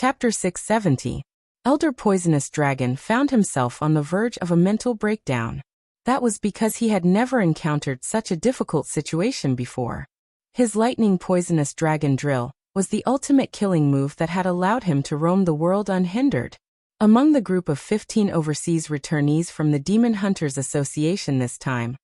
Chapter 670. Elder Poisonous Dragon found himself on the verge of a mental breakdown. That was because he had never encountered such a difficult situation before. His lightning poisonous dragon drill was the ultimate killing move that had allowed him to roam the world unhindered. Among the group of 15 overseas returnees from the Demon Hunters Association this time,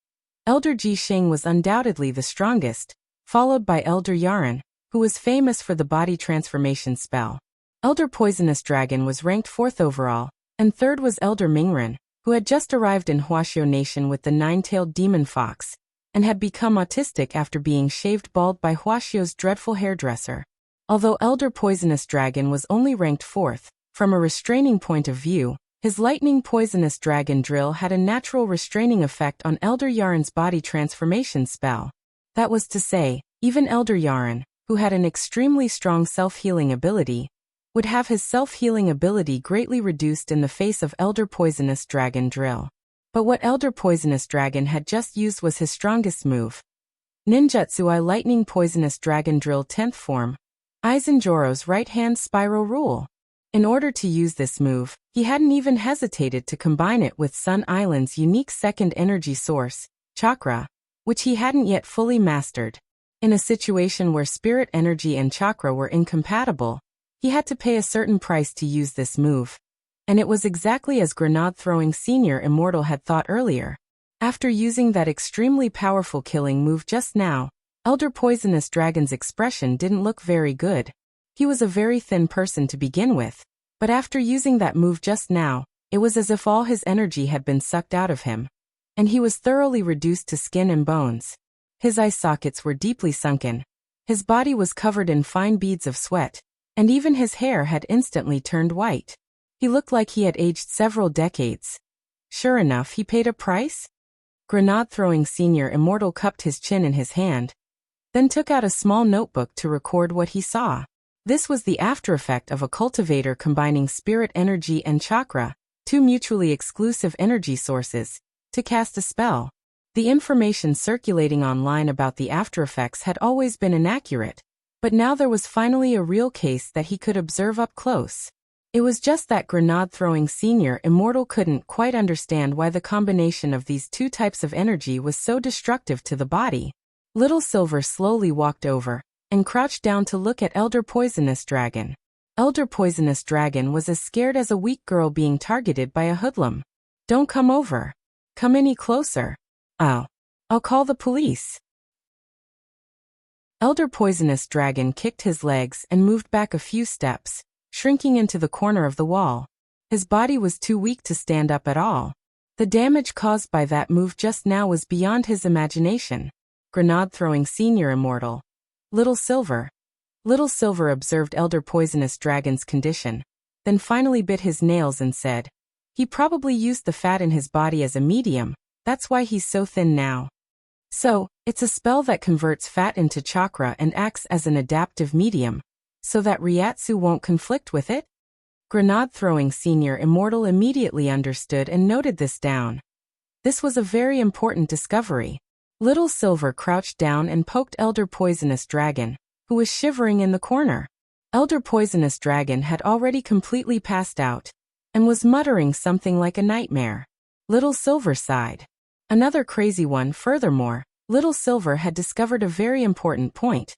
Elder Ji Xing was undoubtedly the strongest, followed by Elder Yaren, who was famous for the body transformation spell. Elder Poisonous Dragon was ranked 4th overall, and 3rd was Elder Mingren, who had just arrived in Huaxiao Nation with the 9-tailed demon fox, and had become autistic after being shaved bald by Huaxiao's dreadful hairdresser. Although Elder Poisonous Dragon was only ranked 4th, from a restraining point of view, his lightning poisonous dragon drill had a natural restraining effect on Elder Yaren's body transformation spell. That was to say, even Elder Yaren, who had an extremely strong self-healing ability, would have his self-healing ability greatly reduced in the face of Elder Poisonous Dragon drill. But what Elder Poisonous Dragon had just used was his strongest move. Ninjutsu I Lightning Poisonous Dragon Drill 10th form, Aizenjoro's right-hand spiral rule. In order to use this move, he hadn't even hesitated to combine it with Sun Island's unique second energy source, chakra, which he hadn't yet fully mastered. In a situation where spirit energy and chakra were incompatible, he had to pay a certain price to use this move. And it was exactly as Grenade-throwing Senior Immortal had thought earlier. After using that extremely powerful killing move just now, Elder Poisonous Dragon's expression didn't look very good. He was a very thin person to begin with, but after using that move just now, it was as if all his energy had been sucked out of him, and he was thoroughly reduced to skin and bones. His eye sockets were deeply sunken. His body was covered in fine beads of sweat, and even his hair had instantly turned white. He looked like he had aged several decades. Sure enough, he paid a price? Grenade-throwing Senior Immortal cupped his chin in his hand, then took out a small notebook to record what he saw. This was the aftereffect of a cultivator combining spirit energy and chakra, 2 mutually exclusive energy sources, to cast a spell. The information circulating online about the aftereffects had always been inaccurate, but now there was finally a real case that he could observe up close. It was just that Grenade-throwing Senior Immortal couldn't quite understand why the combination of these 2 types of energy was so destructive to the body. Little Silver slowly walked over and crouched down to look at Elder Poisonous Dragon. Elder Poisonous Dragon was as scared as a weak girl being targeted by a hoodlum. "Don't come over. Come any closer. I'll call the police." Elder Poisonous Dragon kicked his legs and moved back a few steps, shrinking into the corner of the wall. His body was too weak to stand up at all. The damage caused by that move just now was beyond his imagination. Grenade-throwing Senior Immortal. Little Silver. Little Silver observed Elder Poisonous Dragon's condition, then finally bit his nails and said, "He probably used the fat in his body as a medium, that's why he's so thin now." "So, it's a spell that converts fat into chakra and acts as an adaptive medium, so that Ryatsu won't conflict with it?" Grenade-throwing Senior Immortal immediately understood and noted this down. This was a very important discovery. Little Silver crouched down and poked Elder Poisonous Dragon, who was shivering in the corner. Elder Poisonous Dragon had already completely passed out, and was muttering something like a nightmare. Little Silver sighed. Another crazy one. Furthermore, Little Silver had discovered a very important point.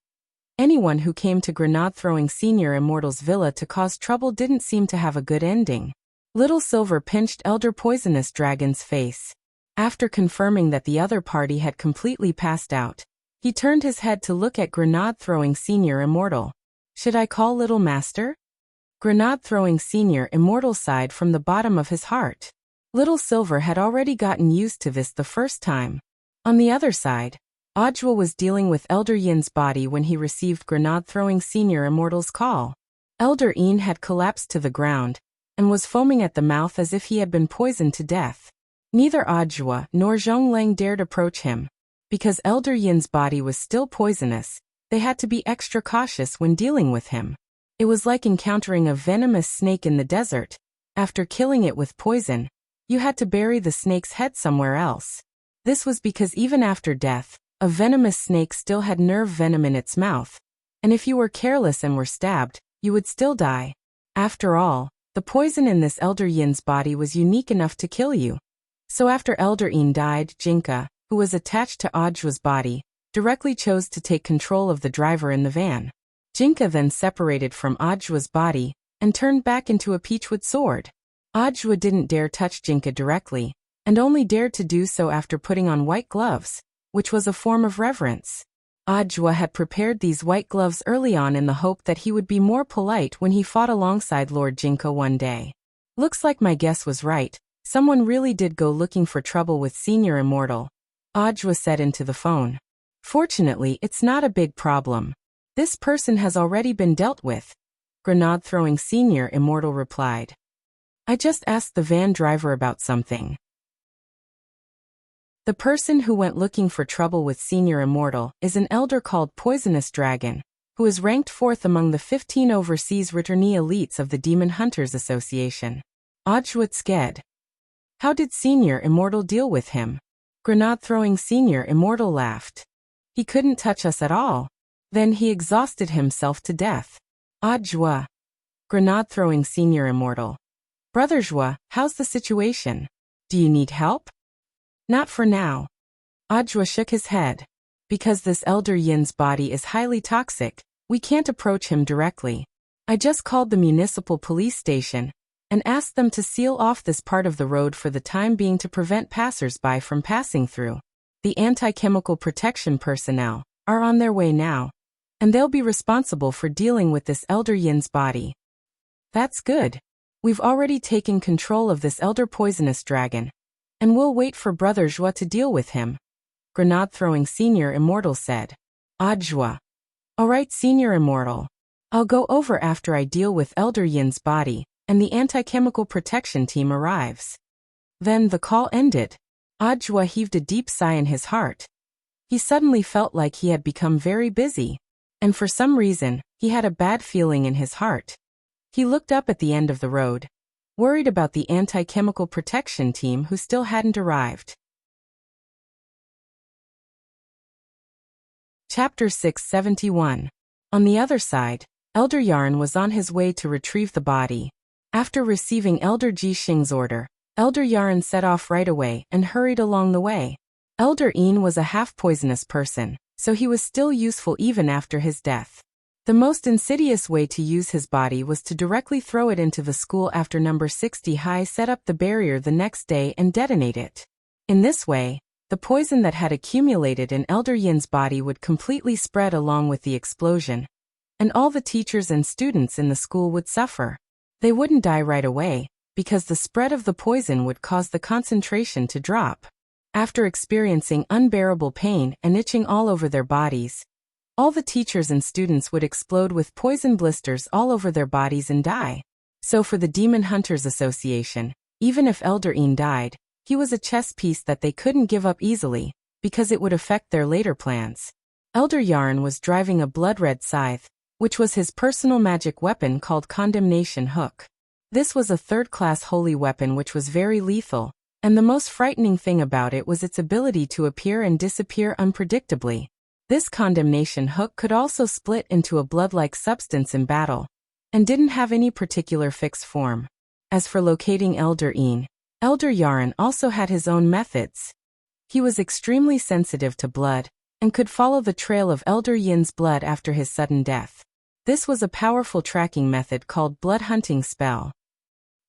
Anyone who came to Grenade-throwing Senior Immortal's villa to cause trouble didn't seem to have a good ending. Little Silver pinched Elder Poisonous Dragon's face. After confirming that the other party had completely passed out, he turned his head to look at Grenade-throwing Senior Immortal. "Should I call Little Master?" Grenade-throwing Senior Immortal sighed from the bottom of his heart. Little Silver had already gotten used to this the first time. On the other side, Audiobook was dealing with Elder Yin's body when he received Grenade-throwing Senior Immortal's call. Elder Yin had collapsed to the ground, and was foaming at the mouth as if he had been poisoned to death. Neither Audiobook nor Zhongleng dared approach him. Because Elder Yin's body was still poisonous, they had to be extra cautious when dealing with him. It was like encountering a venomous snake in the desert. After killing it with poison, you had to bury the snake's head somewhere else. This was because even after death, a venomous snake still had nerve venom in its mouth, and if you were careless and were stabbed, you would still die. After all, the poison in this Elder Yin's body was unique enough to kill you. So after Elder Yin died, Jinka, who was attached to Ajwa's body, directly chose to take control of the driver in the van. Jinka then separated from Ajwa's body and turned back into a peachwood sword. Ajwa didn't dare touch Jinka directly, and only dared to do so after putting on white gloves, which was a form of reverence. Ajwa had prepared these white gloves early on in the hope that he would be more polite when he fought alongside Lord Jinka one day. Looks like my guess was right. Someone really did go looking for trouble with Senior Immortal, Ajwa said into the phone. Fortunately, it's not a big problem. This person has already been dealt with, grenade-throwing Senior Immortal replied. I just asked the van driver about something. The person who went looking for trouble with Senior Immortal is an elder called Poisonous Dragon, who is ranked 4th among the 15 overseas returnee elites of the Demon Hunters Association. Ajwa sked. How did Senior Immortal deal with him? Grenade-throwing Senior Immortal laughed. He couldn't touch us at all. Then he exhausted himself to death. Ajwa. Grenade-throwing Senior Immortal. Brother Jua, how's the situation? Do you need help? Not for now. Ajwa shook his head. Because this Elder Yin's body is highly toxic, we can't approach him directly. I just called the municipal police station and asked them to seal off this part of the road for the time being to prevent passers-by from passing through. The anti-chemical protection personnel are on their way now, and they'll be responsible for dealing with this Elder Yin's body. That's good. We've already taken control of this Elder Poisonous Dragon, and we'll wait for Brother Jua to deal with him, Grenade-throwing Senior Immortal said. Ajwa. Alright Senior Immortal. I'll go over after I deal with Elder Yin's body, and the anti-chemical protection team arrives. Then the call ended. Ajwa heaved a deep sigh in his heart. He suddenly felt like he had become very busy, and for some reason, he had a bad feeling in his heart. He looked up at the end of the road, worried about the anti-chemical protection team who still hadn't arrived. Chapter 671. On the other side, Elder Yarn was on his way to retrieve the body. After receiving Elder Ji Xing's order, Elder Yarn set off right away and hurried along the way. Elder Yin was a half-poisonous person, so he was still useful even after his death. The most insidious way to use his body was to directly throw it into the school after number 60 High set up the barrier the next day and detonate it. In this way, the poison that had accumulated in Elder Yin's body would completely spread along with the explosion, and all the teachers and students in the school would suffer. They wouldn't die right away, because the spread of the poison would cause the concentration to drop. After experiencing unbearable pain and itching all over their bodies, all the teachers and students would explode with poison blisters all over their bodies and die. So for the Demon Hunters Association, even if Elder Yin died, he was a chess piece that they couldn't give up easily, because it would affect their later plans. Elder Yarn was driving a blood-red scythe, which was his personal magic weapon called Condemnation Hook. This was a third-class holy weapon which was very lethal, and the most frightening thing about it was its ability to appear and disappear unpredictably. This condemnation hook could also split into a blood-like substance in battle, and didn't have any particular fixed form. As for locating Elder Yin, Elder Yarn also had his own methods. He was extremely sensitive to blood, and could follow the trail of Elder Yin's blood after his sudden death. This was a powerful tracking method called blood hunting spell.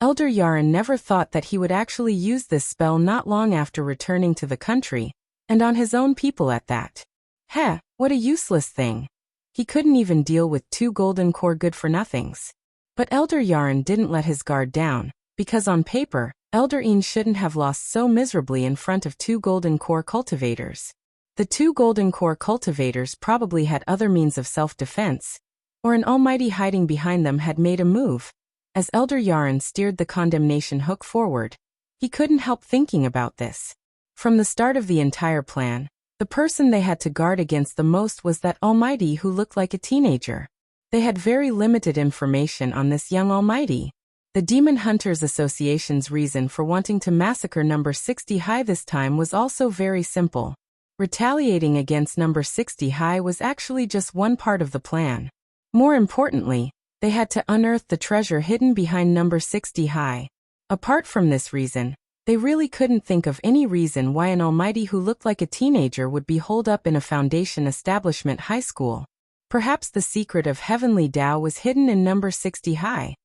Elder Yarn never thought that he would actually use this spell not long after returning to the country, and on his own people at that. Heh, what a useless thing. He couldn't even deal with 2 golden core good-for-nothings. But Elder Yarn didn't let his guard down, because on paper, Elder Yin shouldn't have lost so miserably in front of 2 golden core cultivators. The 2 golden core cultivators probably had other means of self-defense, or an almighty hiding behind them had made a move. As Elder Yarn steered the condemnation hook forward, he couldn't help thinking about this. From the start of the entire plan, the person they had to guard against the most was that Almighty who looked like a teenager. They had very limited information on this young Almighty. The Demon Hunters Association's reason for wanting to massacre number 60 High this time was also very simple. Retaliating against number 60 High was actually just one part of the plan. More importantly, They had to unearth the treasure hidden behind number 60 high. Apart from this reason, they really couldn't think of any reason why an almighty who looked like a teenager would be holed up in a Foundation Establishment high school. Perhaps the secret of heavenly Tao was hidden in number 60 high.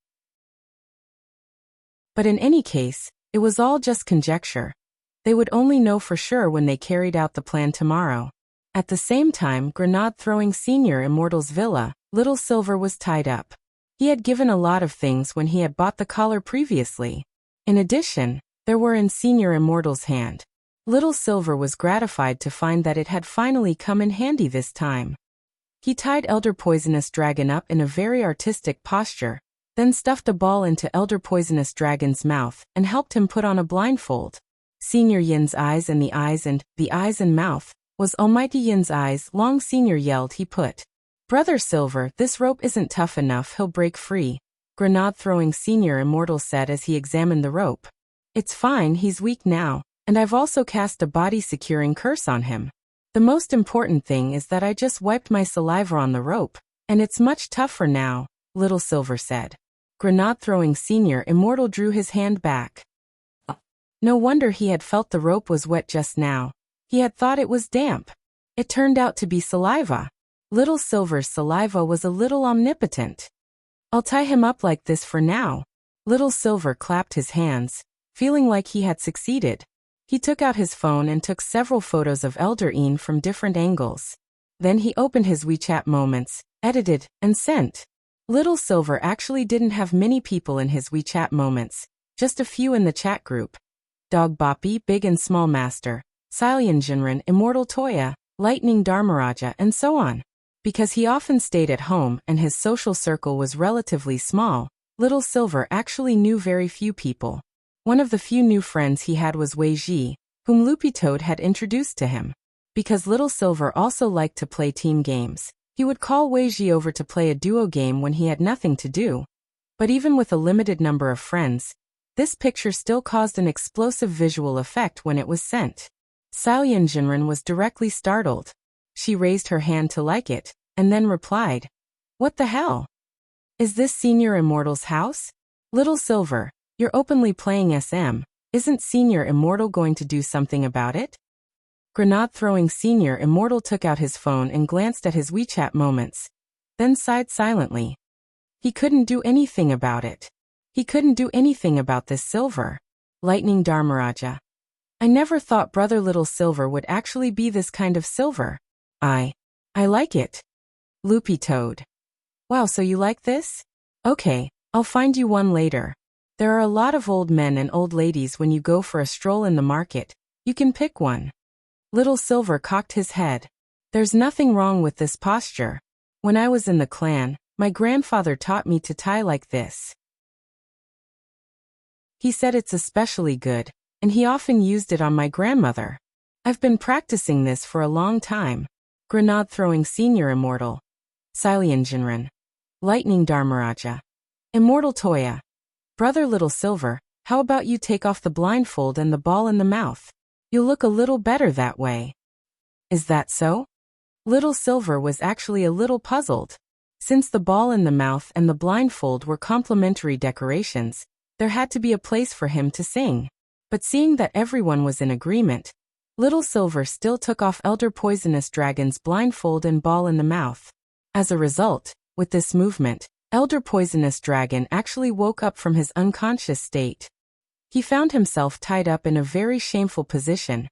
But in any case, it was all just conjecture. They would only know for sure when they carried out the plan tomorrow. At the same time, grenade-throwing Senior Immortal's villa, Little Silver was tied up. He had given a lot of things when he had bought the collar previously. In addition, there were in Senior Immortal's hand. Little Silver was gratified to find that it had finally come in handy this time. He tied Elder Poisonous Dragon up in a very artistic posture, then stuffed a ball into Elder Poisonous Dragon's mouth and helped him put on a blindfold. Senior Yin's eyes and the eyes and mouth, was Almighty Yin's eyes. Long Senior yelled. He put, "Brother Silver, this rope isn't tough enough, he'll break free," grenade-throwing Senior Immortal said as he examined the rope. "It's fine, he's weak now, and I've also cast a body-securing curse on him. The most important thing is that I just wiped my saliva on the rope, and it's much tougher now," Little Silver said. Grenade-throwing Senior Immortal drew his hand back. No wonder he had felt the rope was wet just now. He had thought it was damp. It turned out to be saliva. Little Silver's saliva was a little omnipotent. "I'll tie him up like this for now." Little Silver clapped his hands, feeling like he had succeeded. He took out his phone and took several photos of Elder Ian from different angles. Then he opened his WeChat moments, edited, and sent. Little Silver actually didn't have many people in his WeChat moments, just a few in the chat group. Dog Boppy, Big and Small Master, Silian Jinran, Immortal Toya, Lightning Dharmaraja, and so on. Because he often stayed at home and his social circle was relatively small, Little Silver actually knew very few people. One of the few new friends he had was Wei Ji, whom Loopy Toad had introduced to him. Because Little Silver also liked to play team games, he would call Wei Ji over to play a duo game when he had nothing to do. But even with a limited number of friends, this picture still caused an explosive visual effect when it was sent. Silian Jinran was directly startled. She raised her hand to like it, and then replied, "What the hell? Is this Senior Immortal's house? Little Silver, you're openly playing SM, isn't Senior Immortal going to do something about it?" Grenade-throwing Senior Immortal took out his phone and glanced at his WeChat moments, then sighed silently. He couldn't do anything about it. He couldn't do anything about this Silver. Lightning Dharmaraja. "I never thought Brother Little Silver would actually be this kind of silver. I like it." Loopy Toad. "Wow, so you like this? Okay, I'll find you one later. There are a lot of old men and old ladies when you go for a stroll in the market. You can pick one." Little Silver cocked his head. "There's nothing wrong with this posture. When I was in the clan, my grandfather taught me to tie like this. He said it's especially good, and he often used it on my grandmother. I've been practicing this for a long time." Grenade-throwing Senior Immortal. Silian Jinran. Lightning Dharmaraja. Immortal Toya. "Brother Little Silver, how about you take off the blindfold and the ball in the mouth? You'll look a little better that way." "Is that so?" Little Silver was actually a little puzzled. Since the ball in the mouth and the blindfold were complementary decorations, there had to be a place for him to sing. But seeing that everyone was in agreement, Little Silver still took off Elder Poisonous Dragon's blindfold and ball in the mouth. As a result, with this movement, Elder Poisonous Dragon actually woke up from his unconscious state. He found himself tied up in a very shameful position,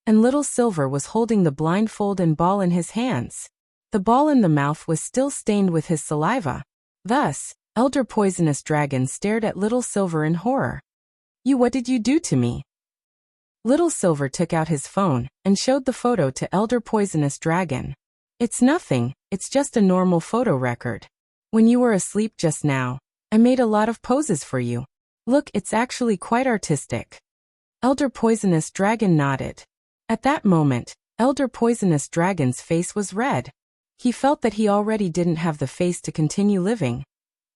and Little Silver was holding the blindfold and ball in his hands. The ball in the mouth was still stained with his saliva. Thus, Elder Poisonous Dragon stared at Little Silver in horror. What did you do to me?" Little Silver took out his phone and showed the photo to Elder Poisonous Dragon. "It's nothing, it's just a normal photo record. When you were asleep just now, I made a lot of poses for you. Look, it's actually quite artistic." Elder Poisonous Dragon nodded. At that moment, Elder Poisonous Dragon's face was red. He felt that he already didn't have the face to continue living.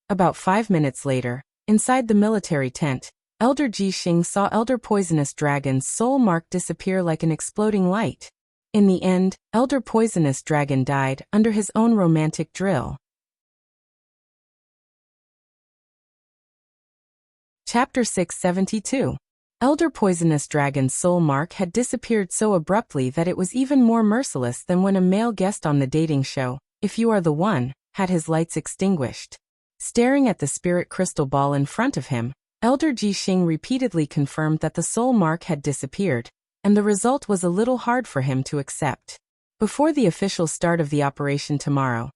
About 5 minutes later, inside the military tent, Elder Jixing saw Elder Poisonous Dragon's soul mark disappear like an exploding light. In the end, Elder Poisonous Dragon died under his own romantic drill. Chapter 672. Elder Poisonous Dragon's soul mark had disappeared so abruptly that it was even more merciless than when a male guest on the dating show, If You Are the One, had his lights extinguished. Staring at the spirit crystal ball in front of him, Elder Jixing repeatedly confirmed that the soul mark had disappeared, and the result was a little hard for him to accept. Before the official start of the operation tomorrow,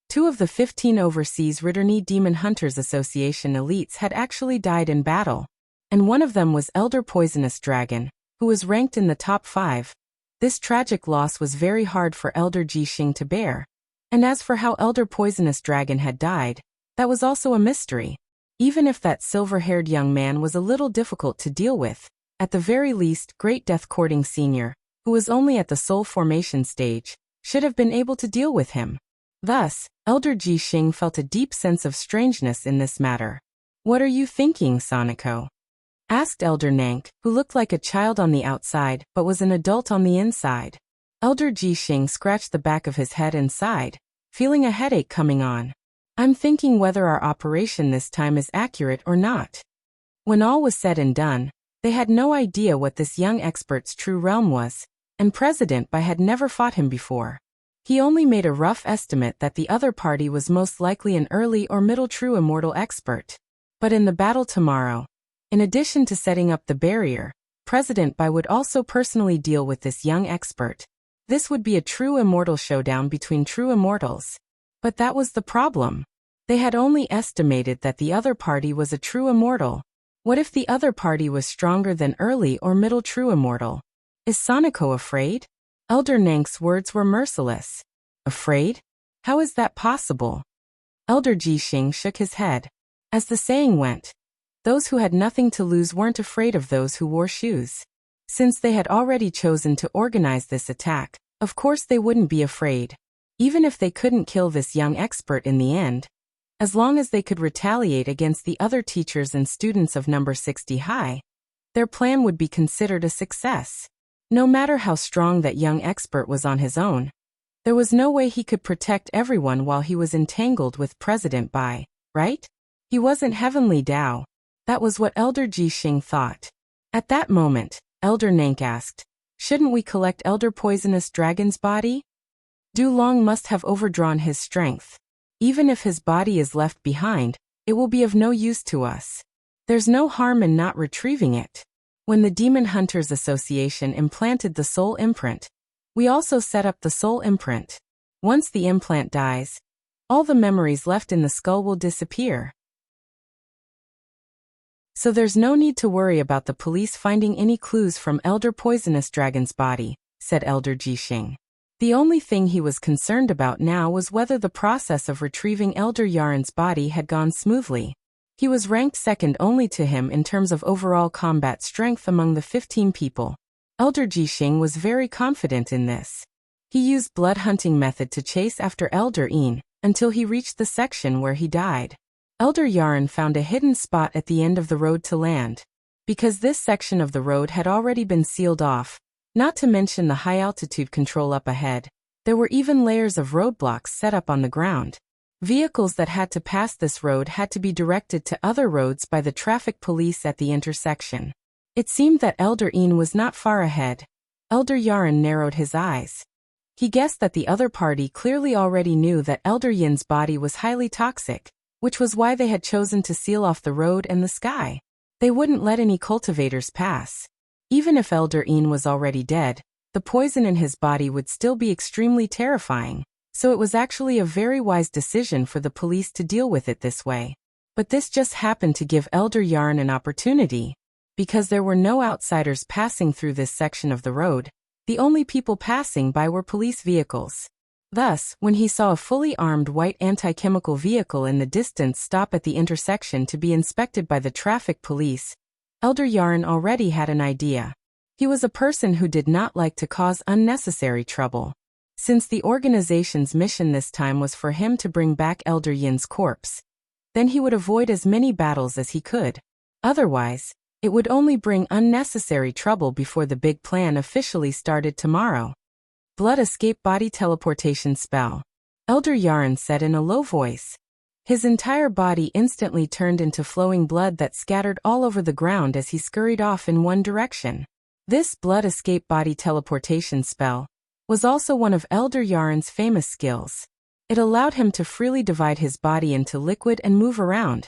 2 of the 15 Overseas Ridderny Demon Hunters Association elites had actually died in battle, and one of them was Elder Poisonous Dragon, who was ranked in the top 5. This tragic loss was very hard for Elder Jixing to bear, and as for how Elder Poisonous Dragon had died, that was also a mystery. Even if that silver-haired young man was a little difficult to deal with, at the very least Great Death Courting Sr., who was only at the soul formation stage, should have been able to deal with him. Thus, Elder Jixing felt a deep sense of strangeness in this matter. "What are you thinking, Soniko?" asked Elder Nank, who looked like a child on the outside but was an adult on the inside. Elder Jixing scratched the back of his head and sighed, feeling a headache coming on. "I'm thinking whether our operation this time is accurate or not." When all was said and done, they had no idea what this young expert's true realm was, and President Bai had never fought him before. He only made a rough estimate that the other party was most likely an early or middle true immortal expert. But in the battle tomorrow, in addition to setting up the barrier, President Bai would also personally deal with this young expert. This would be a true immortal showdown between true immortals. But that was the problem. They had only estimated that the other party was a true immortal. What if the other party was stronger than early or middle true immortal? Is Soniko afraid? Elder Nank's words were merciless. Afraid? How is that possible? Elder Jixing shook his head. As the saying went, those who had nothing to lose weren't afraid of those who wore shoes. Since they had already chosen to organize this attack, of course they wouldn't be afraid. Even if they couldn't kill this young expert in the end, as long as they could retaliate against the other teachers and students of number 60 high, their plan would be considered a success. No matter how strong that young expert was on his own, there was no way he could protect everyone while he was entangled with President Bai, right? He wasn't Heavenly Tao. That was what Elder Jixing thought. At that moment, Elder Nank asked, "Shouldn't we collect Elder Poisonous Dragon's body? Du Long must have overdrawn his strength. Even if his body is left behind, it will be of no use to us. There's no harm in not retrieving it. When the Demon Hunters Association implanted the soul imprint, we also set up the soul imprint. Once the implant dies, all the memories left in the skull will disappear. So there's no need to worry about the police finding any clues from Elder Poisonous Dragon's body," said Elder Jixing. The only thing he was concerned about now was whether the process of retrieving Elder Yaren's body had gone smoothly. He was ranked second only to him in terms of overall combat strength among the 15 people. Elder Jixing was very confident in this. He used blood hunting method to chase after Elder Yin until he reached the section where he died. Elder Yaren found a hidden spot at the end of the road to land. Because this section of the road had already been sealed off, not to mention the high-altitude control up ahead, there were even layers of roadblocks set up on the ground. Vehicles that had to pass this road had to be directed to other roads by the traffic police at the intersection. It seemed that Elder Yin was not far ahead. Elder Yaren narrowed his eyes. He guessed that the other party clearly already knew that Elder Yin's body was highly toxic, which was why they had chosen to seal off the road and the sky. They wouldn't let any cultivators pass. Even if Elder Yin was already dead, the poison in his body would still be extremely terrifying. So it was actually a very wise decision for the police to deal with it this way. But this just happened to give Elder Yaren an opportunity. Because there were no outsiders passing through this section of the road, the only people passing by were police vehicles. Thus, when he saw a fully armed white anti-chemical vehicle in the distance stop at the intersection to be inspected by the traffic police, Elder Yaren already had an idea. He was a person who did not like to cause unnecessary trouble. Since the organization's mission this time was for him to bring back Elder Yin's corpse, then he would avoid as many battles as he could. Otherwise, it would only bring unnecessary trouble before the big plan officially started tomorrow. Blood escape body teleportation spell, Elder Yaren said in a low voice. His entire body instantly turned into flowing blood that scattered all over the ground as he scurried off in one direction. This blood escape body teleportation spell was also one of Elder Yaren's famous skills. It allowed him to freely divide his body into liquid and move around,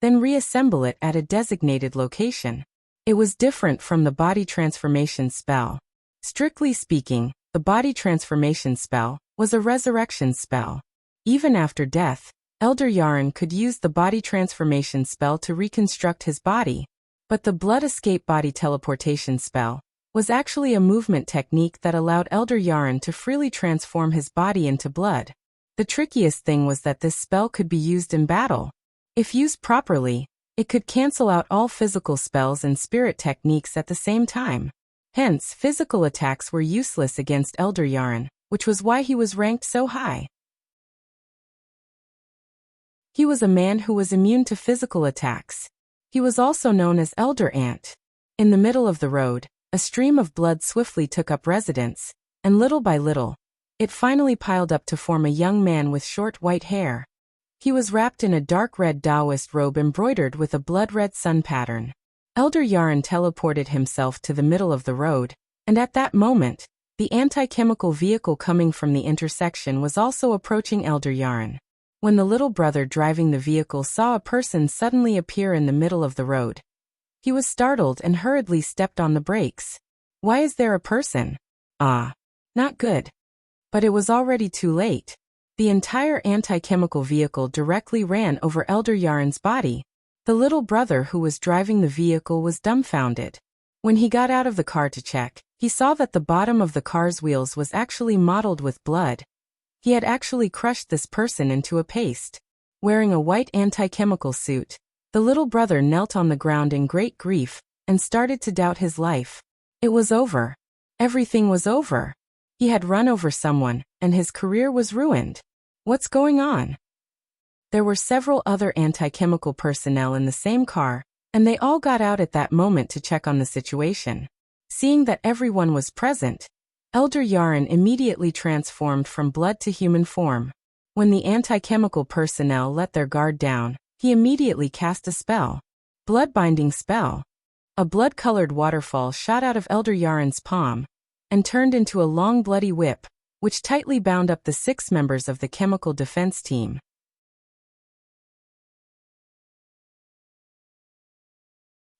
then reassemble it at a designated location. It was different from the body transformation spell. Strictly speaking, the body transformation spell was a resurrection spell. Even after death, Elder Yaren could use the body transformation spell to reconstruct his body, but the blood escape body teleportation spell was actually a movement technique that allowed Elder Yaren to freely transform his body into blood. The trickiest thing was that this spell could be used in battle. If used properly, it could cancel out all physical spells and spirit techniques at the same time. Hence, physical attacks were useless against Elder Yaren, which was why he was ranked so high. He was a man who was immune to physical attacks. He was also known as Elder Ant. In the middle of the road, a stream of blood swiftly took up residence, and little by little, it finally piled up to form a young man with short white hair. He was wrapped in a dark red Taoist robe embroidered with a blood-red sun pattern. Elder Yaren teleported himself to the middle of the road, and at that moment, the anti-chemical vehicle coming from the intersection was also approaching Elder Yaren. When the little brother driving the vehicle saw a person suddenly appear in the middle of the road, he was startled and hurriedly stepped on the brakes. Why is there a person? Ah, not good. But it was already too late. The entire anti-chemical vehicle directly ran over Elder Yaren's body. The little brother who was driving the vehicle was dumbfounded. When he got out of the car to check, he saw that the bottom of the car's wheels was actually mottled with blood. He had actually crushed this person into a paste. Wearing a white anti-chemical suit, the little brother knelt on the ground in great grief and started to doubt his life. It was over. Everything was over. He had run over someone, and his career was ruined. What's going on? There were several other anti-chemical personnel in the same car, and they all got out at that moment to check on the situation. Seeing that everyone was present, Elder Yaren immediately transformed from blood to human form. When the anti-chemical personnel let their guard down, he immediately cast a spell. Blood-binding spell. A blood-colored waterfall shot out of Elder Yaren's palm and turned into a long bloody whip, which tightly bound up the 6 members of the chemical defense team.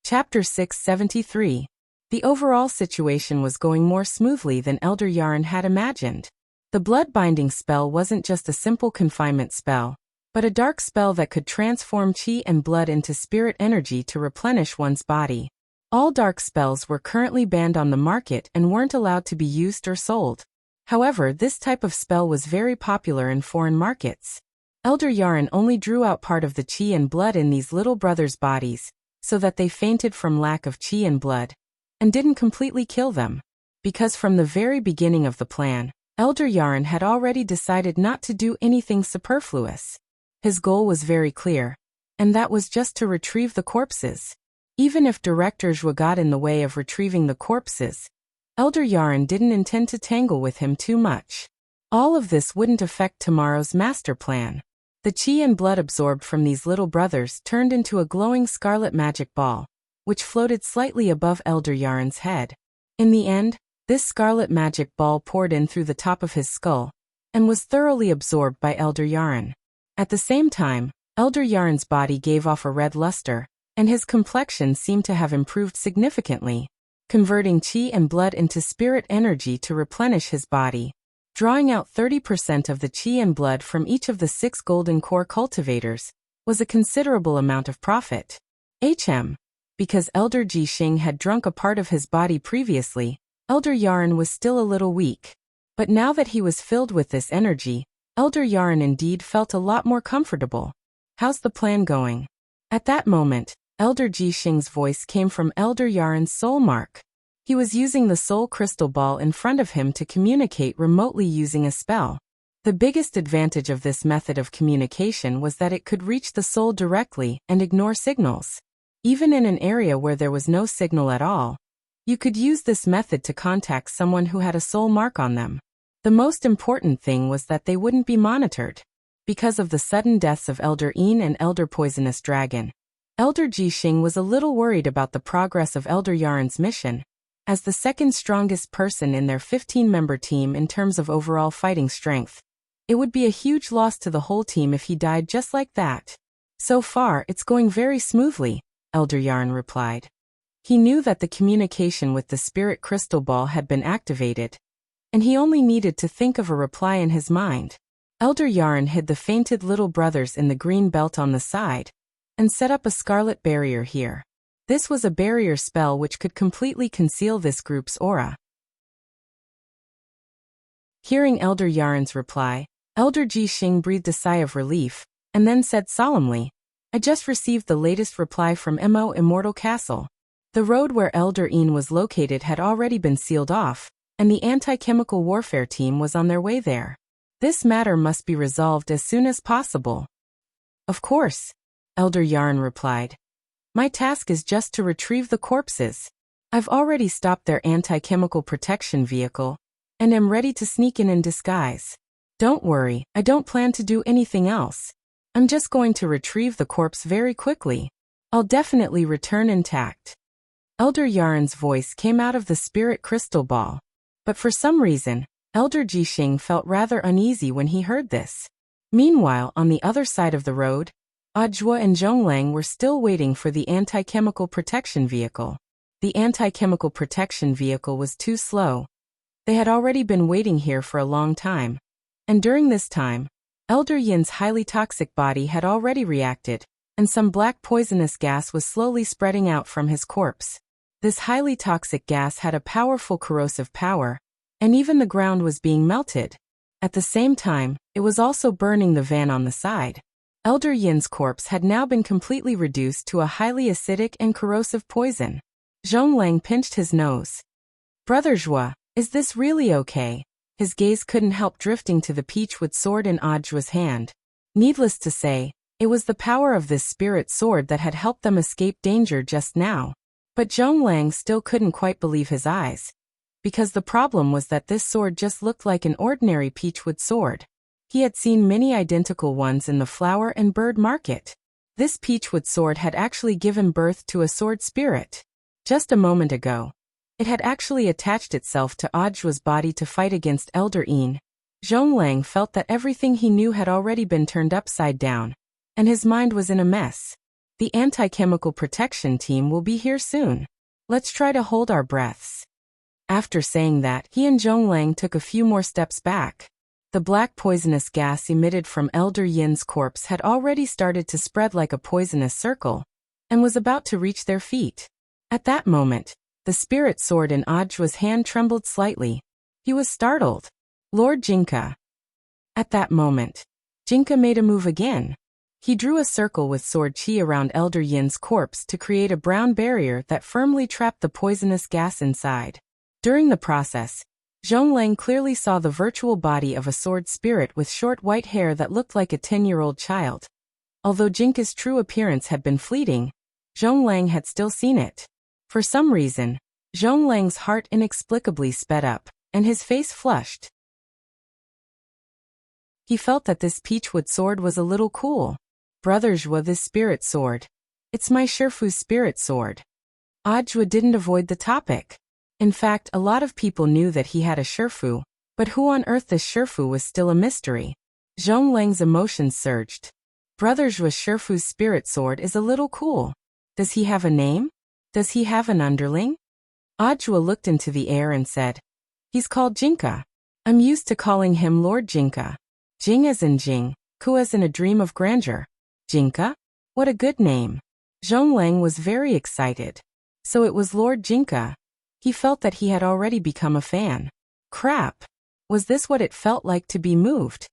Chapter 673. The overall situation was going more smoothly than Elder Yaren had imagined. The blood-binding spell wasn't just a simple confinement spell, but a dark spell that could transform chi and blood into spirit energy to replenish one's body. All dark spells were currently banned on the market and weren't allowed to be used or sold. However, this type of spell was very popular in foreign markets. Elder Yaren only drew out part of the chi and blood in these little brothers' bodies, so that they fainted from lack of chi and blood, and didn't completely kill them. Because from the very beginning of the plan, Elder Yaren had already decided not to do anything superfluous. His goal was very clear, and that was just to retrieve the corpses. Even if Director Zhua got in the way of retrieving the corpses, Elder Yaren didn't intend to tangle with him too much. All of this wouldn't affect tomorrow's master plan. The chi and blood absorbed from these little brothers turned into a glowing scarlet magic ball, which floated slightly above Elder Yaren's head. In the end, this scarlet magic ball poured in through the top of his skull, and was thoroughly absorbed by Elder Yaren. At the same time, Elder Yaren's body gave off a red luster, and his complexion seemed to have improved significantly, converting chi and blood into spirit energy to replenish his body. Drawing out 30% of the chi and blood from each of the 6 golden core cultivators was a considerable amount of profit. Because Elder Jixing had drunk a part of his body previously, Elder Yaren was still a little weak. But now that he was filled with this energy, Elder Yaren indeed felt a lot more comfortable. How's the plan going? At that moment, Elder Jixing's voice came from Elder Yaren's soul mark. He was using the soul crystal ball in front of him to communicate remotely using a spell. The biggest advantage of this method of communication was that it could reach the soul directly and ignore signals. Even in an area where there was no signal at all, you could use this method to contact someone who had a soul mark on them. The most important thing was that they wouldn't be monitored. because of the sudden deaths of Elder Een and Elder Poisonous Dragon. Elder Jixing was a little worried about the progress of Elder Yaren's mission. As the second strongest person in their 15-member team in terms of overall fighting strength, it would be a huge loss to the whole team if he died just like that. So far, it's going very smoothly, Elder Yaren replied. He knew that the communication with the spirit crystal ball had been activated, and he only needed to think of a reply in his mind. Elder Yaren hid the fainted little brothers in the green belt on the side, and set up a scarlet barrier here. This was a barrier spell which could completely conceal this group's aura. Hearing Elder Yaren's reply, Elder Jixing breathed a sigh of relief, and then said solemnly, I just received the latest reply from Mo Immortal Castle. The road where Elder Een was located had already been sealed off, and the anti-chemical warfare team was on their way there. This matter must be resolved as soon as possible. Of course, Elder Yaren replied. My task is just to retrieve the corpses. I've already stopped their anti-chemical protection vehicle, and am ready to sneak in disguise. Don't worry, I don't plan to do anything else. I'm just going to retrieve the corpse very quickly. I'll definitely return intact. Elder Yaren's voice came out of the spirit crystal ball. But for some reason, Elder Jixing felt rather uneasy when he heard this. Meanwhile, on the other side of the road, Ajwa and Zhonglang were still waiting for the anti-chemical protection vehicle. The anti-chemical protection vehicle was too slow. They had already been waiting here for a long time. And during this time, Elder Yin's highly toxic body had already reacted, and some black poisonous gas was slowly spreading out from his corpse. This highly toxic gas had a powerful corrosive power, and even the ground was being melted. At the same time, it was also burning the van on the side. Elder Yin's corpse had now been completely reduced to a highly acidic and corrosive poison. Zhonglang pinched his nose. Brother Zhua, is this really okay? His gaze couldn't help drifting to the peachwood sword in Ajwa's hand. Needless to say, it was the power of this spirit sword that had helped them escape danger just now. But Zhonglang still couldn't quite believe his eyes. Because the problem was that this sword just looked like an ordinary peachwood sword. He had seen many identical ones in the flower and bird market. This peachwood sword had actually given birth to a sword spirit. Just a moment ago, it had actually attached itself to Ajwa's body to fight against Elder Een. Zhonglang felt that everything he knew had already been turned upside down, and his mind was in a mess. The anti-chemical protection team will be here soon. Let's try to hold our breaths. After saying that, he and Zhonglang took a few more steps back. The black poisonous gas emitted from Elder Yin's corpse had already started to spread like a poisonous circle, and was about to reach their feet. At that moment, the spirit sword in Ajwa's hand trembled slightly. He was startled. Lord Jinka. At that moment, Jinka made a move again. He drew a circle with sword chi around Elder Yin's corpse to create a brown barrier that firmly trapped the poisonous gas inside. During the process, Zhonglang clearly saw the virtual body of a sword spirit with short white hair that looked like a 10-year-old child. Although Jinka's true appearance had been fleeting, Zhonglang had still seen it. For some reason, Zhonglang's heart inexplicably sped up, and his face flushed. He felt that this peachwood sword was a little cool. Brother Zhua, this spirit sword. It's my Shifu spirit sword. Ajwa didn't avoid the topic. In fact, a lot of people knew that he had a Shifu, but who on earth this Shifu was still a mystery. Zhonglang's emotions surged. Brother Zhua's Shifu's spirit sword is a little cool. Does he have a name? Does he have an underling? Ajwa looked into the air and said, He's called Jinka. I'm used to calling him Lord Jinka. Jing as in Jing, Ku as in a dream of grandeur. Jinka? What a good name. Zhonglang was very excited. So it was Lord Jinka. He felt that he had already become a fan. Crap! Was this what it felt like to be moved?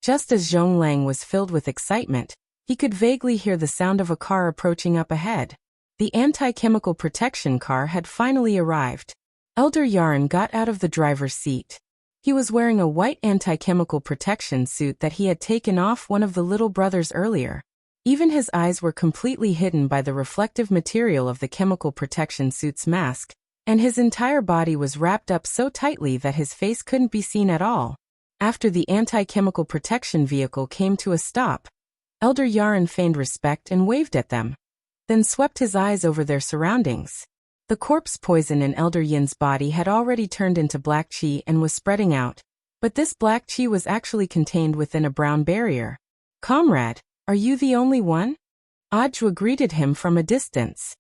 Just as Zhonglang was filled with excitement, he could vaguely hear the sound of a car approaching up ahead. The anti-chemical protection car had finally arrived. Elder Yaren got out of the driver's seat. He was wearing a white anti-chemical protection suit that he had taken off one of the little brothers earlier. Even his eyes were completely hidden by the reflective material of the chemical protection suit's mask, and his entire body was wrapped up so tightly that his face couldn't be seen at all. After the anti-chemical protection vehicle came to a stop, Elder Yaren feigned respect and waved at them, then swept his eyes over their surroundings. The corpse poison in Elder Yin's body had already turned into black qi and was spreading out, but this black qi was actually contained within a brown barrier. "Comrade, are you the only one?" Ajwa greeted him from a distance.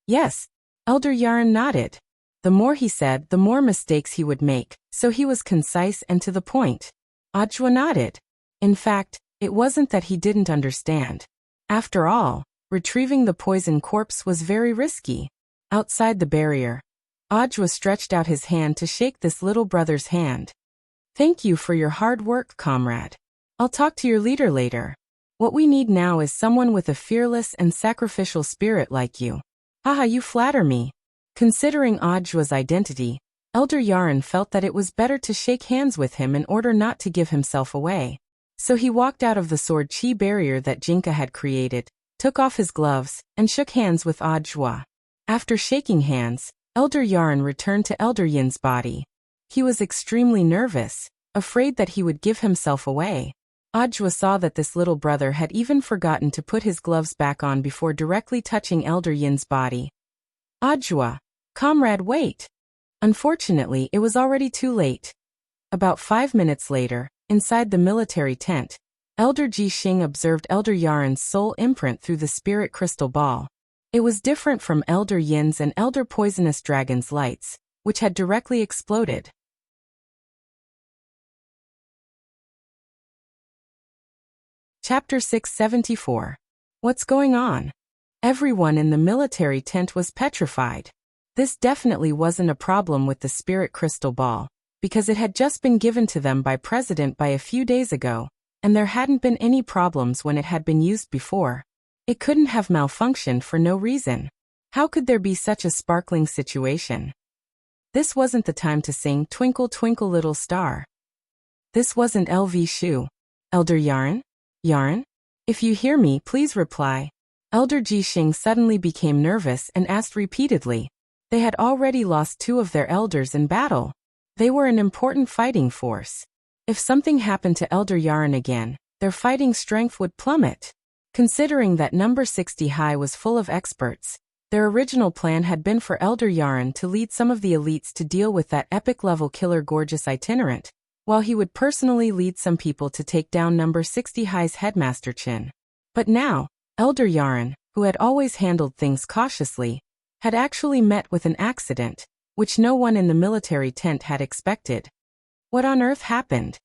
"Yes." Elder Yaren nodded. The more he said, the more mistakes he would make, so he was concise and to the point. Ajwa nodded. In fact, it wasn't that he didn't understand. After all, retrieving the poison corpse was very risky. Outside the barrier, Ajwa stretched out his hand to shake this little brother's hand. "Thank you for your hard work, comrade. I'll talk to your leader later. What we need now is someone with a fearless and sacrificial spirit like you." "Haha, you flatter me." Considering Ajwa's identity, Elder Yaren felt that it was better to shake hands with him in order not to give himself away. So he walked out of the sword chi barrier that Jinka had created, took off his gloves, and shook hands with Ajwa. After shaking hands, Elder Yaren returned to Elder Yin's body. He was extremely nervous, afraid that he would give himself away. Ajwa saw that this little brother had even forgotten to put his gloves back on before directly touching Elder Yin's body. "Ajwa, comrade, wait." Unfortunately, it was already too late. About 5 minutes later, inside the military tent, Elder Ji Xing observed Elder Yaren's soul imprint through the spirit crystal ball. It was different from Elder Yin's and Elder Poisonous Dragon's lights, which had directly exploded. Chapter 674. What's going on? Everyone in the military tent was petrified. This definitely wasn't a problem with the spirit crystal ball, because it had just been given to them by President a few days ago, and there hadn't been any problems when it had been used before. It couldn't have malfunctioned for no reason. How could there be such a sparkling situation? This wasn't the time to sing "Twinkle Twinkle Little Star." This wasn't LV Shu. "Elder Yaren? Yaren? If you hear me, please reply." Elder Ji Xing suddenly became nervous and asked repeatedly. They had already lost 2 of their elders in battle. They were an important fighting force. If something happened to Elder Yaren again, their fighting strength would plummet. Considering that number 60 high was full of experts, their original plan had been for Elder Yaren to lead some of the elites to deal with that epic-level killer Gorgeous Itinerant, while he would personally lead some people to take down number 60 high's headmaster Chin. But now, Elder Yaren, who had always handled things cautiously, had actually met with an accident, which no one in the military tent had expected. What on earth happened?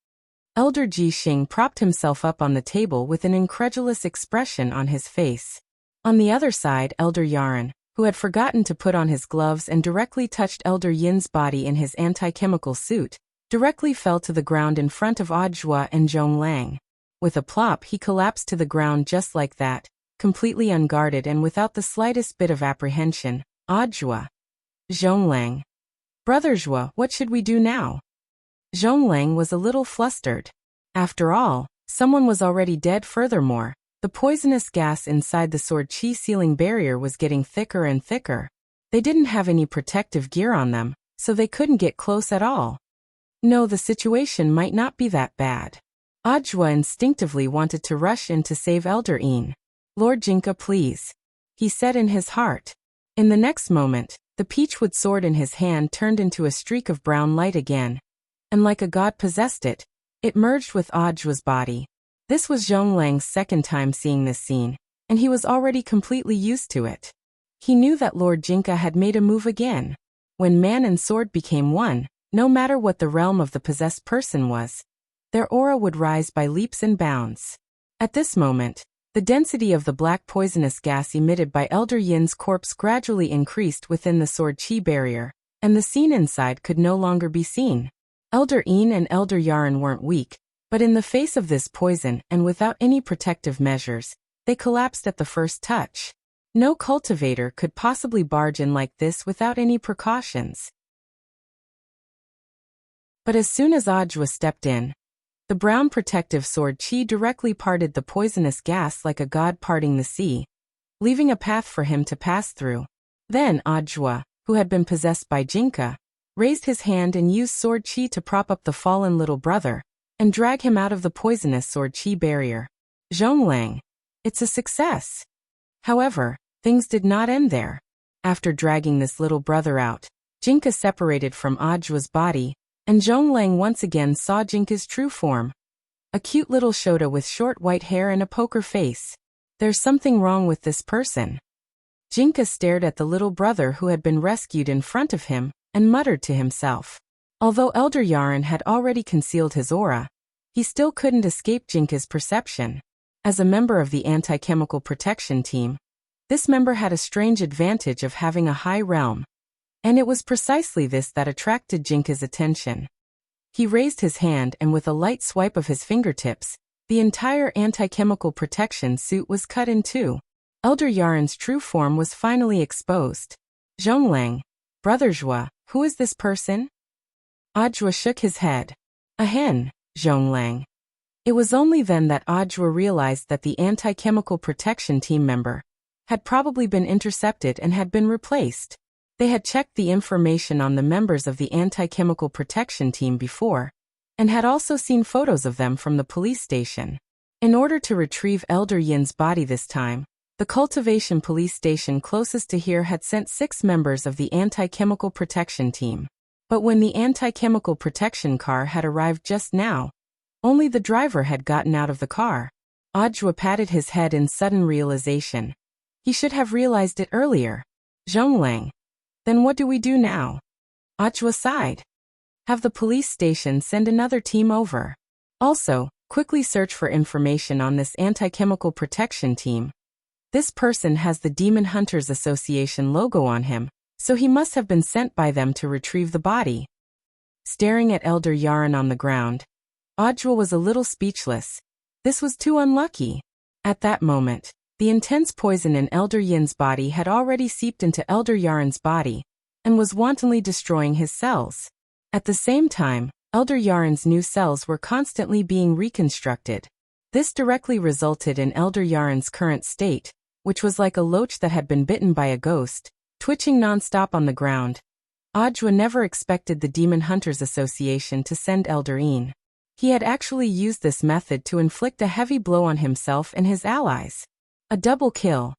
Elder Ji Xing propped himself up on the table with an incredulous expression on his face. On the other side, Elder Yaren, who had forgotten to put on his gloves and directly touched Elder Yin's body in his anti-chemical suit, directly fell to the ground in front of Ajwa and Zhong Lang. With a plop, he collapsed to the ground just like that, completely unguarded and without the slightest bit of apprehension. "Ajwa. Zhong Lang. Brother Zhua, what should we do now?" Zhong Lang was a little flustered. After all, someone was already dead. Furthermore, the poisonous gas inside the sword chi sealing barrier was getting thicker and thicker. They didn't have any protective gear on them, so they couldn't get close at all. No, the situation might not be that bad. Ajwa instinctively wanted to rush in to save Elder Yin. "Lord Jinka, please," he said in his heart. In the next moment, the peachwood sword in his hand turned into a streak of brown light again, and like a god possessed it, it merged with Ajwa's body. This was Zhong Lang's second time seeing this scene, and he was already completely used to it. He knew that Lord Jinka had made a move again. When man and sword became one, no matter what the realm of the possessed person was, their aura would rise by leaps and bounds. At this moment, the density of the black poisonous gas emitted by Elder Yin's corpse gradually increased within the sword chi barrier, and the scene inside could no longer be seen. Elder Yin and Elder Yaren weren't weak, but in the face of this poison and without any protective measures, they collapsed at the first touch. No cultivator could possibly barge in like this without any precautions. But as soon as Ajwa stepped in, the brown protective sword chi directly parted the poisonous gas like a god parting the sea, leaving a path for him to pass through. Then Ajwa, who had been possessed by Jinka, raised his hand and used sword chi to prop up the fallen little brother, and drag him out of the poisonous sword chi barrier. Zhonglang. It's a success. However, things did not end there. After dragging this little brother out, Jinka separated from Ajua's body, and Zhonglang once again saw Jinka's true form. A cute little Shota with short white hair and a poker face. There's something wrong with this person. Jinka stared at the little brother who had been rescued in front of him, and muttered to himself. Although Elder Yaren had already concealed his aura, he still couldn't escape Jinka's perception. As a member of the anti-chemical protection team, this member had a strange advantage of having a high realm. And it was precisely this that attracted Jinka's attention. He raised his hand and with a light swipe of his fingertips, the entire anti-chemical protection suit was cut in two. Elder Yaren's true form was finally exposed. Zhonglang. Brother Zhua, who is this person? Ajua shook his head. A hen, Zhonglang. It was only then that Ajua realized that the anti-chemical protection team member had probably been intercepted and had been replaced. They had checked the information on the members of the anti-chemical protection team before, and had also seen photos of them from the police station. In order to retrieve Elder Yin's body this time, the Cultivation police station closest to here had sent 6 members of the anti-chemical protection team. But when the anti-chemical protection car had arrived just now, only the driver had gotten out of the car. Ajua patted his head in sudden realization. He should have realized it earlier. Zhonglang. Then what do we do now? Ajua sighed. Have the police station send another team over. Also, quickly search for information on this anti-chemical protection team. This person has the Demon Hunters Association logo on him, so he must have been sent by them to retrieve the body. Staring at Elder Yaren on the ground, Ajua was a little speechless. This was too unlucky. At that moment, the intense poison in Elder Yin's body had already seeped into Elder Yaren's body, and was wantonly destroying his cells. At the same time, Elder Yaren's new cells were constantly being reconstructed. This directly resulted in Elder Yaren's current state, which was like a loach that had been bitten by a ghost, twitching non-stop on the ground. Ajua never expected the Demon Hunters Association to send Elder Yin. He had actually used this method to inflict a heavy blow on himself and his allies. A double kill.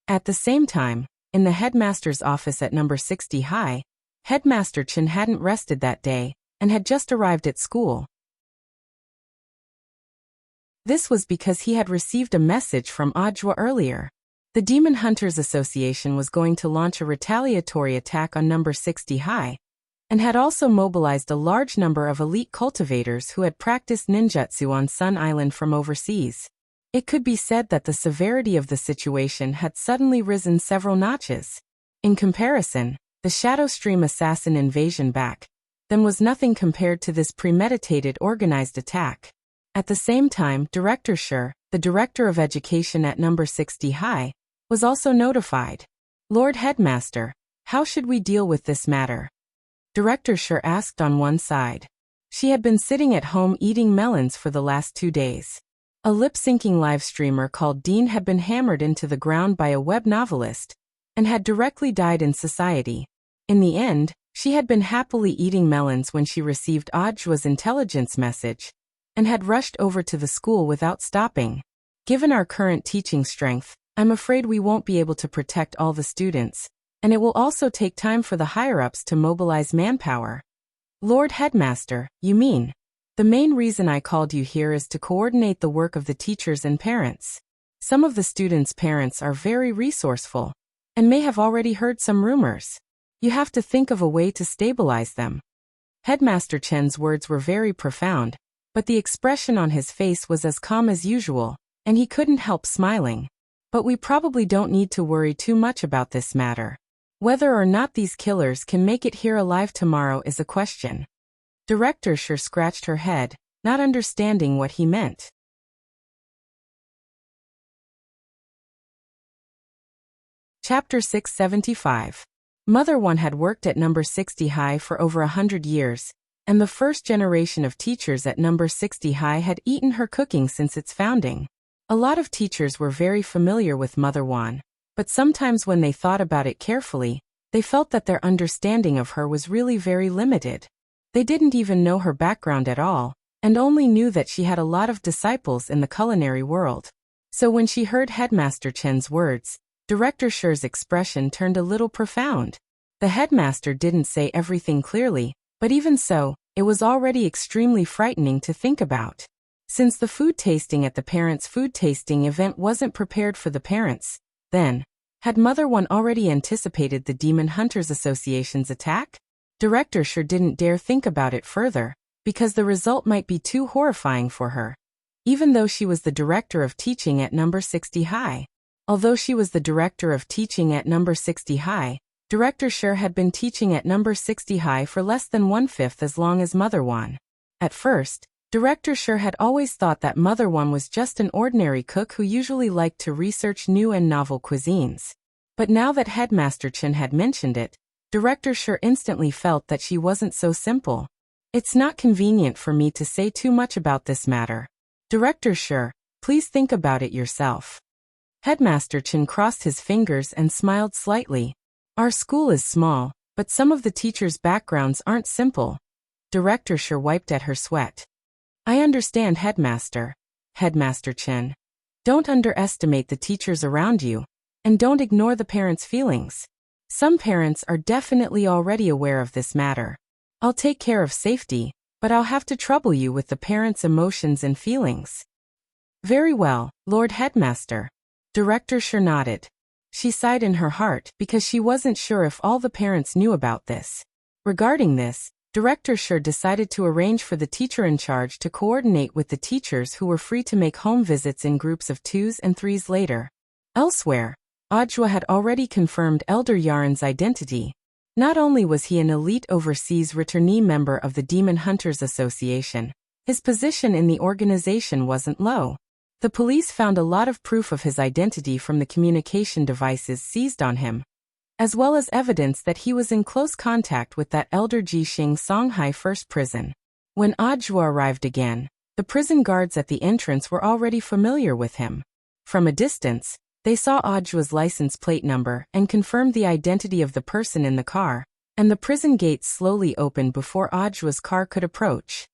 At the same time, in the headmaster's office at number 60 High, Headmaster Chen hadn't rested that day, and had just arrived at school. This was because he had received a message from Ajua earlier. The Demon Hunters Association was going to launch a retaliatory attack on number 60 High, and had also mobilized a large number of elite cultivators who had practiced ninjutsu on Sun Island from overseas. It could be said that the severity of the situation had suddenly risen several notches. In comparison, the Shadow Stream assassin invasion back then was nothing compared to this premeditated organized attack. At the same time, Director Shi, the Director of Education at number 60 High, was also notified. Lord Headmaster, how should we deal with this matter? Director Shi asked on one side. She had been sitting at home eating melons for the last 2 days. A lip-syncing live streamer called Dean had been hammered into the ground by a web novelist, and had directly died in society. In the end, she had been happily eating melons when she received Ajua's intelligence message, and had rushed over to the school without stopping. Given our current teaching strength, I'm afraid we won't be able to protect all the students, and it will also take time for the higher-ups to mobilize manpower. Lord Headmaster, you mean? The main reason I called you here is to coordinate the work of the teachers and parents. Some of the students' parents are very resourceful, and may have already heard some rumors. You have to think of a way to stabilize them. Headmaster Chen's words were very profound, but the expression on his face was as calm as usual, and he couldn't help smiling. But we probably don't need to worry too much about this matter. Whether or not these killers can make it here alive tomorrow is a question. Director Shi scratched her head, not understanding what he meant. Chapter 675. Mother One had worked at number 60 High for over 100 years, and the first generation of teachers at number 60 High had eaten her cooking since its founding. A lot of teachers were very familiar with Mother One, but sometimes when they thought about it carefully, they felt that their understanding of her was really very limited. They didn't even know her background at all, and only knew that she had a lot of disciples in the culinary world. So when she heard Headmaster Chen's words, Director Shi's expression turned a little profound. The headmaster didn't say everything clearly, but even so, it was already extremely frightening to think about. Since the food tasting at the parents' food tasting event wasn't prepared for the parents, then, had Mother One already anticipated the Demon Hunters Association's attack? Director Shi didn't dare think about it further, because the result might be too horrifying for her. Even though she was the director of teaching at number 60 High. Although she was the director of teaching at number 60 High, Director Shi had been teaching at number 60 High for less than 1/5 as long as Mother One. At first, Director Shi had always thought that Mother One was just an ordinary cook who usually liked to research new and novel cuisines. But now that Headmaster Chen had mentioned it, Director Shi instantly felt that she wasn't so simple. It's not convenient for me to say too much about this matter. Director Shi, please think about it yourself. Headmaster Chen crossed his fingers and smiled slightly. Our school is small, but some of the teachers' backgrounds aren't simple. Director Shi wiped at her sweat. I understand, Headmaster Chen. Don't underestimate the teachers around you, and don't ignore the parents' feelings. Some parents are definitely already aware of this matter. I'll take care of safety, but I'll have to trouble you with the parents' emotions and feelings. Very well, Lord Headmaster. Director Shi nodded. She sighed in her heart because she wasn't sure if all the parents knew about this. Regarding this, Director Shi decided to arrange for the teacher in charge to coordinate with the teachers who were free to make home visits in groups of 2s and 3s later. Elsewhere, Audiobook had already confirmed Elder Yaren's identity. Not only was he an elite overseas returnee member of the Demon Hunters Association, his position in the organization wasn't low. The police found a lot of proof of his identity from the communication devices seized on him, as well as evidence that he was in close contact with that Elder Jixing Songhai First Prison. When Audiobook arrived again, the prison guards at the entrance were already familiar with him. From a distance, they saw Audiobook's license plate number and confirmed the identity of the person in the car, and the prison gates slowly opened before Audiobook's car could approach.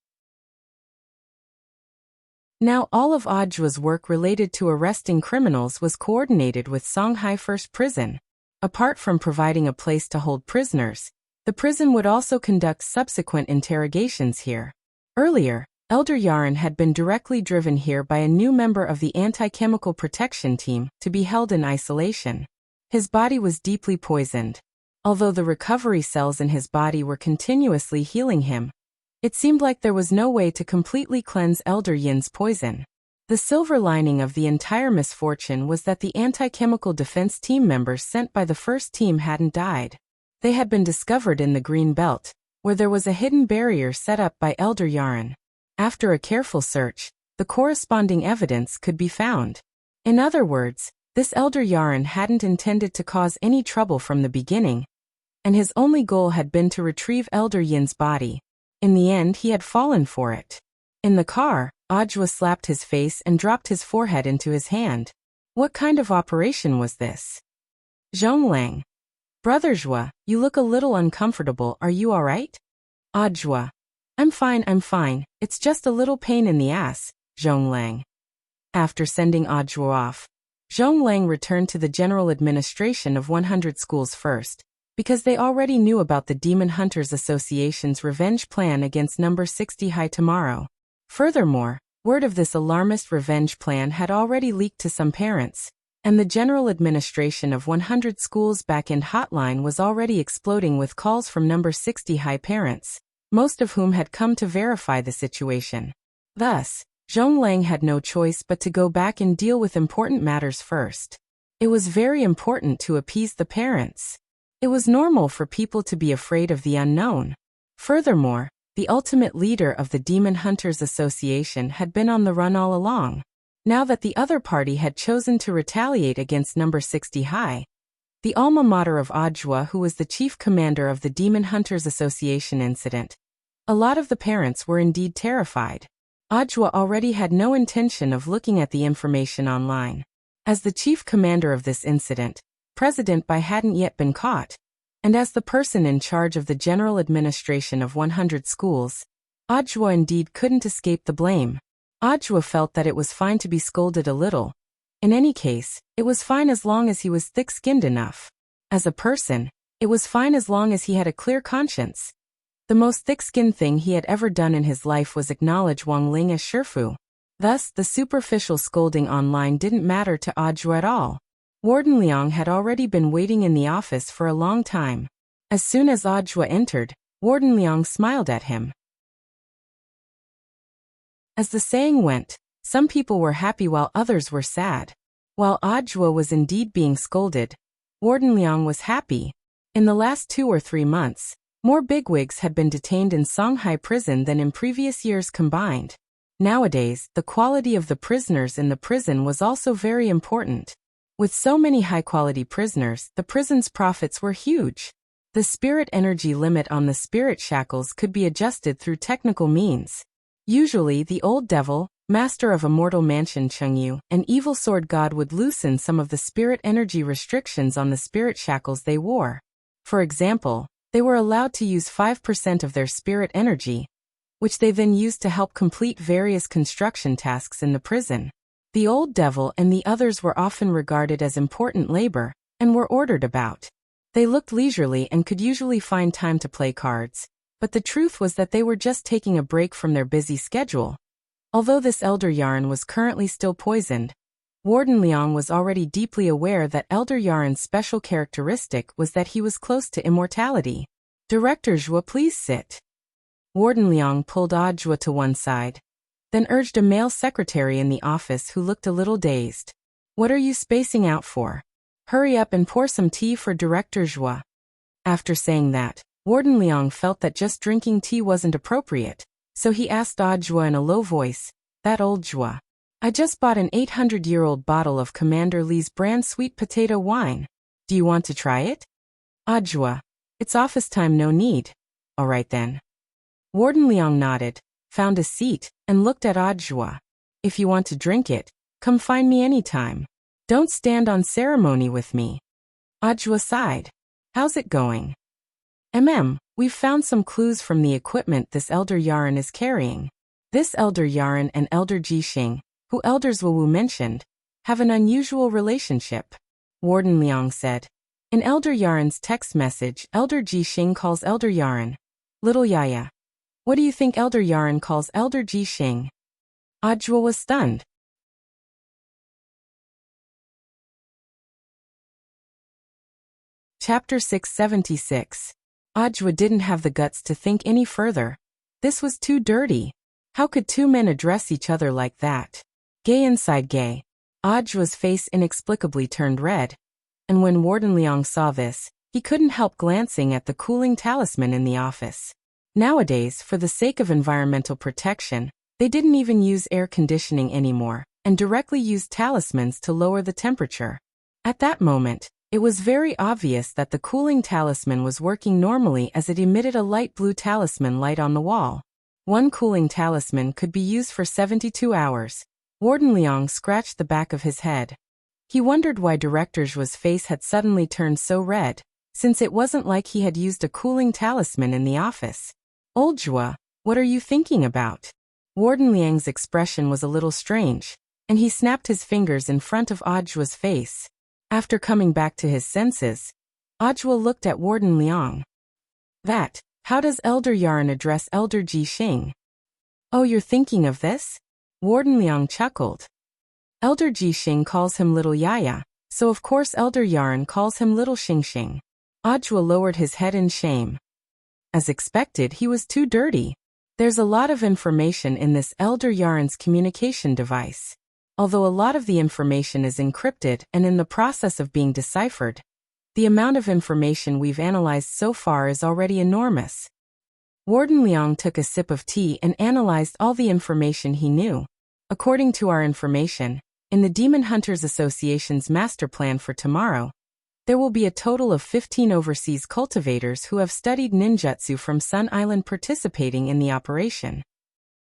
Now all of Audiobook's work related to arresting criminals was coordinated with Songhai First Prison. Apart from providing a place to hold prisoners, the prison would also conduct subsequent interrogations here. Earlier, Elder Yaren had been directly driven here by a new member of the anti-chemical protection team to be held in isolation. His body was deeply poisoned. Although the recovery cells in his body were continuously healing him, it seemed like there was no way to completely cleanse Elder Yin's poison. The silver lining of the entire misfortune was that the anti-chemical defense team members sent by the first team hadn't died. They had been discovered in the Green Belt, where there was a hidden barrier set up by Elder Yaren. After a careful search, the corresponding evidence could be found. In other words, this Elder Yaren hadn't intended to cause any trouble from the beginning, and his only goal had been to retrieve Elder Yin's body. In the end, he had fallen for it. In the car, Audiobook slapped his face and dropped his forehead into his hand. What kind of operation was this? Zhonglang. Brother Zhua, you look a little uncomfortable, are you alright? Audiobook. I'm fine, it's just a little pain in the ass, Zhonglang. After sending Audiobook off, Zhonglang returned to the general administration of 100 schools first, because they already knew about the Demon Hunters Association's revenge plan against number 60 High tomorrow. Furthermore, word of this alarmist revenge plan had already leaked to some parents, and the general administration of 100 schools' back-end hotline was already exploding with calls from number 60 High parents, most of whom had come to verify the situation. Thus, Zhonglang had no choice but to go back and deal with important matters first. It was very important to appease the parents. It was normal for people to be afraid of the unknown. Furthermore, the ultimate leader of the Demon Hunters Association had been on the run all along. Now that the other party had chosen to retaliate against number 60 High, the alma mater of Audiobook, who was the chief commander of the Demon Hunters Association incident, a lot of the parents were indeed terrified. Audiobook already had no intention of looking at the information online. As the chief commander of this incident, President Bai hadn't yet been caught, and as the person in charge of the general administration of 100 schools, Ajwa indeed couldn't escape the blame. Ajwa felt that it was fine to be scolded a little. In any case, it was fine as long as he was thick-skinned enough. As a person, it was fine as long as he had a clear conscience. The most thick-skinned thing he had ever done in his life was acknowledge Wang Ling as Shifu. Thus, the superficial scolding online didn't matter to Ajwa at all. Warden Liang had already been waiting in the office for a long time. As soon as Ajwa entered, Warden Liang smiled at him. As the saying went, some people were happy while others were sad. While Ajwa was indeed being scolded, Warden Liang was happy. In the last 2 or 3 months, more bigwigs had been detained in Shanghai prison than in previous years combined. Nowadays, the quality of the prisoners in the prison was also very important. With so many high-quality prisoners, the prison's profits were huge. The spirit energy limit on the spirit shackles could be adjusted through technical means. Usually, the old devil, master of a mortal mansion Chengyu, an evil sword god would loosen some of the spirit energy restrictions on the spirit shackles they wore. For example, they were allowed to use 5% of their spirit energy, which they then used to help complete various construction tasks in the prison. The old devil and the others were often regarded as important labor, and were ordered about. They looked leisurely and could usually find time to play cards, but the truth was that they were just taking a break from their busy schedule. Although this Elder Yaran was currently still poisoned, Warden Liang was already deeply aware that Elder Yaran's special characteristic was that he was close to immortality. Director Zhua, please sit. Warden Liang pulled Ajwa to one side, then urged a male secretary in the office who looked a little dazed. What are you spacing out for? Hurry up and pour some tea for Director Zhua. After saying that, Warden Liang felt that just drinking tea wasn't appropriate, so he asked Ajwa in a low voice, "That old Zhua. I just bought an 800-year-old bottle of Commander Li's brand sweet potato wine. Do you want to try it?" Ajwa, "It's office time, no need." "All right then." Warden Liang nodded, found a seat, and looked at Ajwa. "If you want to drink it, come find me anytime. Don't stand on ceremony with me." Ajwa sighed. "How's it going?" We've found some clues from the equipment this Elder Yaran is carrying. This Elder Yaran and Elder Jixing, who Elders Wu mentioned, have an unusual relationship," Warden Liang said. In Elder Yaran's text message, Elder Jixing calls Elder Yaran Little Yaya. What do you think Elder Yaran calls Elder Jixing? Ajwa was stunned. Chapter 676. Ajwa didn't have the guts to think any further. This was too dirty. How could 2 men address each other like that? Gay inside gay. Ajwa's face inexplicably turned red. And when Warden Liang saw this, he couldn't help glancing at the cooling talisman in the office. Nowadays, for the sake of environmental protection, they didn't even use air conditioning anymore, and directly used talismans to lower the temperature. At that moment, it was very obvious that the cooling talisman was working normally as it emitted a light blue talisman light on the wall. One cooling talisman could be used for 72 hours. Warden Liang scratched the back of his head. He wondered why Director Zhua's face had suddenly turned so red, since it wasn't like he had used a cooling talisman in the office. "Old Zhua, what are you thinking about?" Warden Liang's expression was a little strange, and he snapped his fingers in front of Ajwa's face. After coming back to his senses, Ajwa looked at Warden Liang. How does Elder Yaran address Elder Jixing? "Oh, you're thinking of this?" Warden Liang chuckled. Elder Jixing calls him Little Yaya, so of course Elder Yaran calls him Little Xingxing. Ajwa lowered his head in shame. As expected, he was too dirty. There's a lot of information in this Elder Yaran's communication device. Although a lot of the information is encrypted and in the process of being deciphered, the amount of information we've analyzed so far is already enormous. Warden Liang took a sip of tea and analyzed all the information he knew. According to our information, in the Demon Hunters Association's master plan for tomorrow, there will be a total of 15 overseas cultivators who have studied ninjutsu from Sun Island participating in the operation.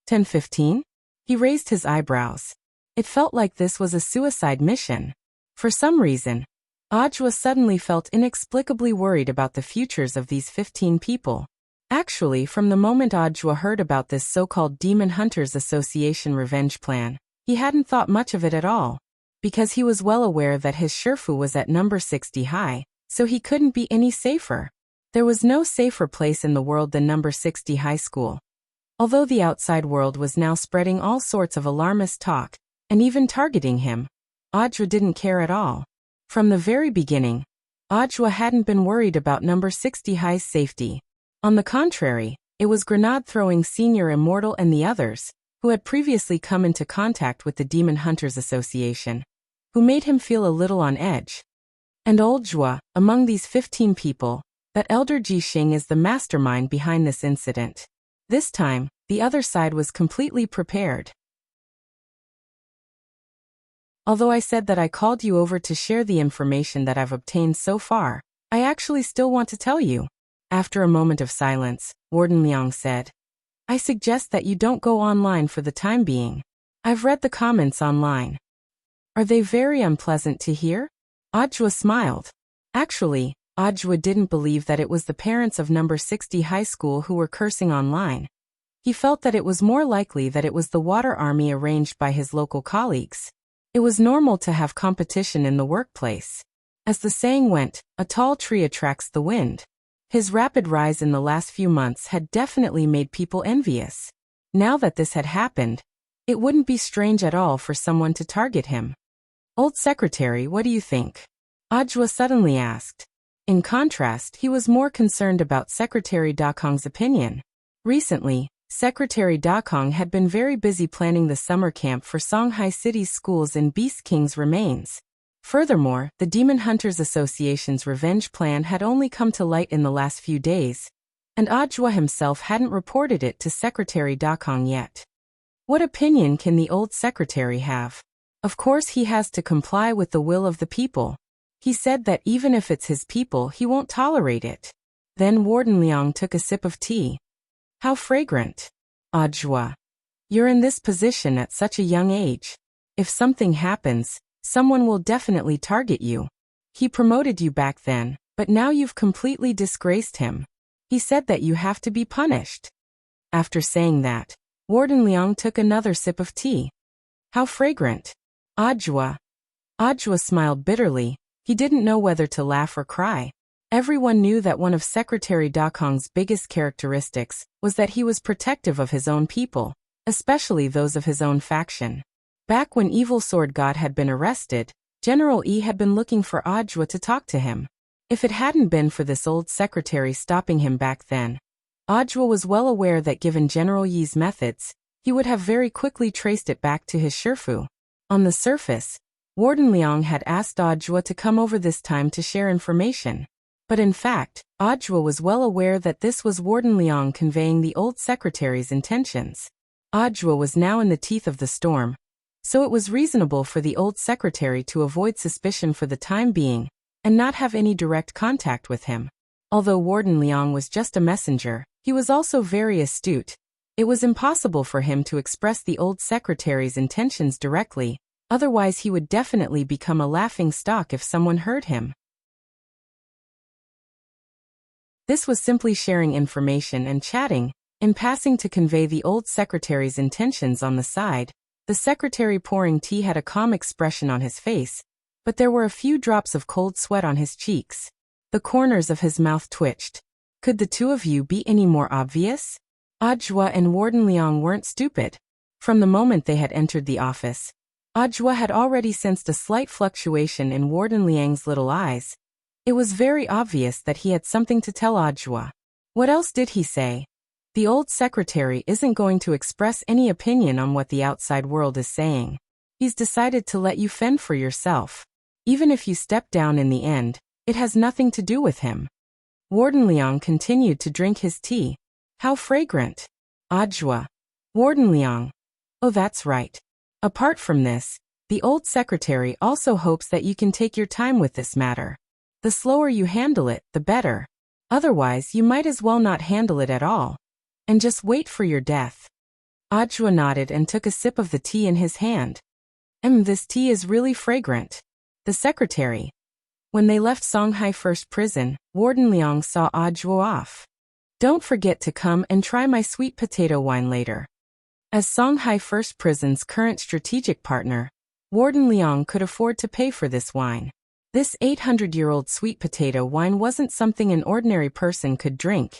10-15? He raised his eyebrows. It felt like this was a suicide mission. For some reason, Ajwa suddenly felt inexplicably worried about the futures of these 15 people. Actually, from the moment Ajwa heard about this so-called Demon Hunters Association revenge plan, he hadn't thought much of it at all, because he was well aware that his Shifu was at number 60 high, so he couldn't be any safer. There was no safer place in the world than number 60 high school. Although the outside world was now spreading all sorts of alarmist talk, and even targeting him, Ajwa didn't care at all. From the very beginning, Ajwa hadn't been worried about number 60 high's safety. On the contrary, it was grenade-throwing Senior Immortal and the others, who had previously come into contact with the Demon Hunters Association, who made him feel a little on edge. And old Jua, among these 15 people, that Elder Jixing is the mastermind behind this incident. This time, the other side was completely prepared. Although I said that I called you over to share the information that I've obtained so far, I actually still want to tell you. After a moment of silence, Warden Liang said, I suggest that you don't go online for the time being. I've read the comments online. Are they very unpleasant to hear? Ajwa smiled. Actually, Ajwa didn't believe that it was the parents of number 60 high school who were cursing online. He felt that it was more likely that it was the water army arranged by his local colleagues. It was normal to have competition in the workplace. As the saying went, a tall tree attracts the wind. His rapid rise in the last few months had definitely made people envious. Now that this had happened, it wouldn't be strange at all for someone to target him. Old Secretary, what do you think? Ajwa suddenly asked. In contrast, he was more concerned about Secretary Dakong's opinion. Recently, Secretary Dakong had been very busy planning the summer camp for Songhai City's schools in Beast King's remains. Furthermore, the Demon Hunters Association's revenge plan had only come to light in the last few days, and Ajwa himself hadn't reported it to Secretary Dakong yet. What opinion can the old secretary have? Of course he has to comply with the will of the people. He said that even if it's his people, he won't tolerate it. Then Warden Liang took a sip of tea. How fragrant. Ajwa. You're in this position at such a young age. If something happens, someone will definitely target you. He promoted you back then, but now you've completely disgraced him. He said that you have to be punished. After saying that, Warden Liang took another sip of tea. How fragrant. Ajwa. Ajwa smiled bitterly. He didn't know whether to laugh or cry. Everyone knew that one of Secretary Dakong's biggest characteristics was that he was protective of his own people, especially those of his own faction. Back when Evil Sword God had been arrested, General Yi had been looking for Ajwa to talk to him. If it hadn't been for this old secretary stopping him back then, Ajwa was well aware that given General Yi's methods, he would have very quickly traced it back to his Shifu. On the surface, Warden Liang had asked Ajwa to come over this time to share information. But in fact, Ajwa was well aware that this was Warden Liang conveying the old secretary's intentions. Ajwa was now in the teeth of the storm, so it was reasonable for the old secretary to avoid suspicion for the time being, and not have any direct contact with him. Although Warden Liang was just a messenger, he was also very astute. It was impossible for him to express the old secretary's intentions directly, otherwise he would definitely become a laughing stock if someone heard him. This was simply sharing information and chatting, in passing to convey the old secretary's intentions on the side. The secretary pouring tea had a calm expression on his face, but there were a few drops of cold sweat on his cheeks. The corners of his mouth twitched. Could the two of you be any more obvious? Ajwa and Warden Liang weren't stupid. From the moment they had entered the office, Ajwa had already sensed a slight fluctuation in Warden Liang's little eyes. It was very obvious that he had something to tell Ajwa. What else did he say? The old secretary isn't going to express any opinion on what the outside world is saying. He's decided to let you fend for yourself. Even if you step down in the end, it has nothing to do with him. Warden Liang continued to drink his tea. How fragrant. Ajwa. Warden Liang. Oh, that's right. Apart from this, the old secretary also hopes that you can take your time with this matter. The slower you handle it, the better. Otherwise, you might as well not handle it at all. And just wait for your death. Ajwa nodded and took a sip of the tea in his hand. This tea is really fragrant. The secretary. When they left Songhai First Prison, Warden Liang saw Ajwa off. Don't forget to come and try my sweet potato wine later. As Songhai First Prison's current strategic partner, Warden Liang could afford to pay for this wine. This 800-year-old sweet potato wine wasn't something an ordinary person could drink.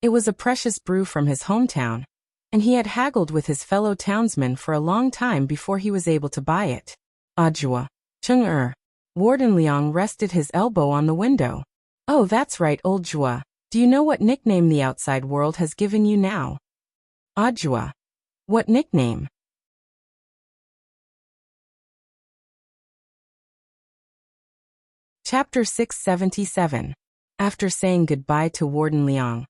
It was a precious brew from his hometown, and he had haggled with his fellow townsmen for a long time before he was able to buy it. Ajua. Chung-er. Warden Liang rested his elbow on the window. Oh, that's right, old Jua. Do you know what nickname the outside world has given you now? Ajua. What nickname? Chapter 677. After saying goodbye to Warden Liang,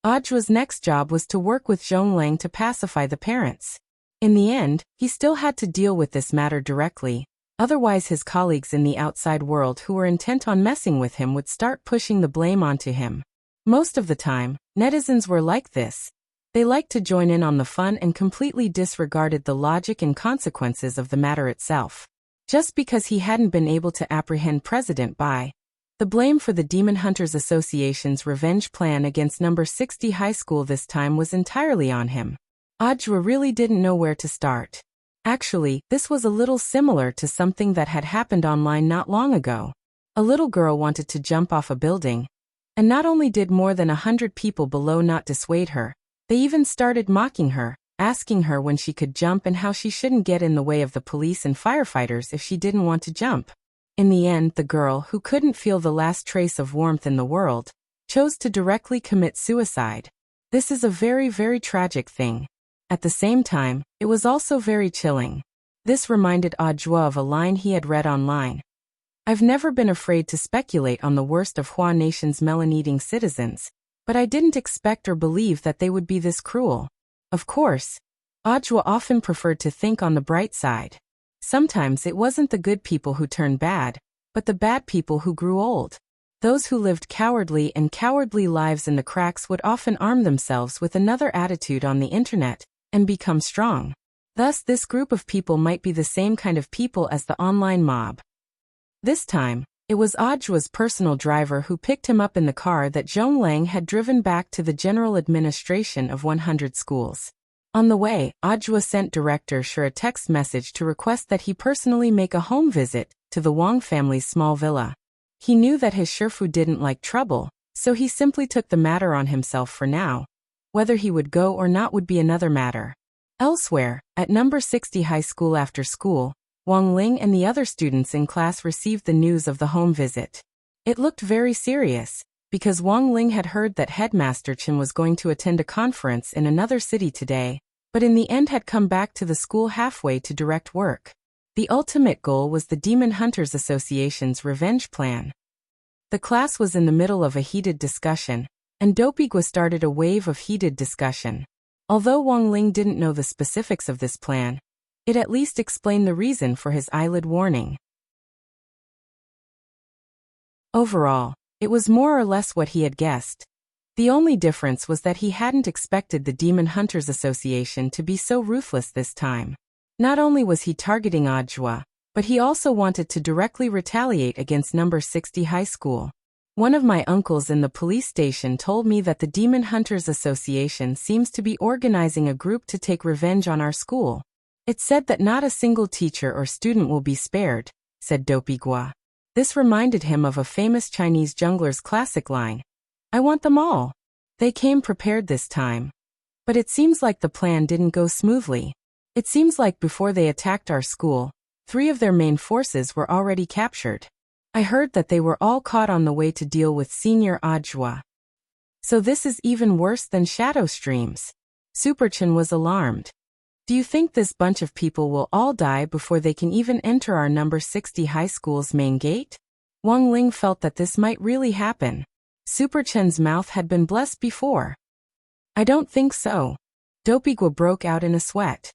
Ajua's next job was to work with Zhonglang to pacify the parents. In the end, he still had to deal with this matter directly, otherwise his colleagues in the outside world who were intent on messing with him would start pushing the blame onto him. Most of the time, netizens were like this. They liked to join in on the fun and completely disregarded the logic and consequences of the matter itself. Just because he hadn't been able to apprehend President Bai, the blame for the Demon Hunters Association's revenge plan against number 60 high school this time was entirely on him. Ajua really didn't know where to start. Actually, this was a little similar to something that had happened online not long ago. A little girl wanted to jump off a building, and not only did more than 100 people below not dissuade her, they even started mocking her, asking her when she could jump and how she shouldn't get in the way of the police and firefighters if she didn't want to jump. In the end, the girl, who couldn't feel the last trace of warmth in the world, chose to directly commit suicide. This is a very, very tragic thing. At the same time, it was also very chilling. This reminded Ajua of a line he had read online. I've never been afraid to speculate on the worst of Hua Nation's melon-eating citizens, but I didn't expect or believe that they would be this cruel. Of course, Ajua often preferred to think on the bright side. Sometimes it wasn't the good people who turned bad, but the bad people who grew old. Those who lived cowardly lives in the cracks would often arm themselves with another attitude on the internet and become strong. Thus, this group of people might be the same kind of people as the online mob. This time, it was Ajua's personal driver who picked him up in the car that Zhonglang had driven back to the general administration of 100 schools. On the way, Ajua sent Director Shi a text message to request that he personally make a home visit to the Wang family's small villa. He knew that his Shifu didn't like trouble, so he simply took the matter on himself for now. Whether he would go or not would be another matter. Elsewhere, at number 60 high school after school, Wang Ling and the other students in class received the news of the home visit. It looked very serious, because Wang Ling had heard that Headmaster Chen was going to attend a conference in another city today, but in the end had come back to the school halfway to direct work. The ultimate goal was the Demon Hunters Association's revenge plan. The class was in the middle of a heated discussion, and Dopigwa started a wave of heated discussion. Although Wang Ling didn't know the specifics of this plan, it at least explained the reason for his eyelid warning. Overall, it was more or less what he had guessed. The only difference was that he hadn't expected the Demon Hunters Association to be so ruthless this time. Not only was he targeting Ajua, but he also wanted to directly retaliate against number 60 high school. One of my uncles in the police station told me that the Demon Hunters Association seems to be organizing a group to take revenge on our school. It said that not a single teacher or student will be spared, said Dopigwa. This reminded him of a famous Chinese jungler's classic line, I want them all. They came prepared this time. But it seems like the plan didn't go smoothly. It seems like before they attacked our school, 3 of their main forces were already captured. I heard that they were all caught on the way to deal with Senior Ajua. So this is even worse than shadow streams. Superchin was alarmed. Do you think this bunch of people will all die before they can even enter our number 60 high school's main gate? Wang Ling felt that this might really happen. Superchen's mouth had been blessed before. I don't think so. Dopigwa broke out in a sweat.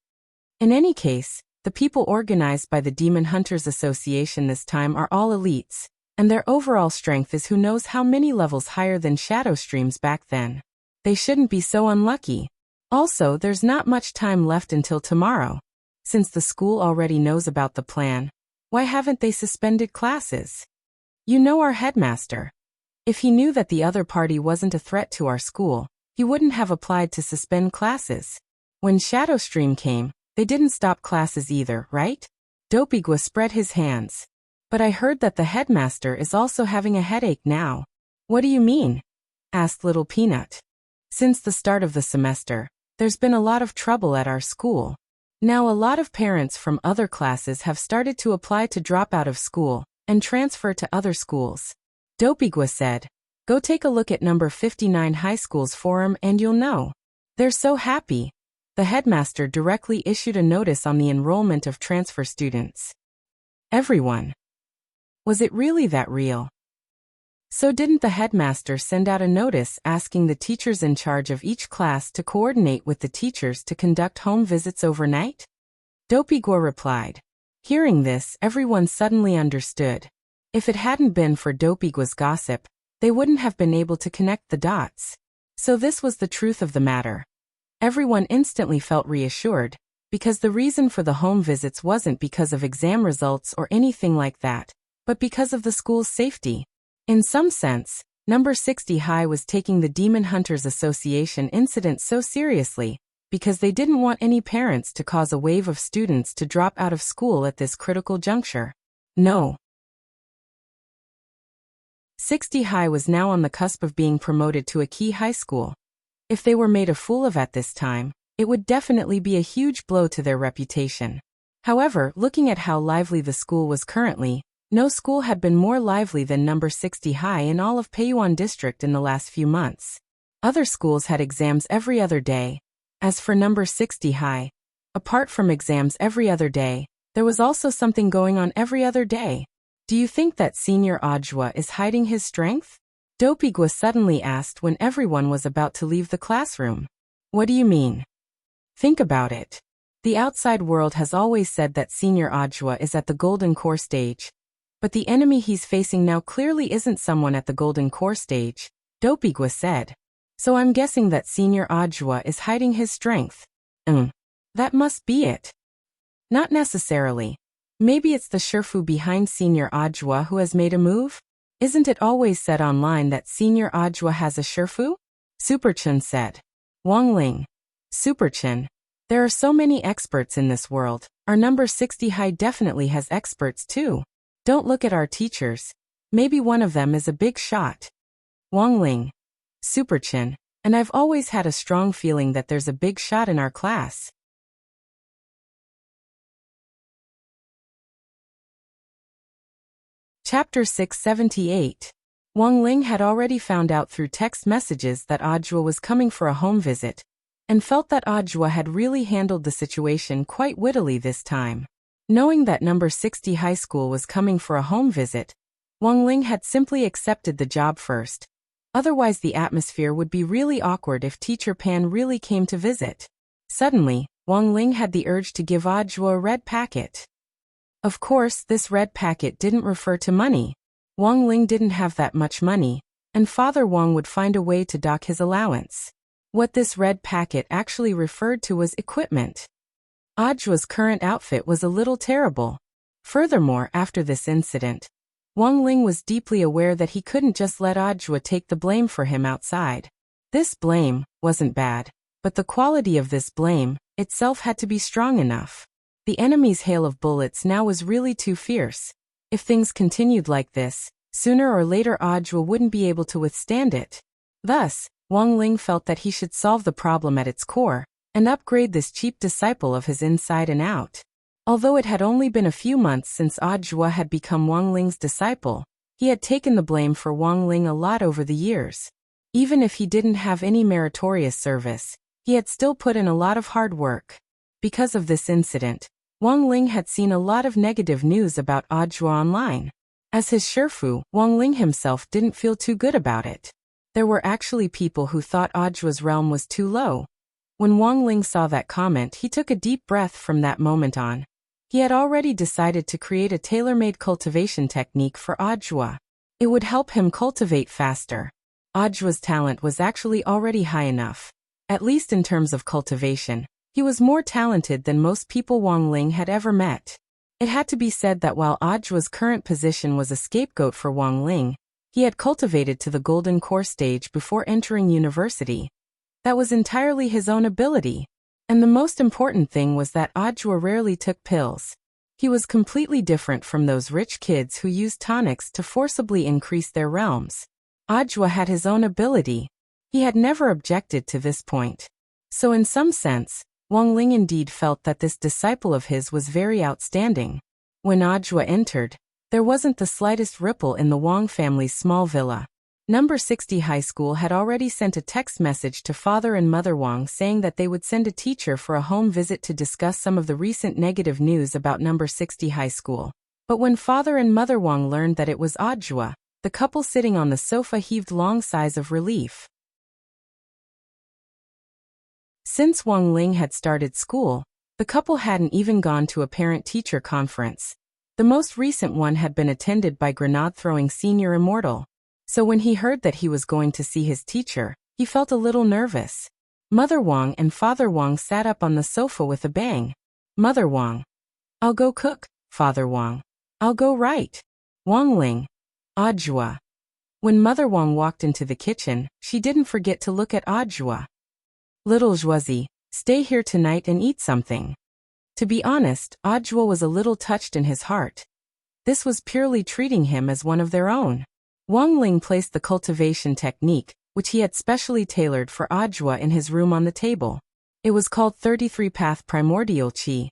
In any case, the people organized by the Demon Hunters Association this time are all elites, and their overall strength is who knows how many levels higher than shadow streams back then. They shouldn't be so unlucky. Also, there's not much time left until tomorrow. Since the school already knows about the plan, why haven't they suspended classes? You know our headmaster. If he knew that the other party wasn't a threat to our school, he wouldn't have applied to suspend classes. When Shadow Stream came, they didn't stop classes either, right? Dopigwa spread his hands. But I heard that the headmaster is also having a headache now. What do you mean? Asked Little Peanut. Since the start of the semester, there's been a lot of trouble at our school. Now a lot of parents from other classes have started to apply to drop out of school and transfer to other schools. Dopigwa said, go take a look at number 59 high school's forum and you'll know. They're so happy. The headmaster directly issued a notice on the enrollment of transfer students. Everyone. Was it really that real? So didn't the headmaster send out a notice asking the teachers in charge of each class to coordinate with the teachers to conduct home visits overnight? Dopigwa replied. Hearing this, everyone suddenly understood. If it hadn't been for Dopigwa's gossip, they wouldn't have been able to connect the dots. So this was the truth of the matter. Everyone instantly felt reassured, because the reason for the home visits wasn't because of exam results or anything like that, but because of the school's safety. In some sense, number 60 High was taking the Demon Hunters Association incident so seriously, because they didn't want any parents to cause a wave of students to drop out of school at this critical juncture. No. 60 High was now on the cusp of being promoted to a key high school. If they were made a fool of at this time, it would definitely be a huge blow to their reputation. However, looking at how lively the school was currently, no school had been more lively than number 60 High in all of Payuan District in the last few months. Other schools had exams every other day. As for number 60 High, apart from exams every other day, there was also something going on every other day. Do you think that Senior Ajwa is hiding his strength? Dopigwa suddenly asked when everyone was about to leave the classroom. What do you mean? Think about it. The outside world has always said that Senior Ajwa is at the Golden Core stage. But the enemy he's facing now clearly isn't someone at the Golden Core stage, Dopigwa said. So I'm guessing that Senior Ajwa is hiding his strength. That must be it. Not necessarily. Maybe it's the Sherfu behind Senior Ajwa who has made a move? Isn't it always said online that Senior Ajwa has a Sherfu? Superchin said. Wang Ling. Superchin. There are so many experts in this world. Our number 60 High definitely has experts too. Don't look at our teachers. Maybe one of them is a big shot. Wang Ling. Superchin. And I've always had a strong feeling that there's a big shot in our class. Chapter 678. Wang Ling had already found out through text messages that Ajwa was coming for a home visit, and felt that Ajwa had really handled the situation quite wittily this time. Knowing that number 60 high school was coming for a home visit, Wang Ling had simply accepted the job first. Otherwise the atmosphere would be really awkward if Teacher Pan really came to visit. Suddenly, Wang Ling had the urge to give Ajwa a red packet. Of course, this red packet didn't refer to money. Wang Ling didn't have that much money, and Father Wang would find a way to dock his allowance. What this red packet actually referred to was equipment. Ajwa's current outfit was a little terrible. Furthermore, after this incident, Wang Ling was deeply aware that he couldn't just let Ajwa take the blame for him outside. This blame wasn't bad, but the quality of this blame itself had to be strong enough. The enemy's hail of bullets now was really too fierce. If things continued like this, sooner or later Ajwa wouldn't be able to withstand it. Thus, Wang Ling felt that he should solve the problem at its core, and upgrade this cheap disciple of his inside and out. Although it had only been a few months since Ajwa had become Wang Ling's disciple, he had taken the blame for Wang Ling a lot over the years. Even if he didn't have any meritorious service, he had still put in a lot of hard work. Because of this incident, Wang Ling had seen a lot of negative news about Ajwa online. As his Sherfu, Wang Ling himself didn't feel too good about it. There were actually people who thought Ajwa's realm was too low. When Wang Ling saw that comment, he took a deep breath from that moment on. He had already decided to create a tailor-made cultivation technique for Ajwa. It would help him cultivate faster. Ajwa's talent was actually already high enough. At least in terms of cultivation, he was more talented than most people Wang Ling had ever met. It had to be said that while Ajwa's current position was a scapegoat for Wang Ling, he had cultivated to the Golden Core stage before entering university. That was entirely his own ability. And the most important thing was that Ajwa rarely took pills. He was completely different from those rich kids who used tonics to forcibly increase their realms. Ajwa had his own ability. He had never objected to this point. So in some sense, Wang Ling indeed felt that this disciple of his was very outstanding. When Ajwa entered, there wasn't the slightest ripple in the Wang family's small villa. Number 60 High School had already sent a text message to Father and Mother Wang saying that they would send a teacher for a home visit to discuss some of the recent negative news about Number 60 High School. But when Father and Mother Wang learned that it was Ajwa, the couple sitting on the sofa heaved long sighs of relief. Since Wang Ling had started school, the couple hadn't even gone to a parent-teacher conference. The most recent one had been attended by grenade-throwing Senior Immortal. So when he heard that he was going to see his teacher, he felt a little nervous. Mother Wang and Father Wang sat up on the sofa with a bang. Mother Wang: "I'll go cook." Father Wang: "I'll go write." Wang Ling: "Ajwa." When Mother Wang walked into the kitchen, she didn't forget to look at Ajwa. "Little Zhuazi, stay here tonight and eat something." To be honest, Ajwa was a little touched in his heart. This was purely treating him as one of their own. Wang Ling placed the cultivation technique, which he had specially tailored for Ajwa, in his room on the table. It was called 33-Path Primordial Qi,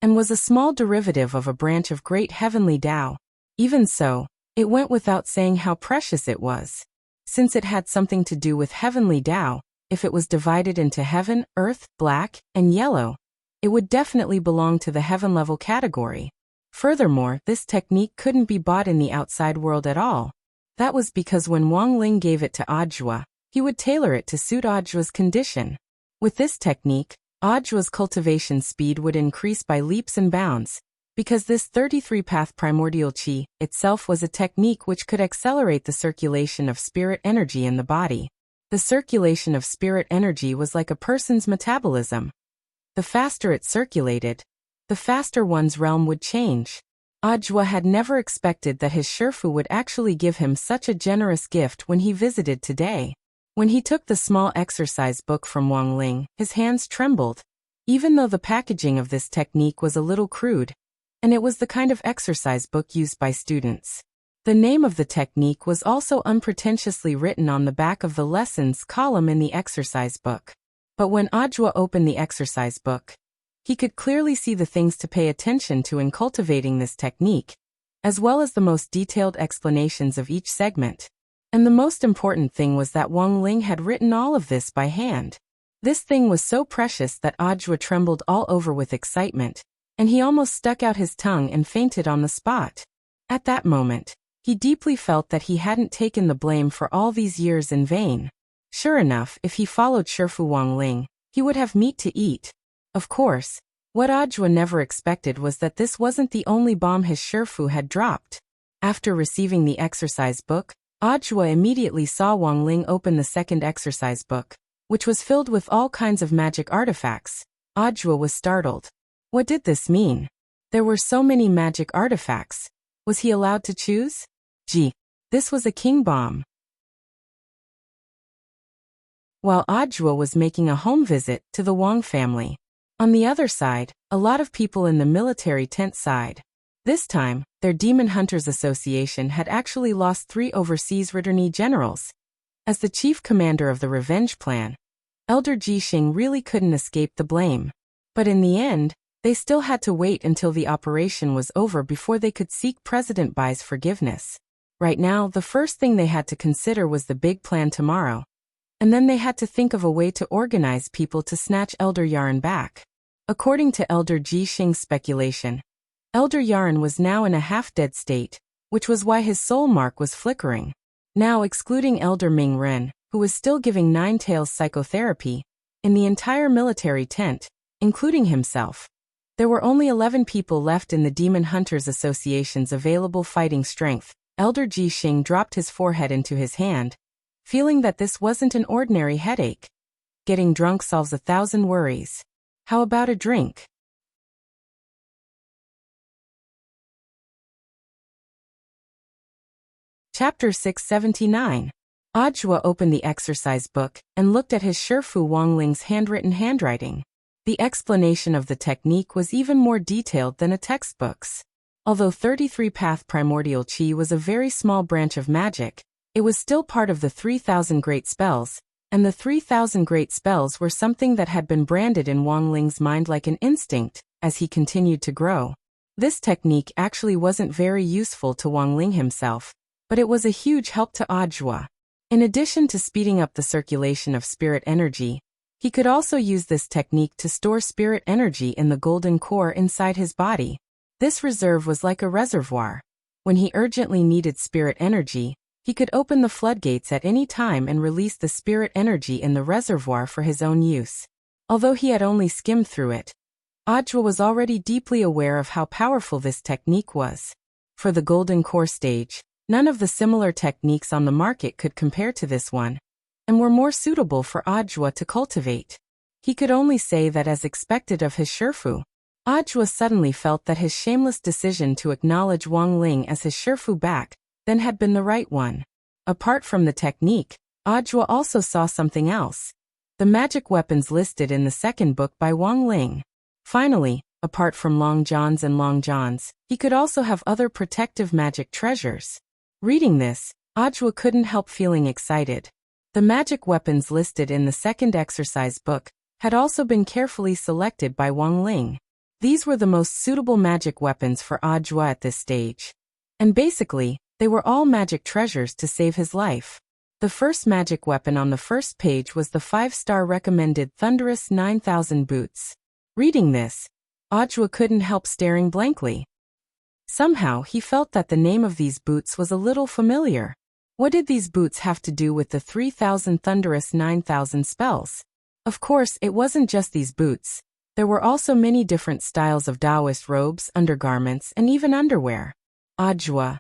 and was a small derivative of a branch of Great Heavenly Tao. Even so, it went without saying how precious it was. Since it had something to do with Heavenly Tao, if it was divided into heaven, earth, black, and yellow, it would definitely belong to the heaven-level category. Furthermore, this technique couldn't be bought in the outside world at all. That was because when Wang Ling gave it to Ajwa, he would tailor it to suit Ajwa's condition. With this technique, Ajwa's cultivation speed would increase by leaps and bounds, because this 33-path primordial qi itself was a technique which could accelerate the circulation of spirit energy in the body. The circulation of spirit energy was like a person's metabolism. The faster it circulated, the faster one's realm would change. Ajwa had never expected that his Shifu would actually give him such a generous gift when he visited today. When he took the small exercise book from Wang Ling, his hands trembled. Even though the packaging of this technique was a little crude, and it was the kind of exercise book used by students. The name of the technique was also unpretentiously written on the back of the lessons column in the exercise book. But when Ajwa opened the exercise book, he could clearly see the things to pay attention to in cultivating this technique, as well as the most detailed explanations of each segment. And the most important thing was that Wang Ling had written all of this by hand. This thing was so precious that Ajwa trembled all over with excitement, and he almost stuck out his tongue and fainted on the spot. At that moment, he deeply felt that he hadn't taken the blame for all these years in vain. Sure enough, if he followed Shifu Wang Ling, he would have meat to eat. Of course, what Ajwa never expected was that this wasn't the only bomb his Shifu had dropped. After receiving the exercise book, Ajwa immediately saw Wang Ling open the second exercise book, which was filled with all kinds of magic artifacts. Ajwa was startled. What did this mean? There were so many magic artifacts. Was he allowed to choose? Gee, this was a king bomb. While Ajwa was making a home visit to the Wang family, on the other side, a lot of people in the military tent side. This time, their Demon Hunters Association had actually lost 3 overseas returnee generals. As the chief commander of the revenge plan, Elder Jixing really couldn't escape the blame. But in the end, they still had to wait until the operation was over before they could seek President Bai's forgiveness. Right now, the first thing they had to consider was the big plan tomorrow. And then they had to think of a way to organize people to snatch Elder Yaran back. According to Elder Jixing's speculation, Elder Yaran was now in a half-dead state, which was why his soul mark was flickering. Now, excluding Elder Ming Ren, who was still giving Nine Tails psychotherapy, in the entire military tent, including himself, there were only 11 people left in the Demon Hunters Association's available fighting strength. Elder Jixing dropped his forehead into his hand, feeling that this wasn't an ordinary headache. Getting drunk solves 1,000 worries. How about a drink? Chapter 679. Ajwa opened the exercise book and looked at his Shifu Wang Ling's handwritten handwriting. The explanation of the technique was even more detailed than a textbook's. Although 33-path primordial chi was a very small branch of magic, it was still part of the 3,000 great spells, and the 3,000 great spells were something that had been branded in Wang Ling's mind like an instinct as he continued to grow. This technique actually wasn't very useful to Wang Ling himself, but it was a huge help to Ajwa. In addition to speeding up the circulation of spirit energy, he could also use this technique to store spirit energy in the golden core inside his body. This reserve was like a reservoir. When he urgently needed spirit energy, he could open the floodgates at any time and release the spirit energy in the reservoir for his own use. Although he had only skimmed through it, Ajwa was already deeply aware of how powerful this technique was. For the golden core stage, none of the similar techniques on the market could compare to this one, and were more suitable for Ajwa to cultivate. He could only say that as expected of his Shifu. Ajwa suddenly felt that his shameless decision to acknowledge Wang Ling as his Shifu back then had been the right one. Apart from the technique, Ajwa also saw something else. The magic weapons listed in the second book by Wang Ling. Finally, apart from Long Johns and Long Johns, he could also have other protective magic treasures. Reading this, Ajwa couldn't help feeling excited. The magic weapons listed in the second exercise book had also been carefully selected by Wang Ling. These were the most suitable magic weapons for Ajwa at this stage. And basically, they were all magic treasures to save his life. The first magic weapon on the first page was the 5-star recommended Thunderous 9000 boots. Reading this, Ajwa couldn't help staring blankly. Somehow he felt that the name of these boots was a little familiar. What did these boots have to do with the 3000 Thunderous 9000 spells? Of course, it wasn't just these boots. There were also many different styles of Taoist robes, undergarments, and even underwear. Ajwa.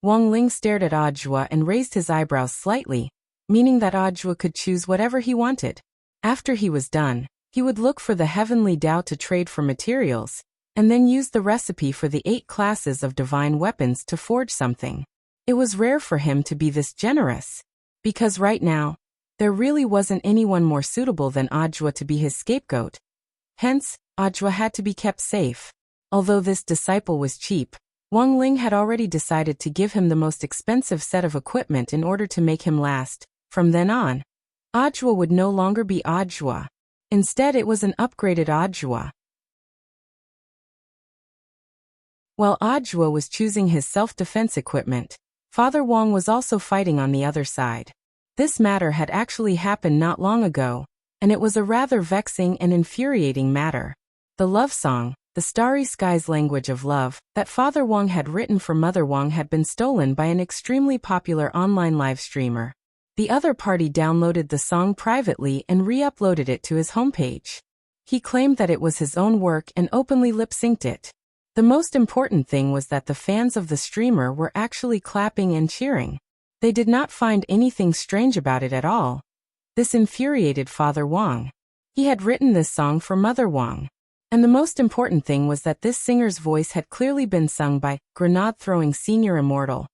Wang Ling stared at Ajwa and raised his eyebrows slightly, meaning that Ajwa could choose whatever he wanted. After he was done, he would look for the heavenly Tao to trade for materials, and then use the recipe for the 8 classes of divine weapons to forge something. It was rare for him to be this generous, because right now, there really wasn't anyone more suitable than Ajwa to be his scapegoat. Hence, Ajwa had to be kept safe. Although this disciple was cheap, Wang Ling had already decided to give him the most expensive set of equipment in order to make him last. From then on, Ajwa would no longer be Ajwa. Instead, it was an upgraded Ajwa. While Ajwa was choosing his self-defense equipment, Father Wang was also fighting on the other side. This matter had actually happened not long ago, and it was a rather vexing and infuriating matter. The love song, the Starry Skies language of love, that Father Wang had written for Mother Wang had been stolen by an extremely popular online live streamer. The other party downloaded the song privately and re-uploaded it to his homepage. He claimed that it was his own work and openly lip-synced it. The most important thing was that the fans of the streamer were actually clapping and cheering. They did not find anything strange about it at all. This infuriated Father Wang. He had written this song for Mother Wang. And the most important thing was that this singer's voice had clearly been sung by grenade-throwing senior immortal.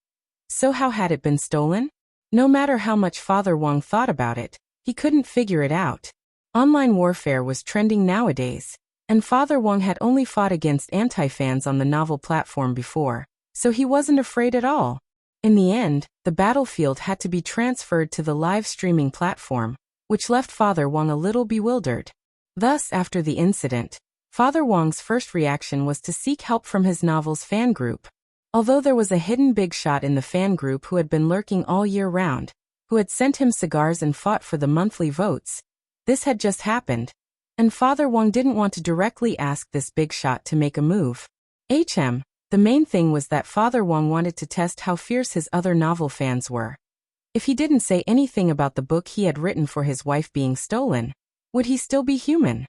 So how had it been stolen? No matter how much Father Wang thought about it, he couldn't figure it out. Online warfare was trending nowadays, and Father Wang had only fought against anti-fans on the novel platform before, so he wasn't afraid at all. In the end, the battlefield had to be transferred to the live streaming platform, which left Father Wang a little bewildered. Thus, after the incident, Father Wang's first reaction was to seek help from his novel's fan group. Although there was a hidden big shot in the fan group who had been lurking all year round, who had sent him cigars and fought for the monthly votes, this had just happened, and Father Wang didn't want to directly ask this big shot to make a move. The main thing was that Father Wang wanted to test how fierce his other novel fans were. If he didn't say anything about the book he had written for his wife being stolen, would he still be human?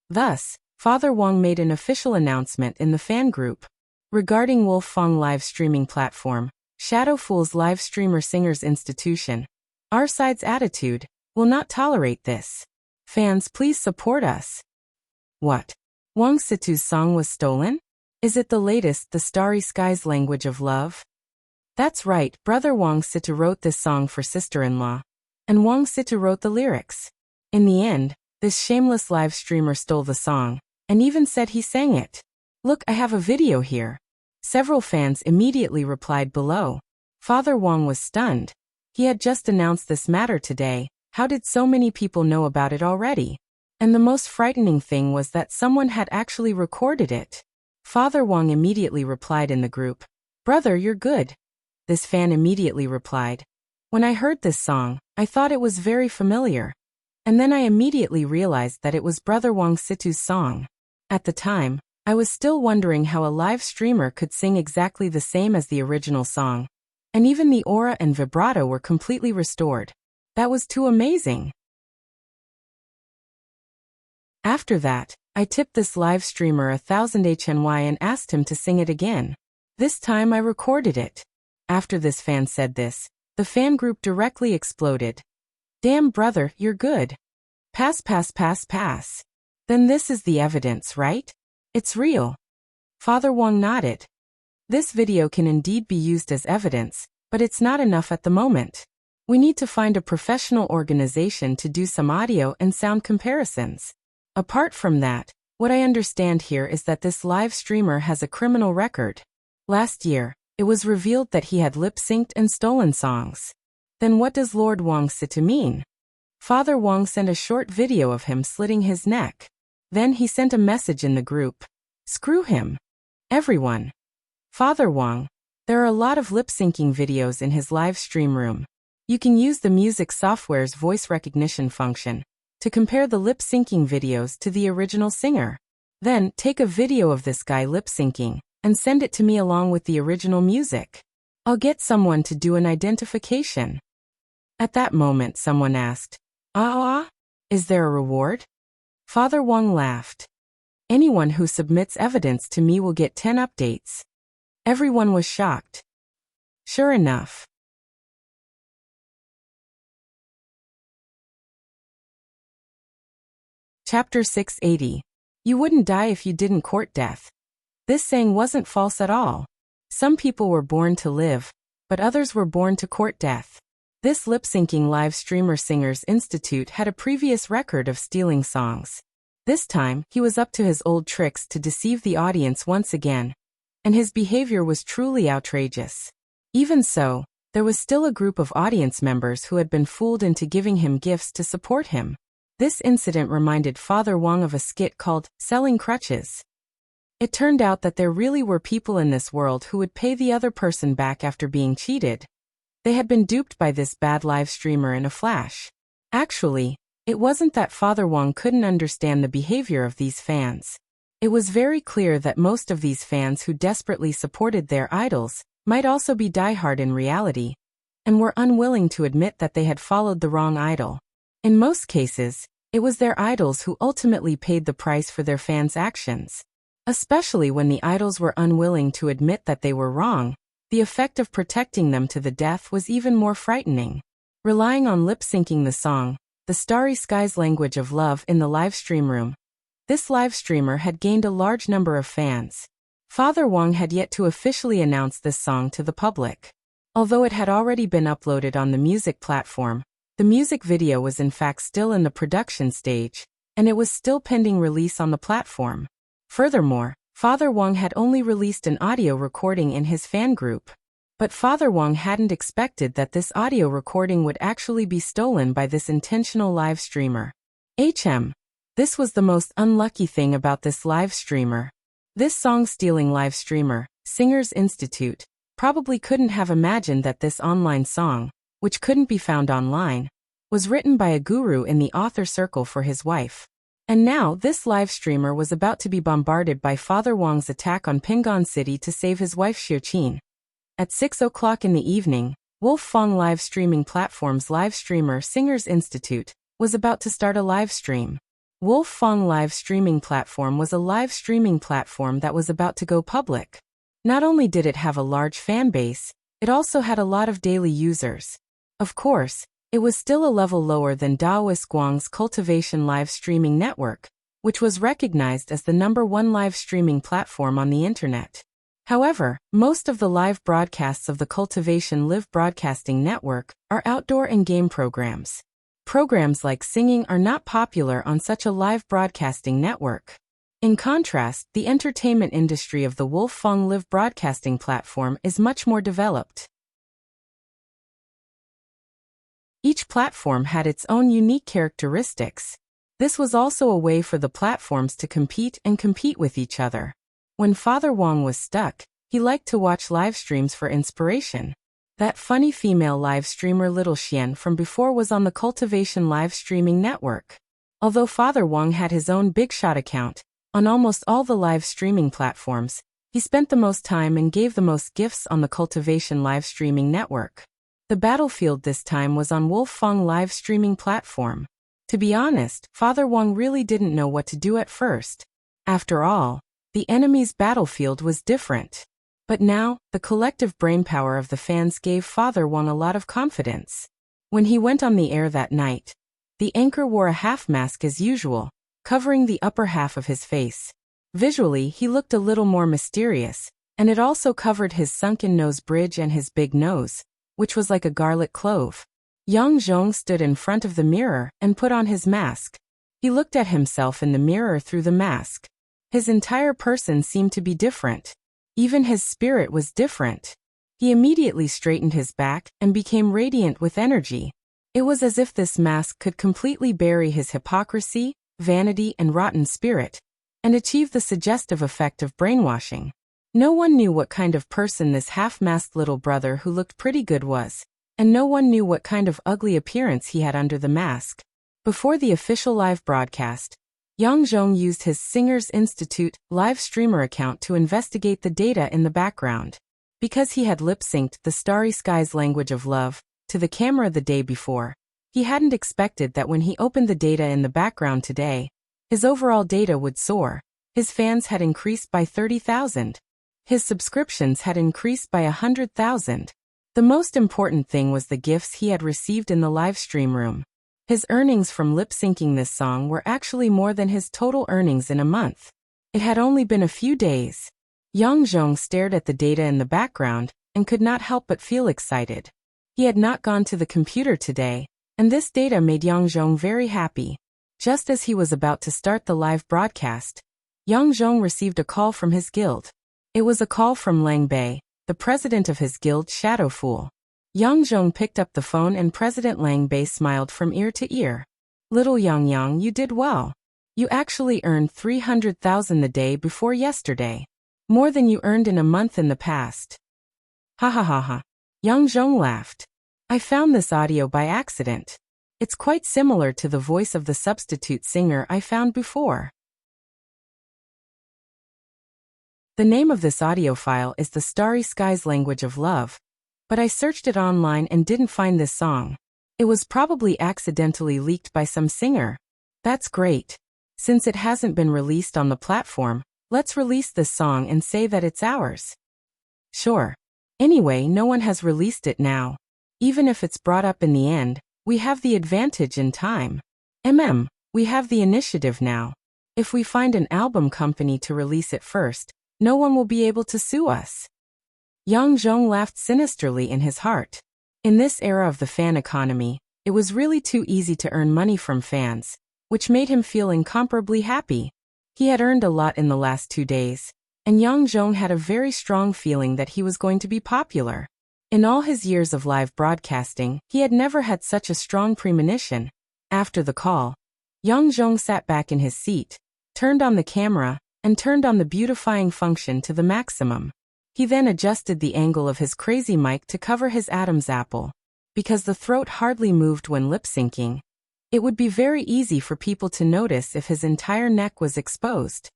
Thus, Father Wang made an official announcement in the fan group. Regarding Wolf Fong live streaming platform, Shadow Fool's live streamer singers institution, our side's attitude will not tolerate this. Fans, please support us. What? Wang Situ's song was stolen? Is it the latest, the Starry Skies language of love? That's right, brother Wang Situ wrote this song for sister-in-law. And Wang Situ wrote the lyrics. In the end, this shameless live streamer stole the song, and even said he sang it. Look, I have a video here. Several fans immediately replied below. Father Wang was stunned. He had just announced this matter today. How did so many people know about it already? And the most frightening thing was that someone had actually recorded it. Father Wang immediately replied in the group, "Brother, you're good." This fan immediately replied, "When I heard this song, I thought it was very familiar. And then I immediately realized that it was brother Wang Situ's song. At the time, I was still wondering how a live streamer could sing exactly the same as the original song. And even the aura and vibrato were completely restored. That was too amazing." After that, I tipped this live streamer 1000 HNY and asked him to sing it again. This time I recorded it. After this fan said this, the fan group directly exploded. "Damn brother, you're good. Pass, pass, pass, pass. Then this is the evidence, right? It's real." Father Wang nodded. This video can indeed be used as evidence, but it's not enough at the moment. We need to find a professional organization to do some audio and sound comparisons. Apart from that, what I understand here is that this live streamer has a criminal record. Last year, it was revealed that he had lip-synced and stolen songs. Then what does Lord Wang Situ mean? Father Wang sent a short video of him slitting his neck. Then he sent a message in the group. Screw him. Everyone. Father Wang. There are a lot of lip-syncing videos in his live stream room. You can use the music software's voice recognition function to compare the lip-syncing videos to the original singer. Then take a video of this guy lip-syncing and send it to me along with the original music. I'll get someone to do an identification. At that moment someone asked, is there a reward? Father Wang laughed. Anyone who submits evidence to me will get 10 updates. Everyone was shocked. Sure enough. Chapter 680. You wouldn't die if you didn't court death. This saying wasn't false at all. Some people were born to live, but others were born to court death. This lip-syncing live streamer Singers Institute had a previous record of stealing songs. This time, he was up to his old tricks to deceive the audience once again, and his behavior was truly outrageous. Even so, there was still a group of audience members who had been fooled into giving him gifts to support him. This incident reminded Father Wang of a skit called Selling Crutches. It turned out that there really were people in this world who would pay the other person back after being cheated. They had been duped by this bad live streamer in a flash. Actually, it wasn't that Father Wang couldn't understand the behavior of these fans. It was very clear that most of these fans who desperately supported their idols might also be diehard in reality, and were unwilling to admit that they had followed the wrong idol. In most cases, it was their idols who ultimately paid the price for their fans' actions. Especially when the idols were unwilling to admit that they were wrong, the effect of protecting them to the death was even more frightening. Relying on lip-syncing the song, The Starry Skies Language of Love in the live stream room, this live streamer had gained a large number of fans. Father Wang had yet to officially announce this song to the public. Although it had already been uploaded on the music platform, the music video was in fact still in the production stage, and it was still pending release on the platform. Furthermore, Father Wang had only released an audio recording in his fan group. But Father Wang hadn't expected that this audio recording would actually be stolen by this intentional live streamer. This was the most unlucky thing about this live streamer. This song-stealing live streamer, Singers Institute, probably couldn't have imagined that this online song, which couldn't be found online, was written by a guru in the author circle for his wife. And now this live streamer was about to be bombarded by Father Wang's attack on Pinggan City to save his wife Xiuqin. At 6 o'clock in the evening, Wolf Fong live streaming platform's live streamer Singers Institute was about to start a live stream. Wolf Fong live streaming platform was a live streaming platform that was about to go public. Not only did it have a large fan base, it also had a lot of daily users. Of course, it was still a level lower than Daoist Guang's Cultivation live streaming network, which was recognized as the #1 live streaming platform on the internet. However, most of the live broadcasts of the Cultivation live broadcasting network are outdoor and game programs. Programs like singing are not popular on such a live broadcasting network. In contrast, the entertainment industry of the Wolfgang live broadcasting platform is much more developed. Each platform had its own unique characteristics. This was also a way for the platforms to compete with each other. When Father Wang was stuck, he liked to watch live streams for inspiration. That funny female live streamer Little Xian from before was on the Cultivation live streaming network. Although Father Wang had his own Big Shot account, on almost all the live streaming platforms, he spent the most time and gave the most gifts on the Cultivation live streaming network. The battlefield this time was on Wolfgang live streaming platform. To be honest, Father Wang really didn't know what to do at first. After all, the enemy's battlefield was different. But now, the collective brainpower of the fans gave Father Wang a lot of confidence. When he went on the air that night, the anchor wore a half mask as usual, covering the upper half of his face. Visually, he looked a little more mysterious, and it also covered his sunken nose bridge and his big nose, which was like a garlic clove. Yang Zhong stood in front of the mirror and put on his mask. He looked at himself in the mirror through the mask. His entire person seemed to be different. Even his spirit was different. He immediately straightened his back and became radiant with energy. It was as if this mask could completely bury his hypocrisy, vanity, and rotten spirit, and achieve the suggestive effect of brainwashing. No one knew what kind of person this half-masked little brother who looked pretty good was, and no one knew what kind of ugly appearance he had under the mask. Before the official live broadcast, Yang Zhong used his Singers Institute live streamer account to investigate the data in the background. Because he had lip-synced the Starry Skies language of love to the camera the day before, he hadn't expected that when he opened the data in the background today, his overall data would soar. His fans had increased by 30,000. His subscriptions had increased by 100,000. The most important thing was the gifts he had received in the live stream room. His earnings from lip-syncing this song were actually more than his total earnings in a month. It had only been a few days. Yang Zhong stared at the data in the background and could not help but feel excited. He had not gone to the computer today, and this data made Yang Zhong very happy. Just as he was about to start the live broadcast, Yang Zhong received a call from his guild. It was a call from Lang Bei, the president of his guild Shadow Fool. Yang Zhong picked up the phone and President Lang Bei smiled from ear to ear. Little Yang, you did well. You actually earned 300,000 the day before yesterday. More than you earned in a month in the past. Ha ha ha ha. Yang Zhong laughed. I found this audio by accident. It's quite similar to the voice of the substitute singer I found before. The name of this audio file is the Starry Skies language of love, but I searched it online and didn't find this song. It was probably accidentally leaked by some singer. That's great. Since it hasn't been released on the platform, let's release this song and say that it's ours. Sure. Anyway, no one has released it now. Even if it's brought up in the end, we have the advantage in time. We have the initiative now. If we find an album company to release it first, no one will be able to sue us. Yang Zhong laughed sinisterly in his heart. In this era of the fan economy, it was really too easy to earn money from fans, which made him feel incomparably happy. He had earned a lot in the last 2 days, and Yang Zhong had a very strong feeling that he was going to be popular. In all his years of live broadcasting, he had never had such a strong premonition. After the call, Yang Zhong sat back in his seat, turned on the camera, and turned on the beautifying function to the maximum. He then adjusted the angle of his crazy mic to cover his Adam's apple. Because the throat hardly moved when lip-syncing, it would be very easy for people to notice if his entire neck was exposed.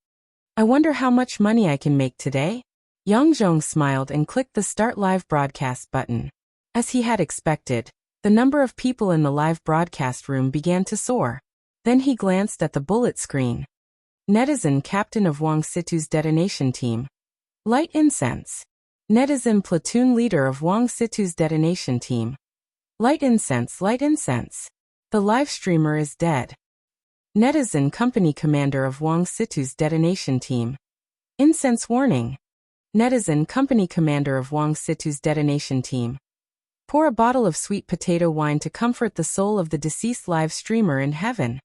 I wonder how much money I can make today? Yang Zhong smiled and clicked the Start Live Broadcast button. As he had expected, the number of people in the live broadcast room began to soar. Then he glanced at the bullet screen. Netizen captain of Wang Situ's detonation team. Light incense. Netizen platoon leader of Wang Situ's detonation team. Light incense, light incense. The live streamer is dead. Netizen company commander of Wang Situ's detonation team. Incense warning. Netizen, company commander of Wang Situ's detonation team. Pour a bottle of sweet potato wine to comfort the soul of the deceased live streamer in heaven.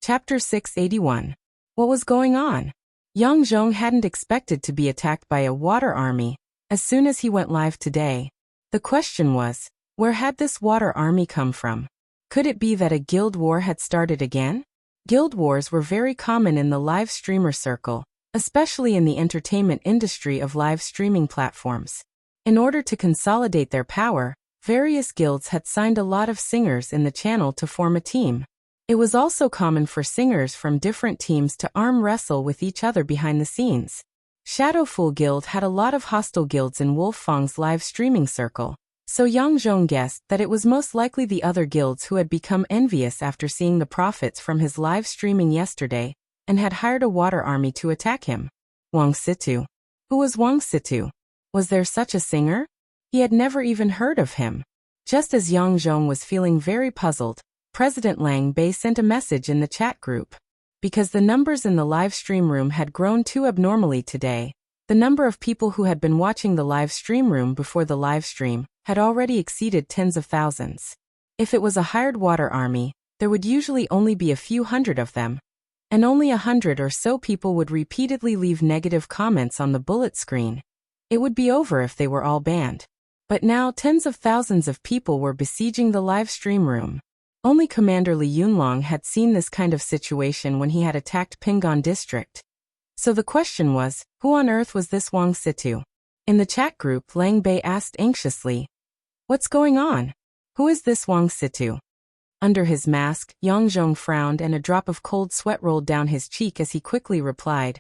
Chapter 681. What was going on? Yang Zhong hadn't expected to be attacked by a water army as soon as he went live today. The question was, where had this water army come from? Could it be that a guild war had started again? Guild wars were very common in the live streamer circle, especially in the entertainment industry of live streaming platforms. In order to consolidate their power, various guilds had signed a lot of singers in the channel to form a team. It was also common for singers from different teams to arm wrestle with each other behind the scenes. Shadowful Guild had a lot of hostile guilds in Wolffang's live streaming circle, so Yang Zhong guessed that it was most likely the other guilds who had become envious after seeing the profits from his live streaming yesterday and had hired a water army to attack him. Wang Situ. Who was Wang Situ? Was there such a singer? He had never even heard of him. Just as Yang Zhong was feeling very puzzled, President Lang Bei sent a message in the chat group. Because the numbers in the live stream room had grown too abnormally today, the number of people who had been watching the live stream room before the live stream had already exceeded tens of thousands. If it was a hired water army, there would usually only be a few hundred of them, and only 100 or so people would repeatedly leave negative comments on the bullet screen. It would be over if they were all banned. But now tens of thousands of people were besieging the live stream room. Only Commander Li Yunlong had seen this kind of situation when he had attacked Pinggan District. So the question was, who on earth was this Wang Situ? In the chat group, Lang Bei asked anxiously, "What's going on? Who is this Wang Situ?" Under his mask, Yang Zhong frowned and a drop of cold sweat rolled down his cheek as he quickly replied,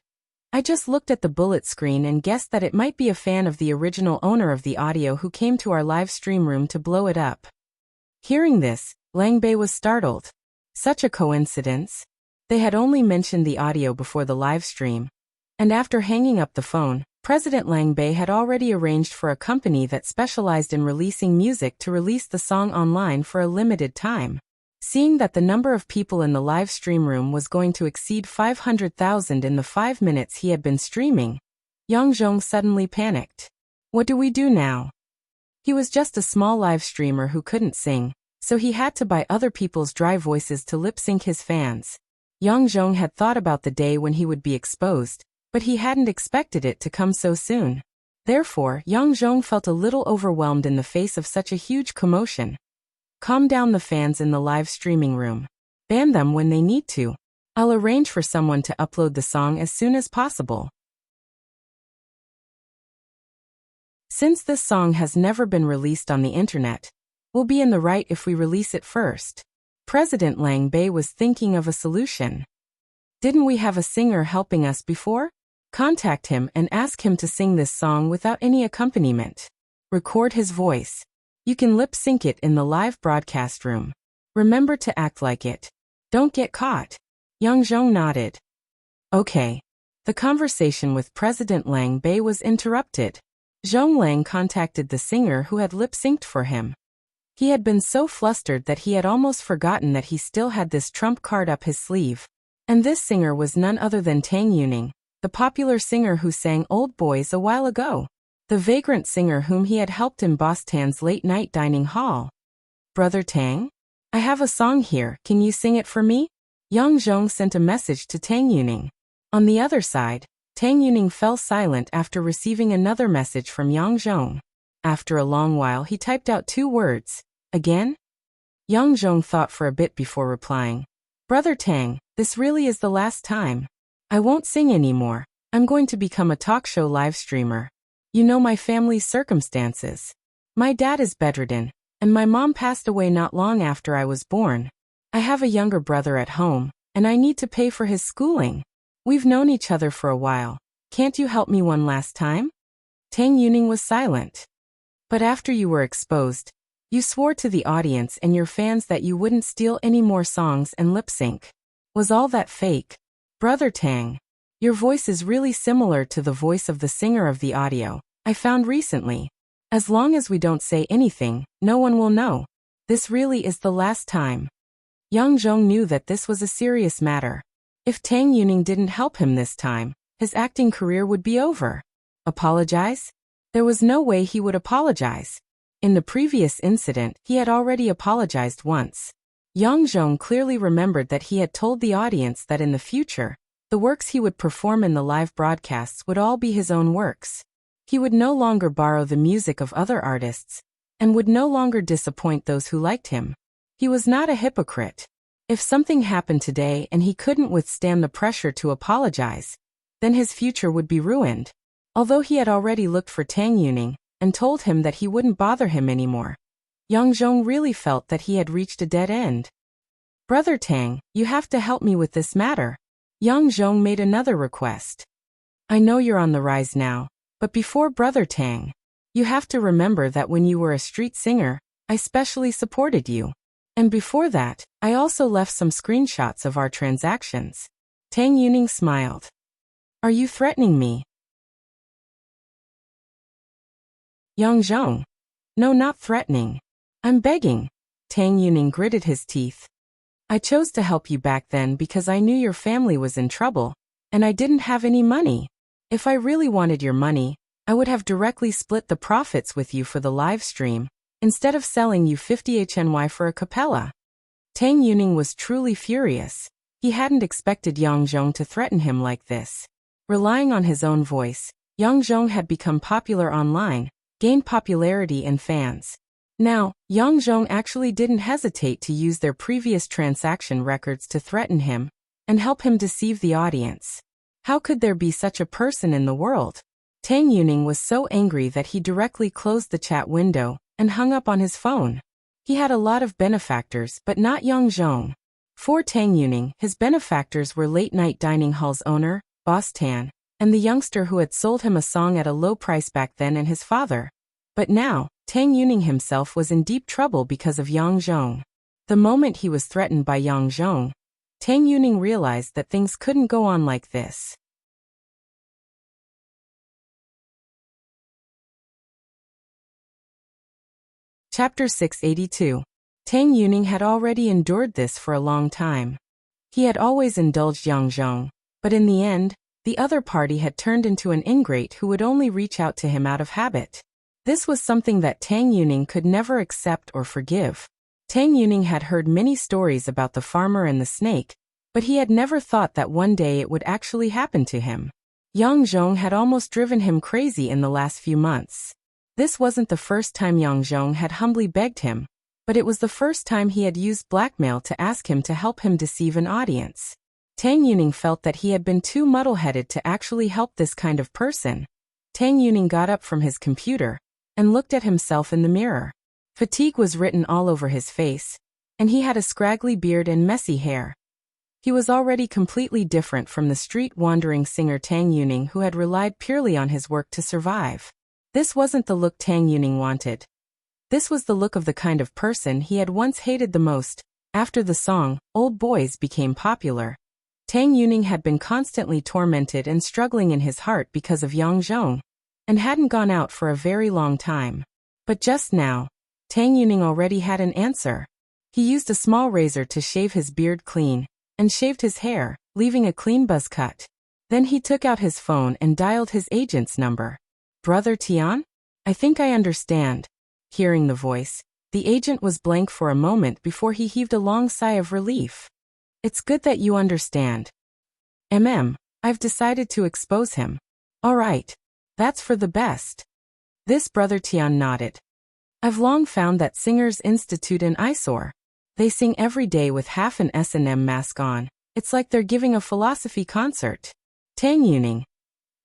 "I just looked at the bullet screen and guessed that it might be a fan of the original owner of the audio who came to our live stream room to blow it up." Hearing this, Lang Bei was startled. Such a coincidence. They had only mentioned the audio before the live stream. And after hanging up the phone, President Lang Bei had already arranged for a company that specialized in releasing music to release the song online for a limited time. Seeing that the number of people in the live stream room was going to exceed 500,000 in the 5 minutes he had been streaming, Yang Zhong suddenly panicked. What do we do now? He was just a small live streamer who couldn't sing, so he had to buy other people's dry voices to lip-sync his fans. Yang Zhong had thought about the day when he would be exposed, but he hadn't expected it to come so soon. Therefore, Yang Zhong felt a little overwhelmed in the face of such a huge commotion. Calm down the fans in the live streaming room. Ban them when they need to. I'll arrange for someone to upload the song as soon as possible. Since this song has never been released on the internet, we'll be in the right if we release it first. President Lang Bei was thinking of a solution. Didn't we have a singer helping us before? Contact him and ask him to sing this song without any accompaniment. Record his voice. You can lip-sync it in the live broadcast room. Remember to act like it. Don't get caught. Yang Zhong nodded. Okay. The conversation with President Lang Bei was interrupted. Zhong Lang contacted the singer who had lip-synced for him. He had been so flustered that he had almost forgotten that he still had this trump card up his sleeve. And this singer was none other than Tang Yuning, the popular singer who sang Old Boys a while ago. The vagrant singer whom he had helped in Boss Tan's late-night dining hall. Brother Tang? I have a song here, can you sing it for me? Yang Zhong sent a message to Tang Yuning. On the other side, Tang Yuning fell silent after receiving another message from Yang Zhong. After a long while he typed out 2 words. Again? Yang Zhong thought for a bit before replying. Brother Tang, this really is the last time. I won't sing anymore. I'm going to become a talk show live streamer. You know my family's circumstances. My dad is bedridden, and my mom passed away not long after I was born. I have a younger brother at home, and I need to pay for his schooling. We've known each other for a while. Can't you help me one last time? Tang Yuning was silent. But after you were exposed, you swore to the audience and your fans that you wouldn't steal any more songs and lip-sync. Was all that fake? Brother Tang, your voice is really similar to the voice of the singer of the audio I found recently. As long as we don't say anything, no one will know. This really is the last time. Yang Zhong knew that this was a serious matter. If Tang Yuning didn't help him this time, his acting career would be over. Apologize? There was no way he would apologize. In the previous incident, he had already apologized once. Yang Zhong clearly remembered that he had told the audience that in the future, the works he would perform in the live broadcasts would all be his own works. He would no longer borrow the music of other artists, and would no longer disappoint those who liked him. He was not a hypocrite. If something happened today and he couldn't withstand the pressure to apologize, then his future would be ruined. Although he had already looked for Tang Yuning and told him that he wouldn't bother him anymore, Yang Zhong really felt that he had reached a dead end. Brother Tang, you have to help me with this matter. Yang Zhong made another request. I know you're on the rise now, but before Brother Tang, you have to remember that when you were a street singer, I specially supported you. And before that, I also left some screenshots of our transactions. Tang Yuning smiled. Are you threatening me? Yang Zhong. No, not threatening. I'm begging. Tang Yuning gritted his teeth. I chose to help you back then because I knew your family was in trouble, and I didn't have any money. If I really wanted your money, I would have directly split the profits with you for the live stream, instead of selling you 50 HNY for a capella. Tang Yuning was truly furious. He hadn't expected Yang Zhong to threaten him like this. Relying on his own voice, Yang Zhong had become popular online, gained popularity and fans. Now, Yang Zhong actually didn't hesitate to use their previous transaction records to threaten him and help him deceive the audience. How could there be such a person in the world? Tang Yuning was so angry that he directly closed the chat window and hung up on his phone. He had a lot of benefactors, but not Yang Zhong. For Tang Yuning, his benefactors were late-night dining hall's owner, Boss Tan, and the youngster who had sold him a song at a low price back then, and his father. But now, Tang Yuning himself was in deep trouble because of Yang Zhong. The moment he was threatened by Yang Zhong, Tang Yuning realized that things couldn't go on like this. Chapter 682. Tang Yuning had already endured this for a long time. He had always indulged Yang Zhong, but in the end, the other party had turned into an ingrate who would only reach out to him out of habit. This was something that Tang Yuning could never accept or forgive. Tang Yuning had heard many stories about the farmer and the snake, but he had never thought that one day it would actually happen to him. Yang Zhong had almost driven him crazy in the last few months. This wasn't the first time Yang Zhong had humbly begged him, but it was the first time he had used blackmail to ask him to help him deceive an audience. Tang Yuning felt that he had been too muddle-headed to actually help this kind of person. Tang Yuning got up from his computer and looked at himself in the mirror. Fatigue was written all over his face, and he had a scraggly beard and messy hair. He was already completely different from the street-wandering singer Tang Yuning who had relied purely on his work to survive. This wasn't the look Tang Yuning wanted. This was the look of the kind of person he had once hated the most. After the song, Old Boys, became popular, Tang Yuning had been constantly tormented and struggling in his heart because of Yang Zhong, and hadn't gone out for a very long time. But just now, Tang Yuning already had an answer. He used a small razor to shave his beard clean, and shaved his hair, leaving a clean buzz cut. Then he took out his phone and dialed his agent's number. Brother Tian? I think I understand. Hearing the voice, the agent was blank for a moment before he heaved a long sigh of relief. It's good that you understand. I've decided to expose him. All right. That's for the best. This Brother Tian nodded. I've long found that Singers Institute an eyesore. They sing every day with half an S&M mask on. It's like they're giving a philosophy concert. Tang Yuning.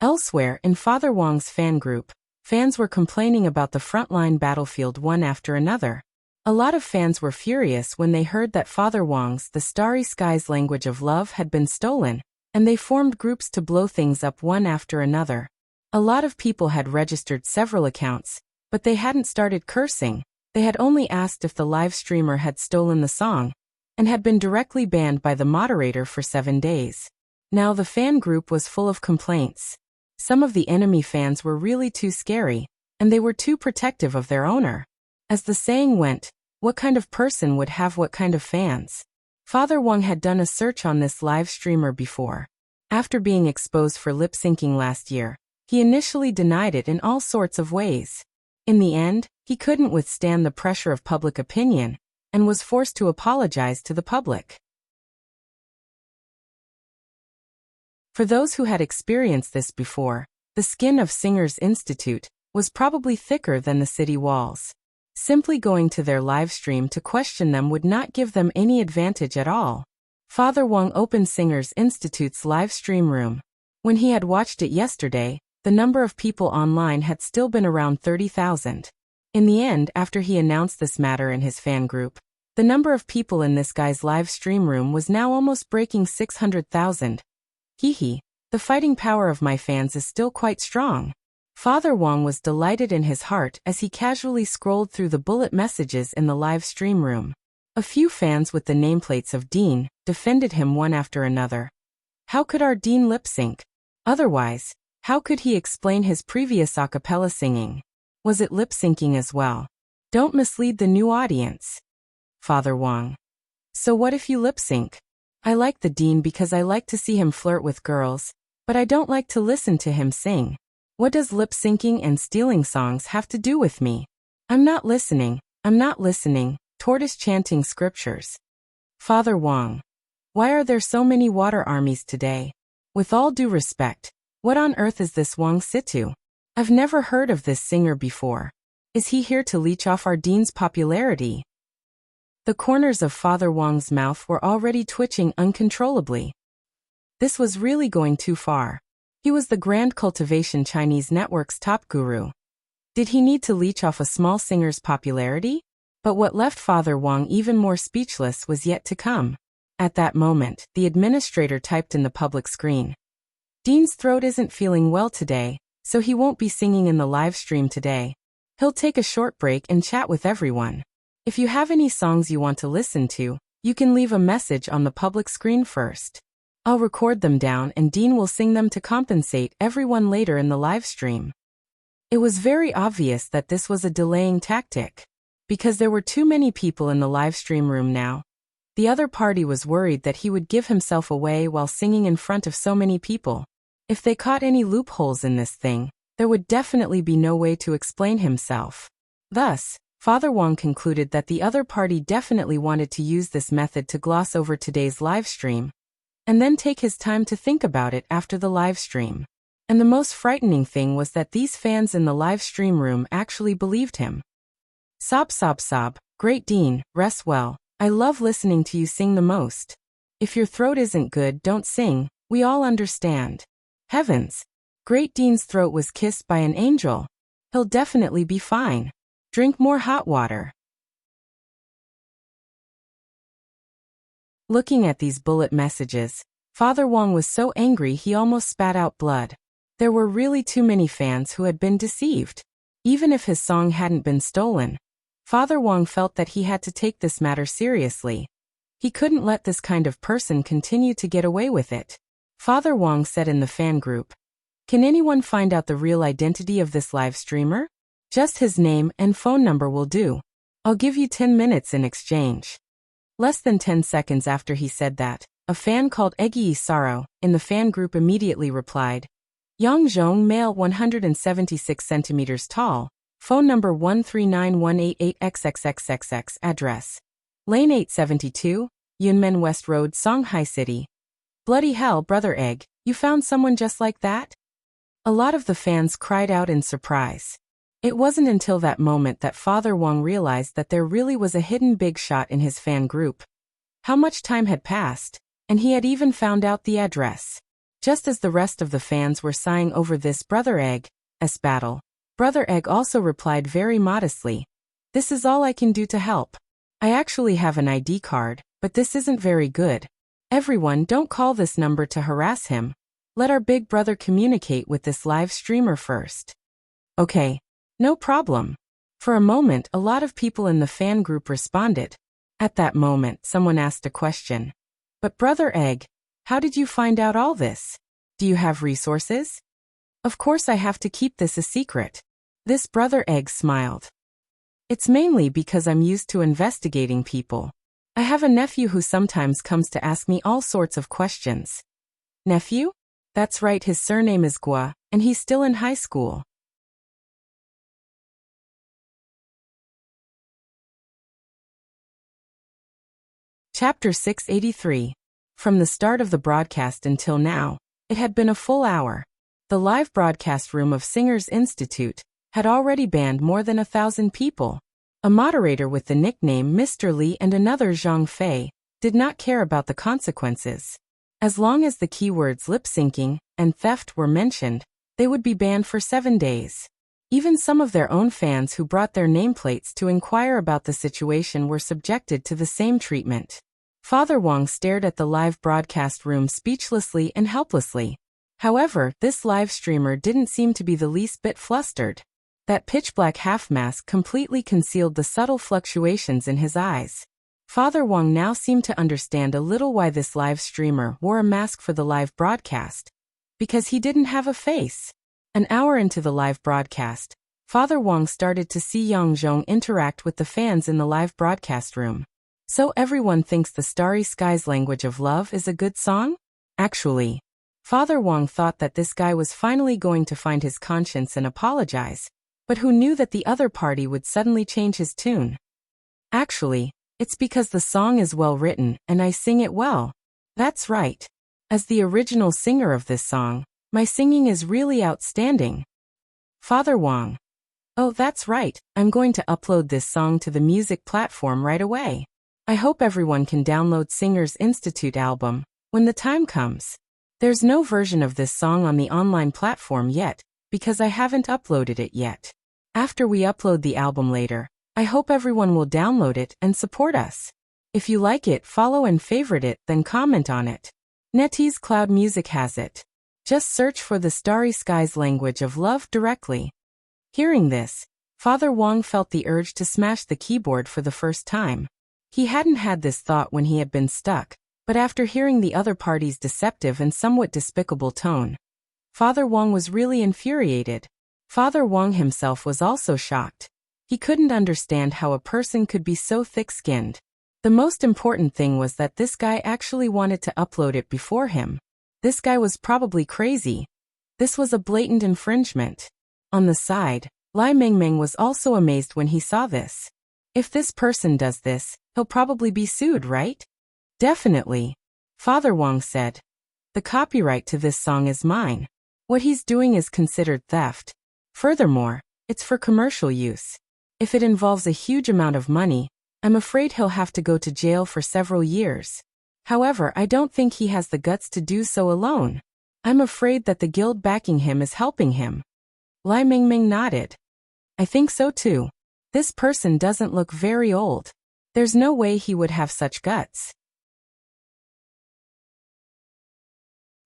Elsewhere, in Father Wang's fan group, fans were complaining about the frontline battlefield one after another. A lot of fans were furious when they heard that Father Wang's The Starry Skies language of love had been stolen, and they formed groups to blow things up one after another. A lot of people had registered several accounts, but they hadn't started cursing. They had only asked if the live streamer had stolen the song, and had been directly banned by the moderator for 7 days. Now the fan group was full of complaints. Some of the enemy fans were really too scary, and they were too protective of their owner. As the saying went, what kind of person would have what kind of fans? Father Wang had done a search on this live streamer before. After being exposed for lip-syncing last year, he initially denied it in all sorts of ways. In the end, he couldn't withstand the pressure of public opinion and was forced to apologize to the public. For those who had experienced this before, the skin of Singers Institute was probably thicker than the city walls. Simply going to their live stream to question them would not give them any advantage at all. Father Wang opened Singers Institute's live stream room. When he had watched it yesterday, the number of people online had still been around 30,000. In the end, after he announced this matter in his fan group, the number of people in this guy's live stream room was now almost breaking 600,000. Hee, the fighting power of my fans is still quite strong. Father Wang was delighted in his heart as he casually scrolled through the bullet messages in the live stream room. A few fans with the nameplates of Dean defended him one after another. How could our Dean lip-sync? Otherwise, how could he explain his previous a cappella singing? Was it lip-syncing as well? Don't mislead the new audience. Father Wang. So what if you lip-sync? I like the Dean because I like to see him flirt with girls, but I don't like to listen to him sing. What does lip-syncing and stealing songs have to do with me? I'm not listening, tortoise chanting scriptures. Father Wang. Why are there so many water armies today? With all due respect, what on earth is this Wang Situ? I've never heard of this singer before. Is he here to leech off our Dean's popularity? The corners of Father Wang's mouth were already twitching uncontrollably. This was really going too far. He was the Grand Cultivation Chinese network's top guru. Did he need to leech off a small singer's popularity? But what left Father Wang even more speechless was yet to come. At that moment, the administrator typed in the public screen. Dean's throat isn't feeling well today, so he won't be singing in the live stream today. He'll take a short break and chat with everyone. If you have any songs you want to listen to, you can leave a message on the public screen first. I'll record them down and Dean will sing them to compensate everyone later in the live stream. It was very obvious that this was a delaying tactic. Because there were too many people in the live stream room now. The other party was worried that he would give himself away while singing in front of so many people. If they caught any loopholes in this thing, there would definitely be no way to explain himself. Thus, Father Wang concluded that the other party definitely wanted to use this method to gloss over today's live stream, and then take his time to think about it after the live stream. And the most frightening thing was that these fans in the live stream room actually believed him. Sob, great Dean, rest well, I love listening to you sing the most. If your throat isn't good, don't sing, we all understand. Heavens! Great Dean's throat was kissed by an angel. He'll definitely be fine. Drink more hot water. Looking at these bullet messages, Father Wang was so angry he almost spat out blood. There were really too many fans who had been deceived. Even if his song hadn't been stolen, Father Wang felt that he had to take this matter seriously. He couldn't let this kind of person continue to get away with it. Father Wang said in the fan group, "Can anyone find out the real identity of this live streamer? Just his name and phone number will do. I'll give you 10 minutes in exchange." Less than 10 seconds after he said that, a fan called Egyi Saro in the fan group immediately replied, Yang Zhong, male, 176 centimeters tall, phone number 1391888XXXXX, address Lane 872, Yunmen West Road, Songhai City. Bloody hell, Brother Egg, you found someone just like that? A lot of the fans cried out in surprise. It wasn't until that moment that Father Wang realized that there really was a hidden big shot in his fan group. How much time had passed, and he had even found out the address. Just as the rest of the fans were sighing over this Brother Egg's battle, Brother Egg also replied very modestly, "This is all I can do to help. I actually have an ID card, but this isn't very good. Everyone, don't call this number to harass him. Let our big brother communicate with this live streamer first." Okay. No problem. For a moment, a lot of people in the fan group responded. At that moment, someone asked a question. "But Brother Egg, how did you find out all this? Do you have resources?" "Of course I have to keep this a secret." This Brother Egg smiled. "It's mainly because I'm used to investigating people. I have a nephew who sometimes comes to ask me all sorts of questions. Nephew? That's right, his surname is Gua, and he's still in high school. Chapter 683. From the start of the broadcast until now, it had been a full hour. The live broadcast room of Singers Institute had already banned more than 1,000 people. A moderator with the nickname Mr. Li and another Zhang Fei did not care about the consequences. As long as the keywords lip-syncing and theft were mentioned, they would be banned for 7 days. Even some of their own fans who brought their nameplates to inquire about the situation were subjected to the same treatment. Father Wang stared at the live broadcast room speechlessly and helplessly. However, this live streamer didn't seem to be the least bit flustered. That pitch-black half-mask completely concealed the subtle fluctuations in his eyes. Father Wang now seemed to understand a little why this live streamer wore a mask for the live broadcast. Because he didn't have a face. An hour into the live broadcast, Father Wang started to see Yang Zhong interact with the fans in the live broadcast room. So everyone thinks the Starry Skies Language of Love is a good song? Actually, Father Wang thought that this guy was finally going to find his conscience and apologize, but who knew that the other party would suddenly change his tune? Actually, it's because the song is well written and I sing it well. That's right. As the original singer of this song, my singing is really outstanding. Father Wang. Oh, that's right. I'm going to upload this song to the music platform right away. I hope everyone can download Singers Institute album when the time comes. There's no version of this song on the online platform yet, because I haven't uploaded it yet. After we upload the album later, I hope everyone will download it and support us. If you like it, follow and favorite it, then comment on it. NetEase Cloud Music has it. Just search for the Starry Skies Language of Love directly. Hearing this, Father Wang felt the urge to smash the keyboard for the first time. He hadn't had this thought when he had been stuck, but after hearing the other party's deceptive and somewhat despicable tone, Father Wang was really infuriated. Father Wang himself was also shocked. He couldn't understand how a person could be so thick-skinned. The most important thing was that this guy actually wanted to upload it before him. This guy was probably crazy. This was a blatant infringement. On the side, Lai Mingming was also amazed when he saw this. If this person does this, he'll probably be sued, right? Definitely. Father Wang said. The copyright to this song is mine. What he's doing is considered theft. Furthermore, it's for commercial use. If it involves a huge amount of money, I'm afraid he'll have to go to jail for several years. However, I don't think he has the guts to do so alone. I'm afraid that the guild backing him is helping him. Lai Mingming nodded. I think so too. This person doesn't look very old. There's no way he would have such guts.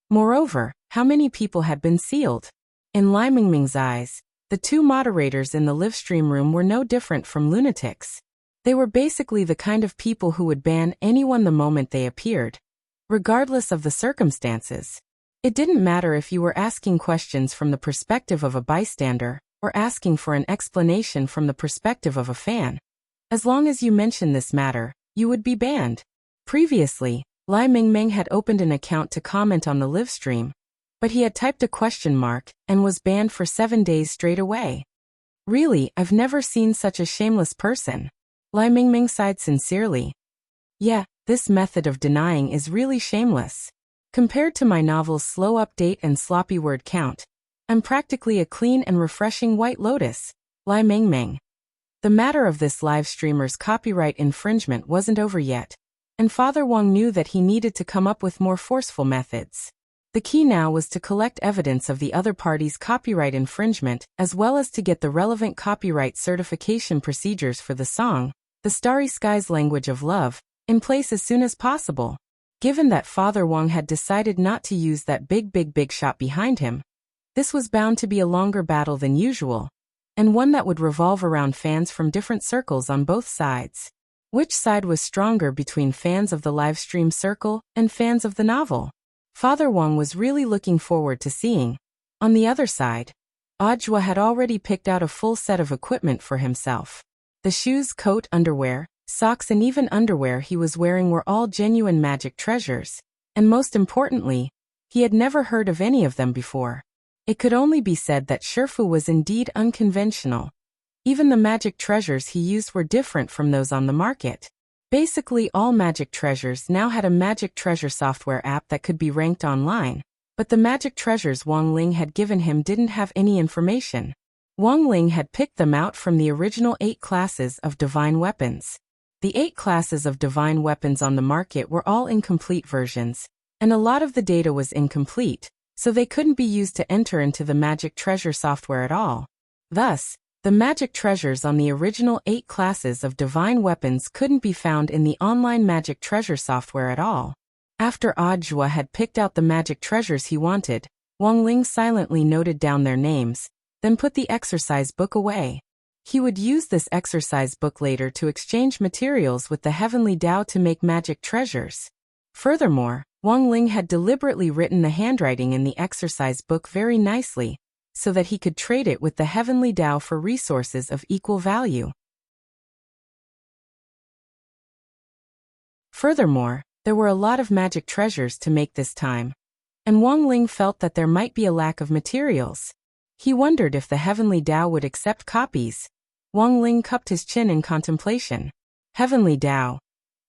Moreover, how many people had been sealed? In Lai Mingming's eyes, the two moderators in the livestream room were no different from lunatics. They were basically the kind of people who would ban anyone the moment they appeared, regardless of the circumstances. It didn't matter if you were asking questions from the perspective of a bystander or asking for an explanation from the perspective of a fan. As long as you mentioned this matter, you would be banned. Previously, Lai Mingming had opened an account to comment on the livestream, but he had typed a question mark and was banned for 7 days straight away. Really, I've never seen such a shameless person. Lai Mingming sighed sincerely. Yeah, this method of denying is really shameless. Compared to my novel's slow update and sloppy word count, I'm practically a clean and refreshing white lotus. Lai Mingming. The matter of this live streamer's copyright infringement wasn't over yet, and Father Wang knew that he needed to come up with more forceful methods. The key now was to collect evidence of the other party's copyright infringement, as well as to get the relevant copyright certification procedures for the song, The Starry Skies Language of Love, in place as soon as possible. Given that Father Wang had decided not to use that big shot behind him, this was bound to be a longer battle than usual, and one that would revolve around fans from different circles on both sides. Which side was stronger between fans of the livestream circle and fans of the novel? Father Wang was really looking forward to seeing. On the other side, Audiobook had already picked out a full set of equipment for himself. The shoes, coat, underwear, socks and even underwear he was wearing were all genuine magic treasures. And most importantly, he had never heard of any of them before. It could only be said that Shifu was indeed unconventional. Even the magic treasures he used were different from those on the market. Basically, all magic treasures now had a magic treasure software app that could be ranked online, but the magic treasures Wang Ling had given him didn't have any information. Wang Ling had picked them out from the original 8 classes of divine weapons. The 8 classes of divine weapons on the market were all incomplete versions, and a lot of the data was incomplete, so they couldn't be used to enter into the magic treasure software at all. Thus, the magic treasures on the original 8 classes of divine weapons couldn't be found in the online magic treasure software at all. After Ajua had picked out the magic treasures he wanted, Wang Ling silently noted down their names, then put the exercise book away. He would use this exercise book later to exchange materials with the heavenly Tao to make magic treasures. Furthermore, Wang Ling had deliberately written the handwriting in the exercise book very nicely, so that he could trade it with the heavenly Tao for resources of equal value. Furthermore, there were a lot of magic treasures to make this time, and Wang Ling felt that there might be a lack of materials. He wondered if the heavenly Tao would accept copies. Wang Ling cupped his chin in contemplation. Heavenly Tao.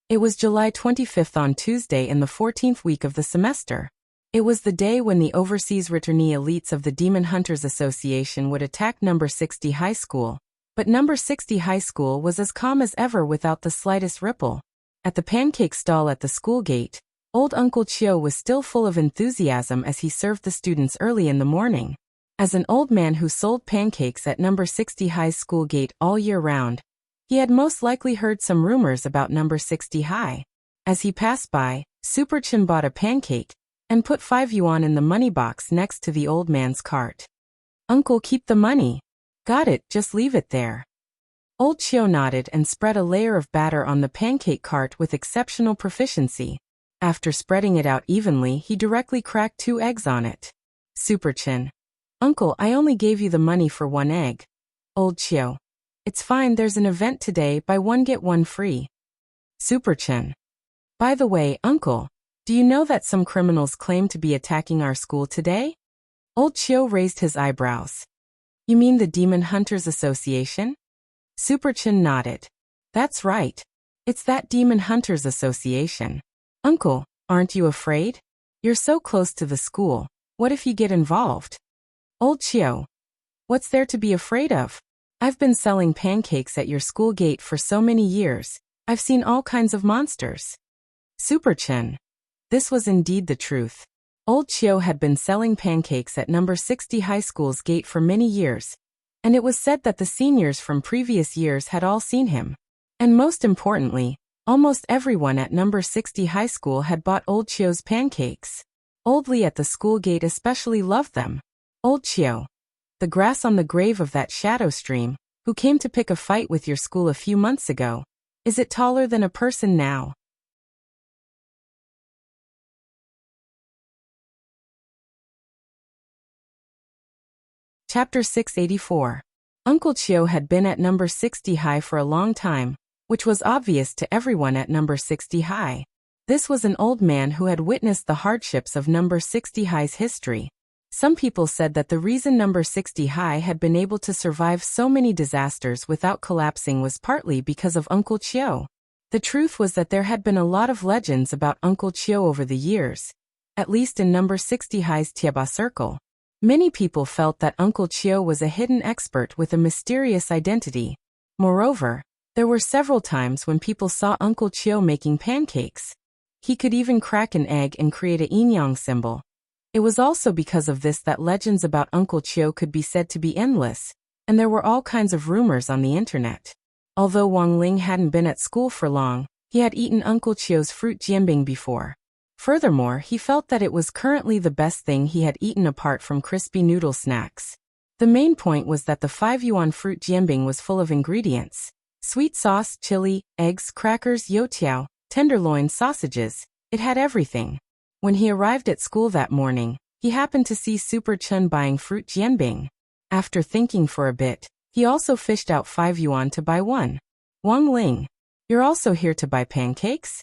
It was July 25th on Tuesday in the 14th week of the semester. It was the day when the overseas returnee elites of the Demon Hunters Association would attack number 60 high school. But number 60 high school was as calm as ever without the slightest ripple. At the pancake stall at the school gate, old Uncle Chio was still full of enthusiasm as he served the students early in the morning. As an old man who sold pancakes at number 60 high school gate all year round, he had most likely heard some rumors about number 60 high. As he passed by, Super Chin bought a pancake and put 5 yuan in the money box next to the old man's cart. Uncle, keep the money. Got it, just leave it there. Old Chio nodded and spread a layer of batter on the pancake cart with exceptional proficiency. After spreading it out evenly, he directly cracked 2 eggs on it. Super Chin. Uncle, I only gave you the money for 1 egg. Old Chio. It's fine, there's an event today, buy 1 get 1 free. Super Chin. By the way, Uncle, do you know that some criminals claim to be attacking our school today? Old Chio raised his eyebrows. You mean the Demon Hunters Association? Super Chin nodded. That's right. It's that Demon Hunters Association. Uncle, aren't you afraid? You're so close to the school. What if you get involved? Old Chio. What's there to be afraid of? I've been selling pancakes at your school gate for so many years. I've seen all kinds of monsters. Super Chin. This was indeed the truth. Old Chio had been selling pancakes at number 60 high school's gate for many years, and it was said that the seniors from previous years had all seen him. And most importantly, almost everyone at number 60 high school had bought Old Chio's pancakes. Old Lee at the school gate especially loved them. Old Chio. The grass on the grave of that shadow stream, who came to pick a fight with your school a few months ago, is it taller than a person now? Chapter 684. Uncle Chio had been at number 60 high for a long time, which was obvious to everyone at number 60 high. This was an old man who had witnessed the hardships of number 60 high's history. Some people said that the reason number 60 high had been able to survive so many disasters without collapsing was partly because of Uncle Chio. The truth was that there had been a lot of legends about Uncle Chio over the years, at least in number 60 high's Tieba circle. Many people felt that Uncle Chio was a hidden expert with a mysterious identity. Moreover, there were several times when people saw Uncle Chio making pancakes. He could even crack an egg and create a yin-yang symbol. It was also because of this that legends about Uncle Chio could be said to be endless, and there were all kinds of rumors on the internet. Although Wang Ling hadn't been at school for long, he had eaten Uncle Chio's fruit jianbing before. Furthermore, he felt that it was currently the best thing he had eaten apart from crispy noodle snacks. The main point was that the 5 yuan fruit jianbing was full of ingredients: sweet sauce, chili, eggs, crackers, youtiao, tenderloin, sausages. It had everything. When he arrived at school that morning, he happened to see Super Chun buying fruit jianbing. After thinking for a bit, he also fished out 5 yuan to buy one. Wang Ling. You're also here to buy pancakes?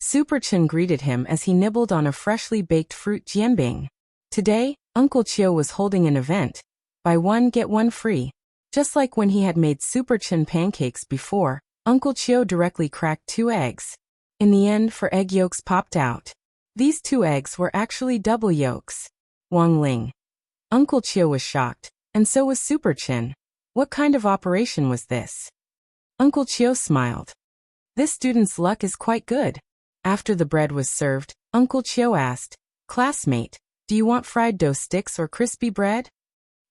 Super Chen greeted him as he nibbled on a freshly baked fruit jianbing. Today, Uncle Chiu was holding an event. Buy one, get one free. Just like when he had made Super Chen pancakes before, Uncle Chiu directly cracked 2 eggs. In the end, 4 egg yolks popped out. These 2 eggs were actually double yolks. Wang Ling. Uncle Chiu was shocked, and so was Super Chen. What kind of operation was this? Uncle Chiu smiled. This student's luck is quite good. After the bread was served, Uncle Chiu asked, "Classmate, do you want fried dough sticks or crispy bread?"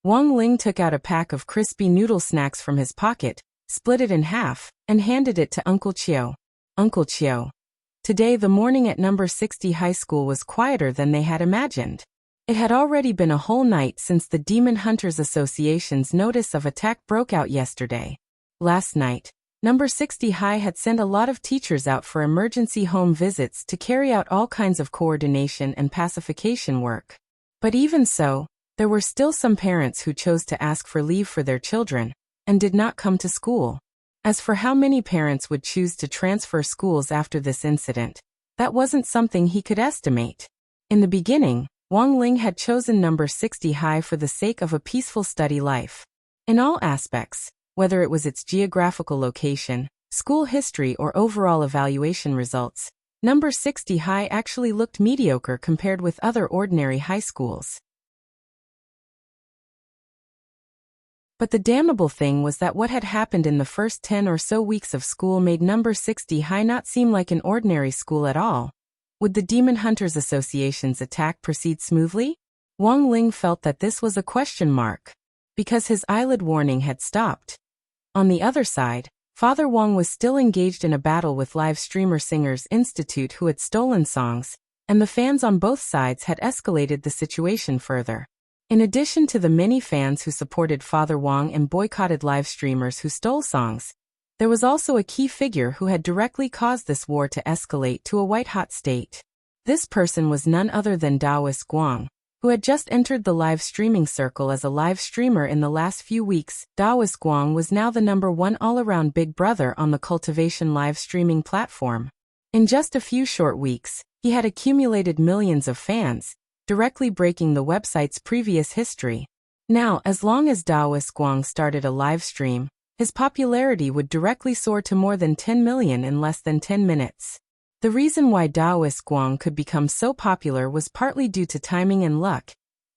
Wang Ling took out a pack of crispy noodle snacks from his pocket, split it in half, and handed it to Uncle Chiu. Uncle Chiu. Today the morning at number 60 high school was quieter than they had imagined. It had already been a whole night since the Demon Hunters Association's notice of attack broke out yesterday. Last night, number 60 high had sent a lot of teachers out for emergency home visits to carry out all kinds of coordination and pacification work. But even so, there were still some parents who chose to ask for leave for their children, and did not come to school. As for how many parents would choose to transfer schools after this incident, that wasn't something he could estimate. In the beginning, Wang Ling had chosen number 60 high for the sake of a peaceful study life. In all aspects, whether it was its geographical location, school history or overall evaluation results, number 60 high actually looked mediocre compared with other ordinary high schools. But the damnable thing was that what had happened in the first 10 or so weeks of school made number 60 high not seem like an ordinary school at all. Would the Demon Hunters Association's attack proceed smoothly? Wang Ling felt that this was a question mark, because his eyelid warning had stopped. On the other side, Father Wang was still engaged in a battle with live streamer Singers Institute who had stolen songs, and the fans on both sides had escalated the situation further. In addition to the many fans who supported Father Wang and boycotted live streamers who stole songs, there was also a key figure who had directly caused this war to escalate to a white-hot state. This person was none other than Daoist Guang, who had just entered the live streaming circle as a live streamer in the last few weeks. Daoist Guang was now the #1 all-around big brother on the Cultivation live streaming platform. In just a few short weeks, he had accumulated millions of fans, directly breaking the website's previous history. Now, as long as Daoist Guang started a live stream, his popularity would directly soar to more than 10 million in less than 10 minutes. The reason why Daoist Guang could become so popular was partly due to timing and luck,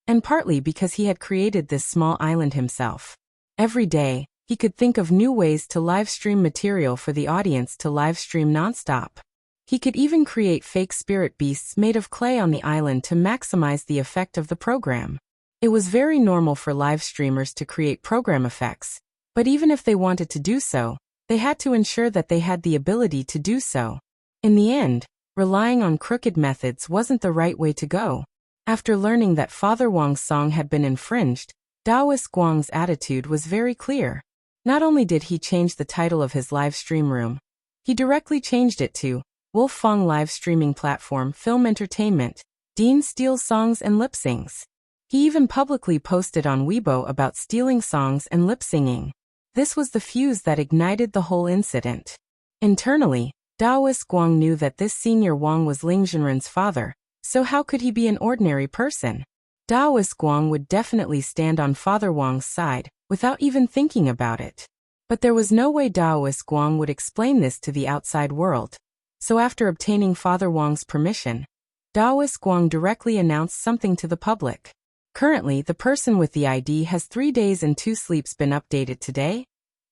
and partly because he had created this small island himself. Every day, he could think of new ways to live stream material for the audience to live stream nonstop. He could even create fake spirit beasts made of clay on the island to maximize the effect of the program. It was very normal for live streamers to create program effects, but even if they wanted to do so, they had to ensure that they had the ability to do so. In the end, relying on crooked methods wasn't the right way to go. After learning that Father Wang's song had been infringed, Daoist Guang's attitude was very clear. Not only did he change the title of his live stream room, he directly changed it to Wolf Fong live streaming platform film entertainment, Dean steals songs and lip-syncs. He even publicly posted on Weibo about stealing songs and lip-singing. This was the fuse that ignited the whole incident. Internally, Daoist Guang knew that this senior Wang was Ling Zhenren's father, so how could he be an ordinary person? Daoist Guang would definitely stand on Father Wang's side, without even thinking about it. But there was no way Daoist Guang would explain this to the outside world. So after obtaining Father Wang's permission, Daoist Guang directly announced something to the public. Currently, the person with the ID has 3 days and 2 sleeps been updated today,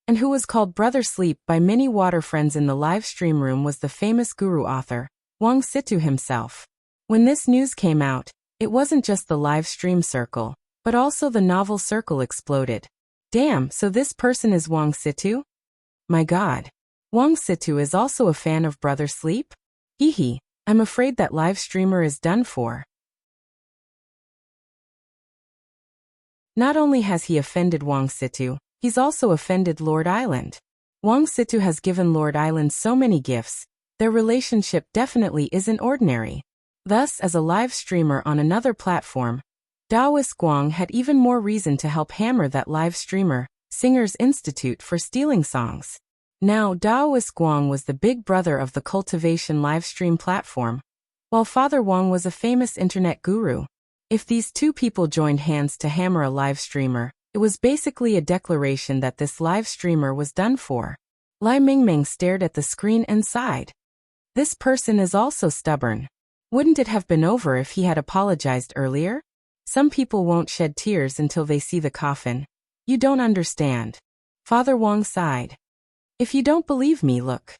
and who was called Brother Sleep by many water friends in the live stream room was the famous guru author, Wang Situ himself. When this news came out, it wasn't just the live stream circle, but also the novel circle exploded. Damn, so this person is Wang Situ? My god. Wang Situ is also a fan of Brother Sleep? Hee, I'm afraid that live streamer is done for. Not only has he offended Wang Situ, he's also offended Lord Island. Wang Situ has given Lord Island so many gifts, their relationship definitely isn't ordinary. Thus, as a live streamer on another platform, Daoist Guang had even more reason to help hammer that live streamer, Singers Institute, for stealing songs. Now, Daoist Guang was the big brother of the Cultivation livestream platform, while Father Wang was a famous internet guru. If these two people joined hands to hammer a live streamer, it was basically a declaration that this live streamer was done for. Lai Mingming stared at the screen and sighed. This person is also stubborn. Wouldn't it have been over if he had apologized earlier? Some people won't shed tears until they see the coffin. You don't understand. Father Wang sighed. If you don't believe me, look.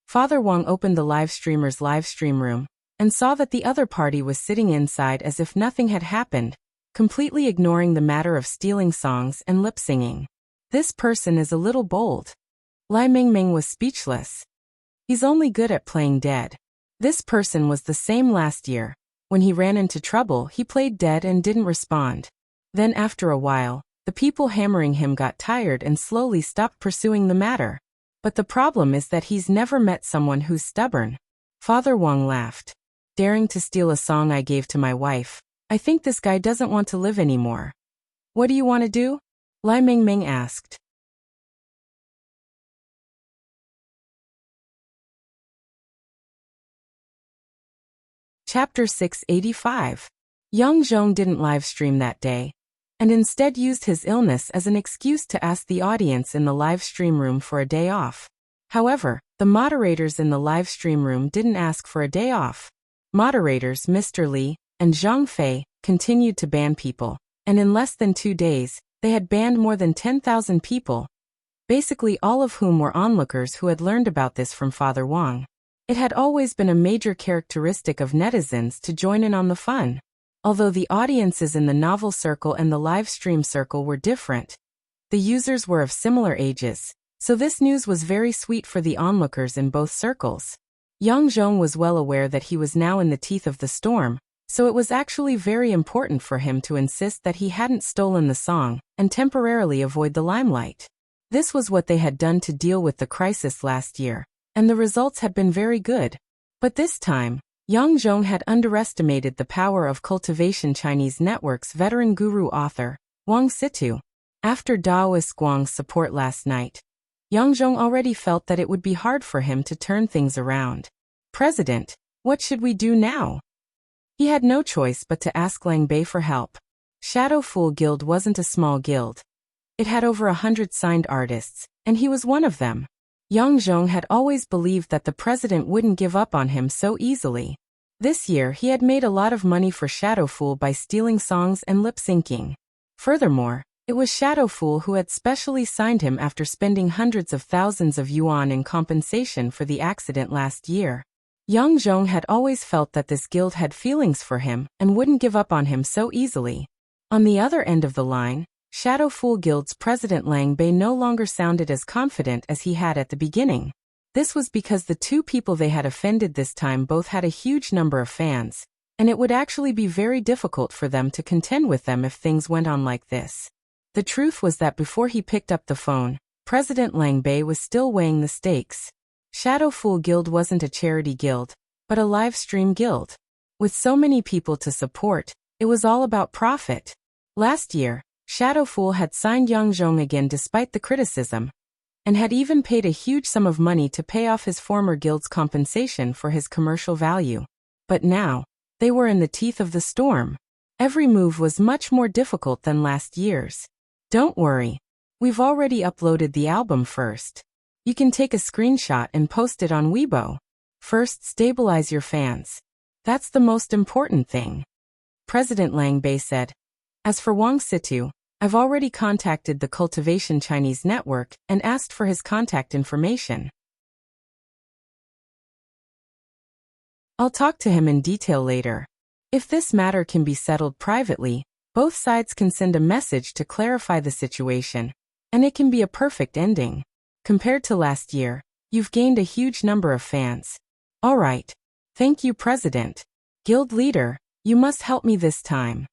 Father Wang opened the live streamer's live stream room and saw that the other party was sitting inside as if nothing had happened, completely ignoring the matter of stealing songs and lip-singing. This person is a little bold. Lai Mingming was speechless. He's only good at playing dead. This person was the same last year. When he ran into trouble, he played dead and didn't respond. Then after a while, the people hammering him got tired and slowly stopped pursuing the matter. But the problem is that he's never met someone who's stubborn. Father Wang laughed. Daring to steal a song I gave to my wife. I think this guy doesn't want to live anymore. What do you want to do? Lai Mingming asked. Chapter 685. Yang Zhong didn't livestream that day, and instead used his illness as an excuse to ask the audience in the live stream room for a day off. However, the moderators in the live stream room didn't ask for a day off. Moderators Mr. Li and Zhang Fei continued to ban people, and in less than 2 days, they had banned more than 10,000 people, basically all of whom were onlookers who had learned about this from Father Wang. It had always been a major characteristic of netizens to join in on the fun. Although the audiences in the novel circle and the live stream circle were different, the users were of similar ages, so this news was very sweet for the onlookers in both circles. Yang Zhong was well aware that he was now in the teeth of the storm, so it was actually very important for him to insist that he hadn't stolen the song and temporarily avoid the limelight. This was what they had done to deal with the crisis last year, and the results had been very good. But this time, Yang Zhong had underestimated the power of Cultivation Chinese Network's veteran guru author, Wang Situ. After Daoist Guang's support last night, Yang Zhong already felt that it would be hard for him to turn things around. President, what should we do now? He had no choice but to ask Lang Bei for help. Shadow Fool Guild wasn't a small guild. It had over 100 signed artists, and he was one of them. Yang Zhong had always believed that the president wouldn't give up on him so easily. This year he had made a lot of money for Shadow Fool by stealing songs and lip-syncing. Furthermore, it was Shadow Fool who had specially signed him after spending hundreds of thousands of yuan in compensation for the accident last year. Yang Zhong had always felt that this guild had feelings for him and wouldn't give up on him so easily. On the other end of the line, Shadow Fool Guild's president Lang Bei no longer sounded as confident as he had at the beginning. This was because the two people they had offended this time both had a huge number of fans, and it would actually be very difficult for them to contend with them if things went on like this. The truth was that before he picked up the phone, President Lang Bei was still weighing the stakes. Shadow Fool Guild wasn't a charity guild, but a live stream guild. With so many people to support, it was all about profit. Last year, Shadow Fool had signed Yang Zhong again despite the criticism, and had even paid a huge sum of money to pay off his former guild's compensation for his commercial value. But now, they were in the teeth of the storm. Every move was much more difficult than last year's. Don't worry. We've already uploaded the album first. You can take a screenshot and post it on Weibo. First, stabilize your fans. That's the most important thing. President Lang Bei said. As for Wang Situ, I've already contacted the Cultivation Chinese Network and asked for his contact information. I'll talk to him in detail later. If this matter can be settled privately, both sides can send a message to clarify the situation, and it can be a perfect ending. Compared to last year, you've gained a huge number of fans. All right. Thank you, President. Guild leader, you must help me this time.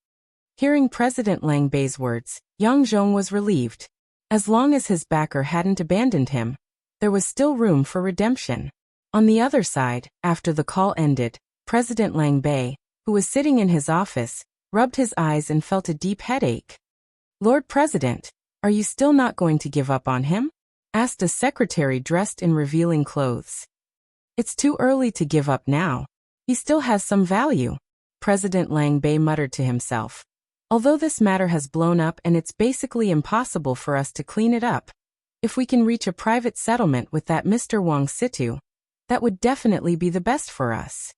Hearing President Lang Bei's words, Yang Zhong was relieved. As long as his backer hadn't abandoned him, there was still room for redemption. On the other side, after the call ended, President Lang Bei, who was sitting in his office, rubbed his eyes and felt a deep headache. Lord President, are you still not going to give up on him? asked a secretary dressed in revealing clothes. It's too early to give up now. He still has some value, President Lang Bei muttered to himself. Although this matter has blown up and it's basically impossible for us to clean it up, if we can reach a private settlement with that Mr. Wang Situ, that would definitely be the best for us.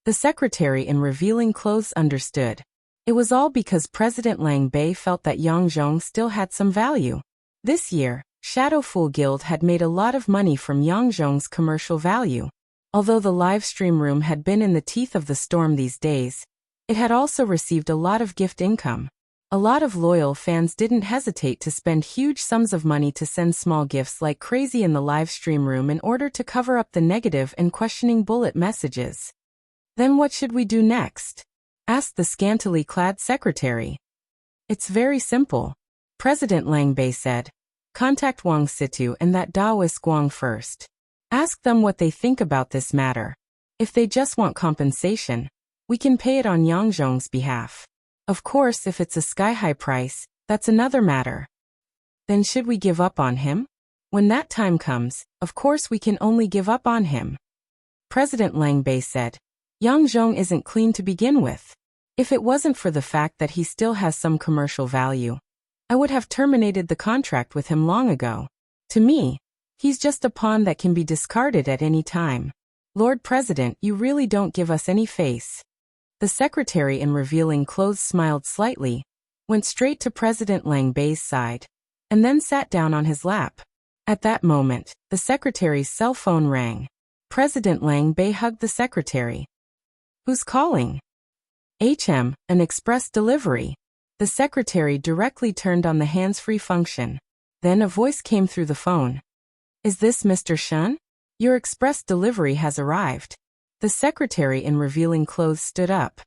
The secretary in revealing clothes understood. It was all because President Lang Bei felt that Yang Zhong still had some value. This year, Shadow Fool Guild had made a lot of money from Yang Zhong's commercial value. Although the live stream room had been in the teeth of the storm these days, it had also received a lot of gift income. A lot of loyal fans didn't hesitate to spend huge sums of money to send small gifts like crazy in the live stream room in order to cover up the negative and questioning bullet messages. Then what should we do next? Asked the scantily clad secretary. It's very simple, President Lang Bei said. Contact Wang Situ and that Daoist Guang first. Ask them what they think about this matter. If they just want compensation, we can pay it on Yang Zhong's behalf. Of course, if it's a sky-high price, that's another matter. Then should we give up on him? When that time comes, of course we can only give up on him. President Lang Bei said. Yang Zhong isn't clean to begin with. If it wasn't for the fact that he still has some commercial value, I would have terminated the contract with him long ago. To me, he's just a pawn that can be discarded at any time. Lord President, you really don't give us any face. The secretary in revealing clothes smiled slightly, went straight to President Lang Bei's side, and then sat down on his lap. At that moment, the secretary's cell phone rang. President Lang Bei hugged the secretary. Who's calling? An express delivery. The secretary directly turned on the hands-free function. Then a voice came through the phone. Is this Mr. Shen? Your express delivery has arrived. The secretary in revealing clothes stood up.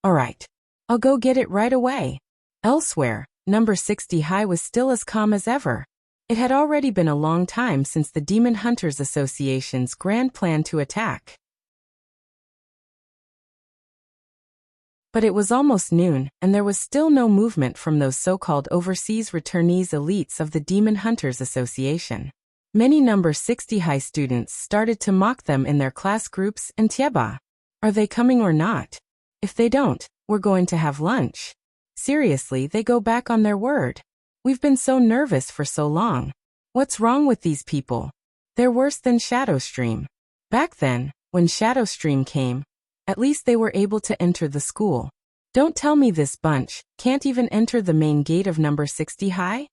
All right. I'll go get it right away. Elsewhere, number 60 High was still as calm as ever. It had already been a long time since the Demon Hunters Association's grand plan to attack. But it was almost noon, and there was still no movement from those so-called overseas returnees elites of the Demon Hunters Association. Many number 60 High students started to mock them in their class groups and tieba. Are they coming or not? If they don't, we're going to have lunch. Seriously, they go back on their word. We've been so nervous for so long. What's wrong with these people? They're worse than Shadowstream. Back then, when Shadowstream came, at least they were able to enter the school. Don't tell me this bunch can't even enter the main gate of number 60 High?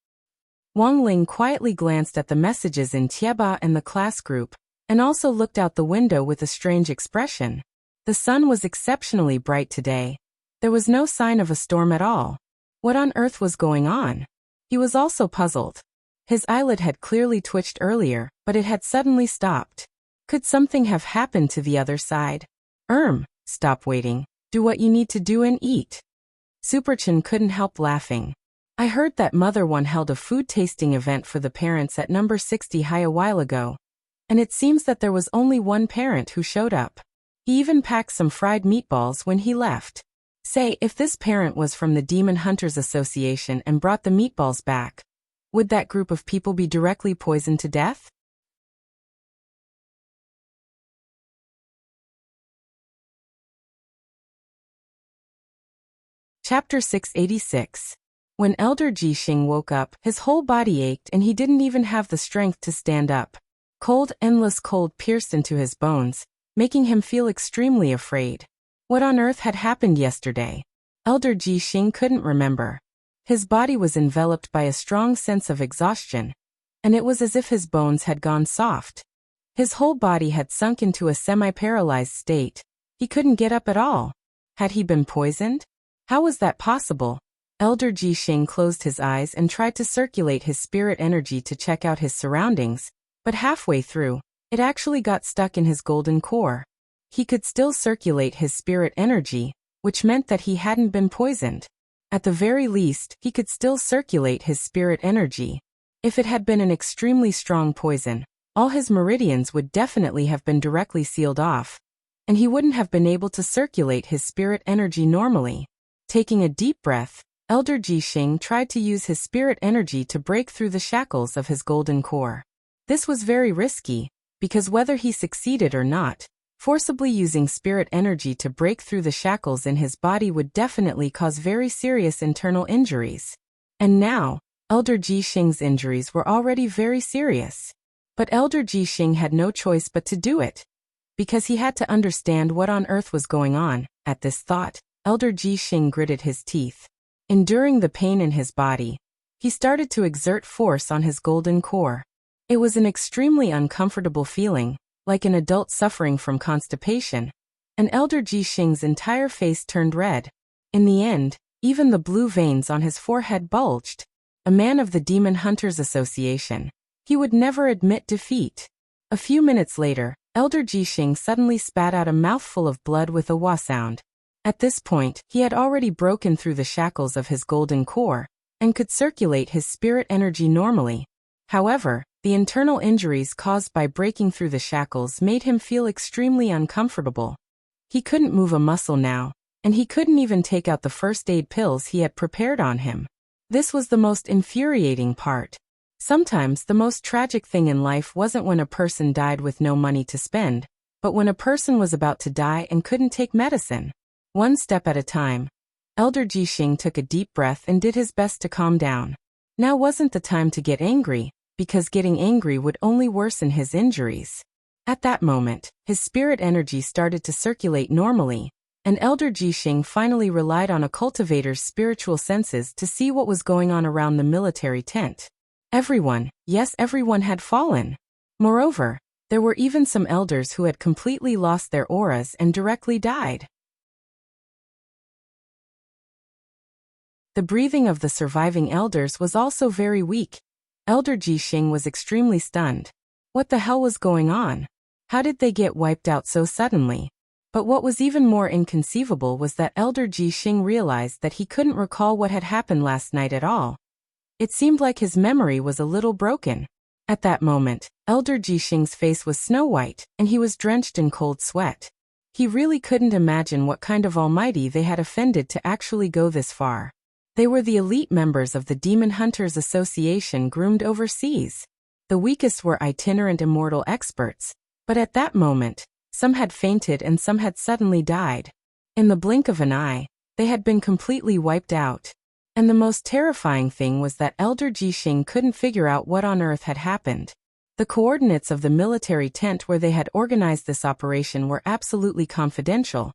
Wang Ling quietly glanced at the messages in Tieba and the class group, and also looked out the window with a strange expression. The sun was exceptionally bright today. There was no sign of a storm at all. What on earth was going on? He was also puzzled. His eyelid had clearly twitched earlier, but it had suddenly stopped. Could something have happened to the other side? Stop waiting. Do what you need to do and eat. Superchin couldn't help laughing. I heard that Mother One held a food tasting event for the parents at number 60 High a while ago, and it seems that there was only one parent who showed up. He even packed some fried meatballs when he left. Say, if this parent was from the Demon Hunters Association and brought the meatballs back, would that group of people be directly poisoned to death? Chapter 686. When Elder Ji Xing woke up, his whole body ached and he didn't even have the strength to stand up. Cold, endless cold pierced into his bones, making him feel extremely afraid. What on earth had happened yesterday? Elder Ji Xing couldn't remember. His body was enveloped by a strong sense of exhaustion, and it was as if his bones had gone soft. His whole body had sunk into a semi-paralyzed state. He couldn't get up at all. Had he been poisoned? How was that possible? Elder Ji Xing closed his eyes and tried to circulate his spirit energy to check out his surroundings, but halfway through, it actually got stuck in his golden core. He could still circulate his spirit energy, which meant that he hadn't been poisoned. At the very least, he could still circulate his spirit energy. If it had been an extremely strong poison, all his meridians would definitely have been directly sealed off, and he wouldn't have been able to circulate his spirit energy normally. Taking a deep breath, Elder Ji Xing tried to use his spirit energy to break through the shackles of his golden core. This was very risky, because whether he succeeded or not, forcibly using spirit energy to break through the shackles in his body would definitely cause very serious internal injuries. And now, Elder Jixing's injuries were already very serious. But Elder Jixing had no choice but to do it, because he had to understand what on earth was going on. At this thought, Elder Jixing gritted his teeth. Enduring the pain in his body, he started to exert force on his golden core. It was an extremely uncomfortable feeling, like an adult suffering from constipation, and Elder Jixing's entire face turned red. In the end, even the blue veins on his forehead bulged. A man of the Demon Hunters Association, he would never admit defeat. A few minutes later, Elder Jixing suddenly spat out a mouthful of blood with a wah sound. At this point, he had already broken through the shackles of his golden core, and could circulate his spirit energy normally. However, the internal injuries caused by breaking through the shackles made him feel extremely uncomfortable. He couldn't move a muscle now, and he couldn't even take out the first aid pills he had prepared on him. This was the most infuriating part. Sometimes the most tragic thing in life wasn't when a person died with no money to spend, but when a person was about to die and couldn't take medicine. One step at a time, Elder Jixing took a deep breath and did his best to calm down. Now wasn't the time to get angry, because getting angry would only worsen his injuries. At that moment, his spirit energy started to circulate normally, and Elder Jixing finally relied on a cultivator's spiritual senses to see what was going on around the military tent. Everyone, yes, everyone had fallen. Moreover, there were even some elders who had completely lost their auras and directly died. The breathing of the surviving elders was also very weak. Elder Jixing was extremely stunned. What the hell was going on? How did they get wiped out so suddenly? But what was even more inconceivable was that Elder Jixing realized that he couldn't recall what had happened last night at all. It seemed like his memory was a little broken. At that moment, Elder Jixing's face was snow-white, and he was drenched in cold sweat. He really couldn't imagine what kind of almighty they had offended to actually go this far. They were the elite members of the Demon Hunters Association groomed overseas. The weakest were itinerant immortal experts, but at that moment, some had fainted and some had suddenly died. In the blink of an eye, they had been completely wiped out. And the most terrifying thing was that Elder Jixing couldn't figure out what on earth had happened. The coordinates of the military tent where they had organized this operation were absolutely confidential,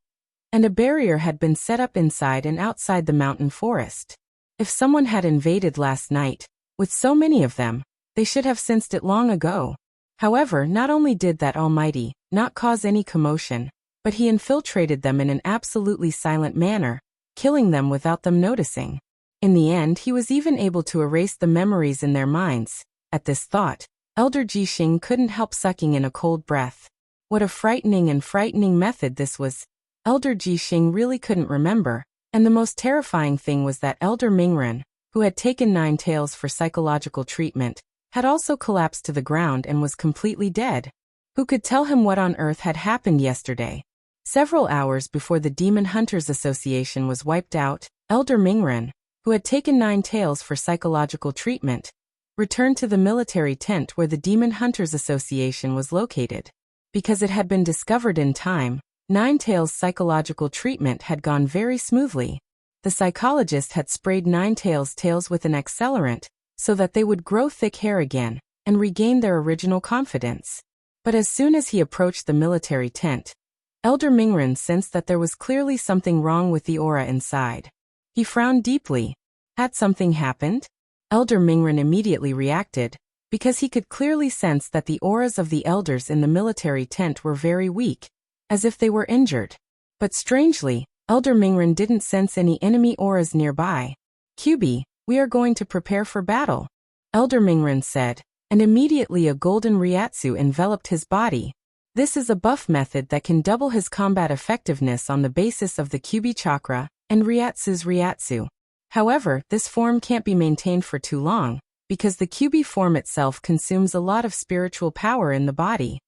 and a barrier had been set up inside and outside the mountain forest. If someone had invaded last night, with so many of them, they should have sensed it long ago. However, not only did that almighty not cause any commotion, but he infiltrated them in an absolutely silent manner, killing them without them noticing. In the end, he was even able to erase the memories in their minds. At this thought, Elder Jixing couldn't help sucking in a cold breath. What a frightening method this was. Elder Jixing really couldn't remember, and the most terrifying thing was that Elder Mingren, who had taken 9 tails for psychological treatment, had also collapsed to the ground and was completely dead. Who could tell him what on earth had happened yesterday? Several hours before the Demon Hunters Association was wiped out, Elder Mingren, who had taken 9 tails for psychological treatment, returned to the military tent where the Demon Hunters Association was located. Because it had been discovered in time, 9 tails psychological treatment had gone very smoothly. The psychologist had sprayed 9 tails with an accelerant, so that they would grow thick hair again, and regain their original confidence. But as soon as he approached the military tent, Elder Mingren sensed that there was clearly something wrong with the aura inside. He frowned deeply. Had something happened? Elder Mingren immediately reacted, because he could clearly sense that the auras of the elders in the military tent were very weak, as if they were injured. But strangely, Elder Mingren didn't sense any enemy auras nearby. "QB, we are going to prepare for battle," Elder Mingren said, and immediately a golden Ryatsu enveloped his body. This is a buff method that can double his combat effectiveness on the basis of the QB chakra and Ryatsu's Ryatsu. However, this form can't be maintained for too long, because the QB form itself consumes a lot of spiritual power in the body.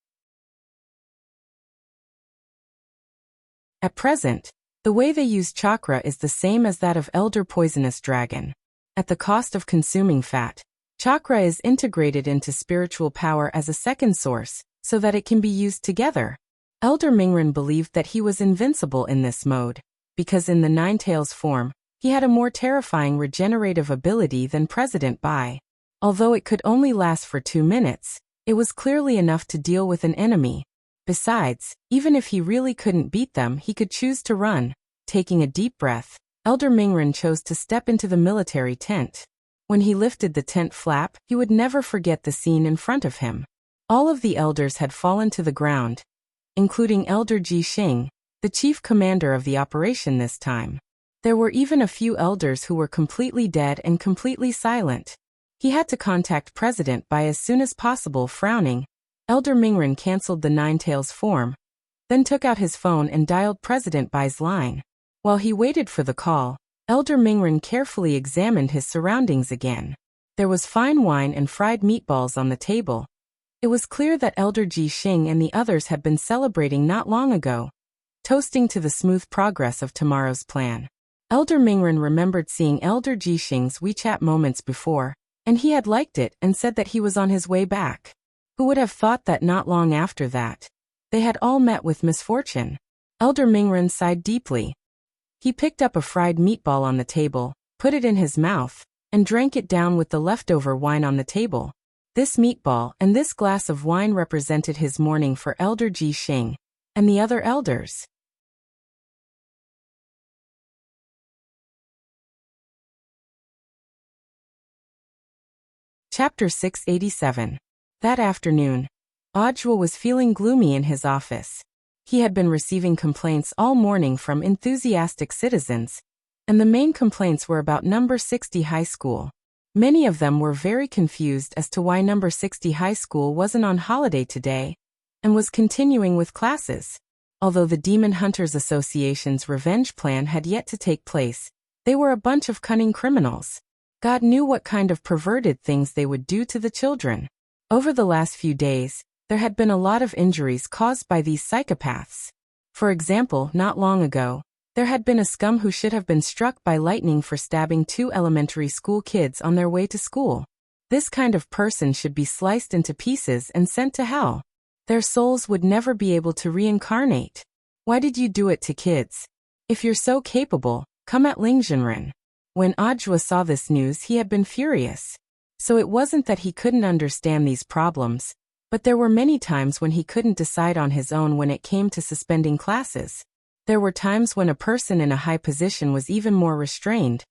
At present, the way they use chakra is the same as that of Elder Poisonous Dragon. At the cost of consuming fat, Chakra is integrated into spiritual power as a second source, so that it can be used together. Elder Mingren believed that he was invincible in this mode, because in the Nine Tails form, he had a more terrifying regenerative ability than President Bai. Although it could only last for 2 minutes, it was clearly enough to deal with an enemy. Besides, even if he really couldn't beat them, he could choose to run. Taking a deep breath, Elder Mingren chose to step into the military tent. When he lifted the tent flap, he would never forget the scene in front of him. All of the elders had fallen to the ground, including Elder Ji Xing, the chief commander of the operation this time. There were even a few elders who were completely dead and completely silent. He had to contact President Bai as soon as possible. Frowning, Elder Mingren canceled the Nine Tails form, then took out his phone and dialed President Bai's line. While he waited for the call, Elder Mingren carefully examined his surroundings again. There was fine wine and fried meatballs on the table. It was clear that Elder Ji Xing and the others had been celebrating not long ago, toasting to the smooth progress of tomorrow's plan. Elder Mingren remembered seeing Elder Ji Xing's WeChat moments before, and he had liked it and said that he was on his way back. Who would have thought that not long after that, they had all met with misfortune? Elder Mingren sighed deeply. He picked up a fried meatball on the table, put it in his mouth, and drank it down with the leftover wine on the table. This meatball and this glass of wine represented his mourning for Elder Ji Xing and the other elders. Chapter 687. That afternoon, Audiobook was feeling gloomy in his office. He had been receiving complaints all morning from enthusiastic citizens, and the main complaints were about number 60 high school. Many of them were very confused as to why number 60 high school wasn't on holiday today and was continuing with classes. Although the Demon Hunters Association's revenge plan had yet to take place, they were a bunch of cunning criminals. God knew what kind of perverted things they would do to the children. Over the last few days, there had been a lot of injuries caused by these psychopaths. For example, not long ago, there had been a scum who should have been struck by lightning for stabbing 2 elementary school kids on their way to school. This kind of person should be sliced into pieces and sent to hell. Their souls would never be able to reincarnate. Why did you do it to kids? If you're so capable, come at Lingzhenren. When Audiobook saw this news, he had been furious. So it wasn't that he couldn't understand these problems, but there were many times when he couldn't decide on his own when it came to suspending classes. There were times when a person in a high position was even more restrained,